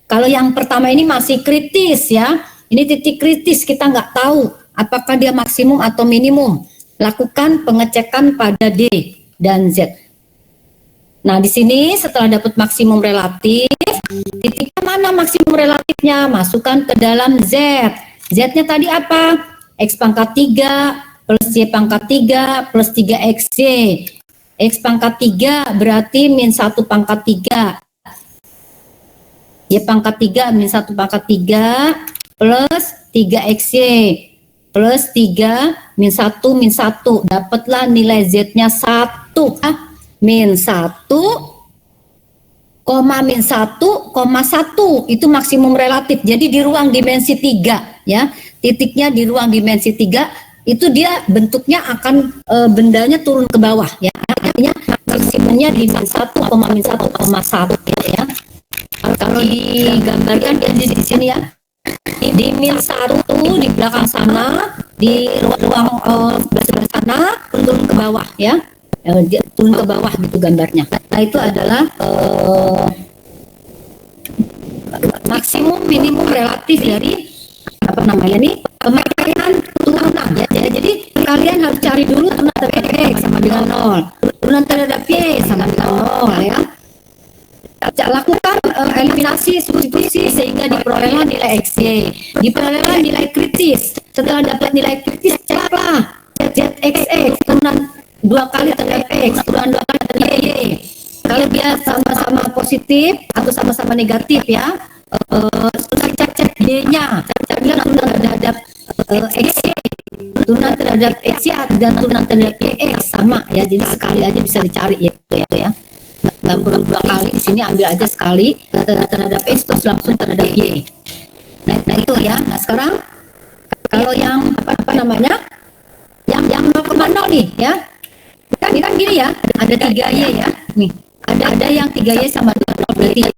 Kalau yang pertama ini masih kritis ya. Ini titik kritis, kita nggak tahu apakah dia maksimum atau minimum. Lakukan pengecekan pada D dan Z. Nah, di sini setelah dapat maksimum relatif, titiknya mana maksimum relatifnya? Masukkan ke dalam Z. Z-nya tadi apa? X pangkat 3 plus Y pangkat 3 plus 3XY. X pangkat 3 berarti min 1 pangkat 3. Y pangkat 3 min 1 pangkat 3 plus 3XY. Plus 3 min 1 min 1, dapatlah nilai Z-nya 1 min 1 min 1, itu maksimum relatif. Jadi di ruang dimensi 3 ya, titiknya di ruang dimensi 3 itu dia bentuknya akan bendanya turun ke bawah ya, artinya maksimumnya di min 1, min 1,1 ya. Kalau digambarkan di sini ya, di min 1 di belakang sana, di ruang sebelah sana turun ke bawah ya, turun ke bawah gitu gambarnya. Nah itu adalah maksimum minimum relatif dari apa namanya nih, pemakaian turunan ya. Jadi kalian harus cari dulu turunan terhadap X sama dengan 0, turunan terhadap Y sama dengan 0 ya. Lakukan eliminasi substitusi sehingga diperolehlah nilai XY, diperolehlah nilai kritis. Setelah dapat nilai kritis, ceklah ZXX turunan 2 kali terhadap X, turunan 2 kali terhadap Y. Kalau dia sama-sama positif atau sama-sama negatif ya, kita cek Y-nya, kita bilang turunan terhadap X, turunan terhadap X dan turunan terhadap X sama ya, jadi sekali aja bisa dicari ya, ya. Nggak perlu 2 kali, di sini ambil aja sekali terhadap X terus langsung terhadap Y. Nah itu ya. Nah sekarang kalau yang apa namanya, yang 0,0 nih ya, kan gini ya, ada 3Y ya, nih ada yang 3Y sama 2, berarti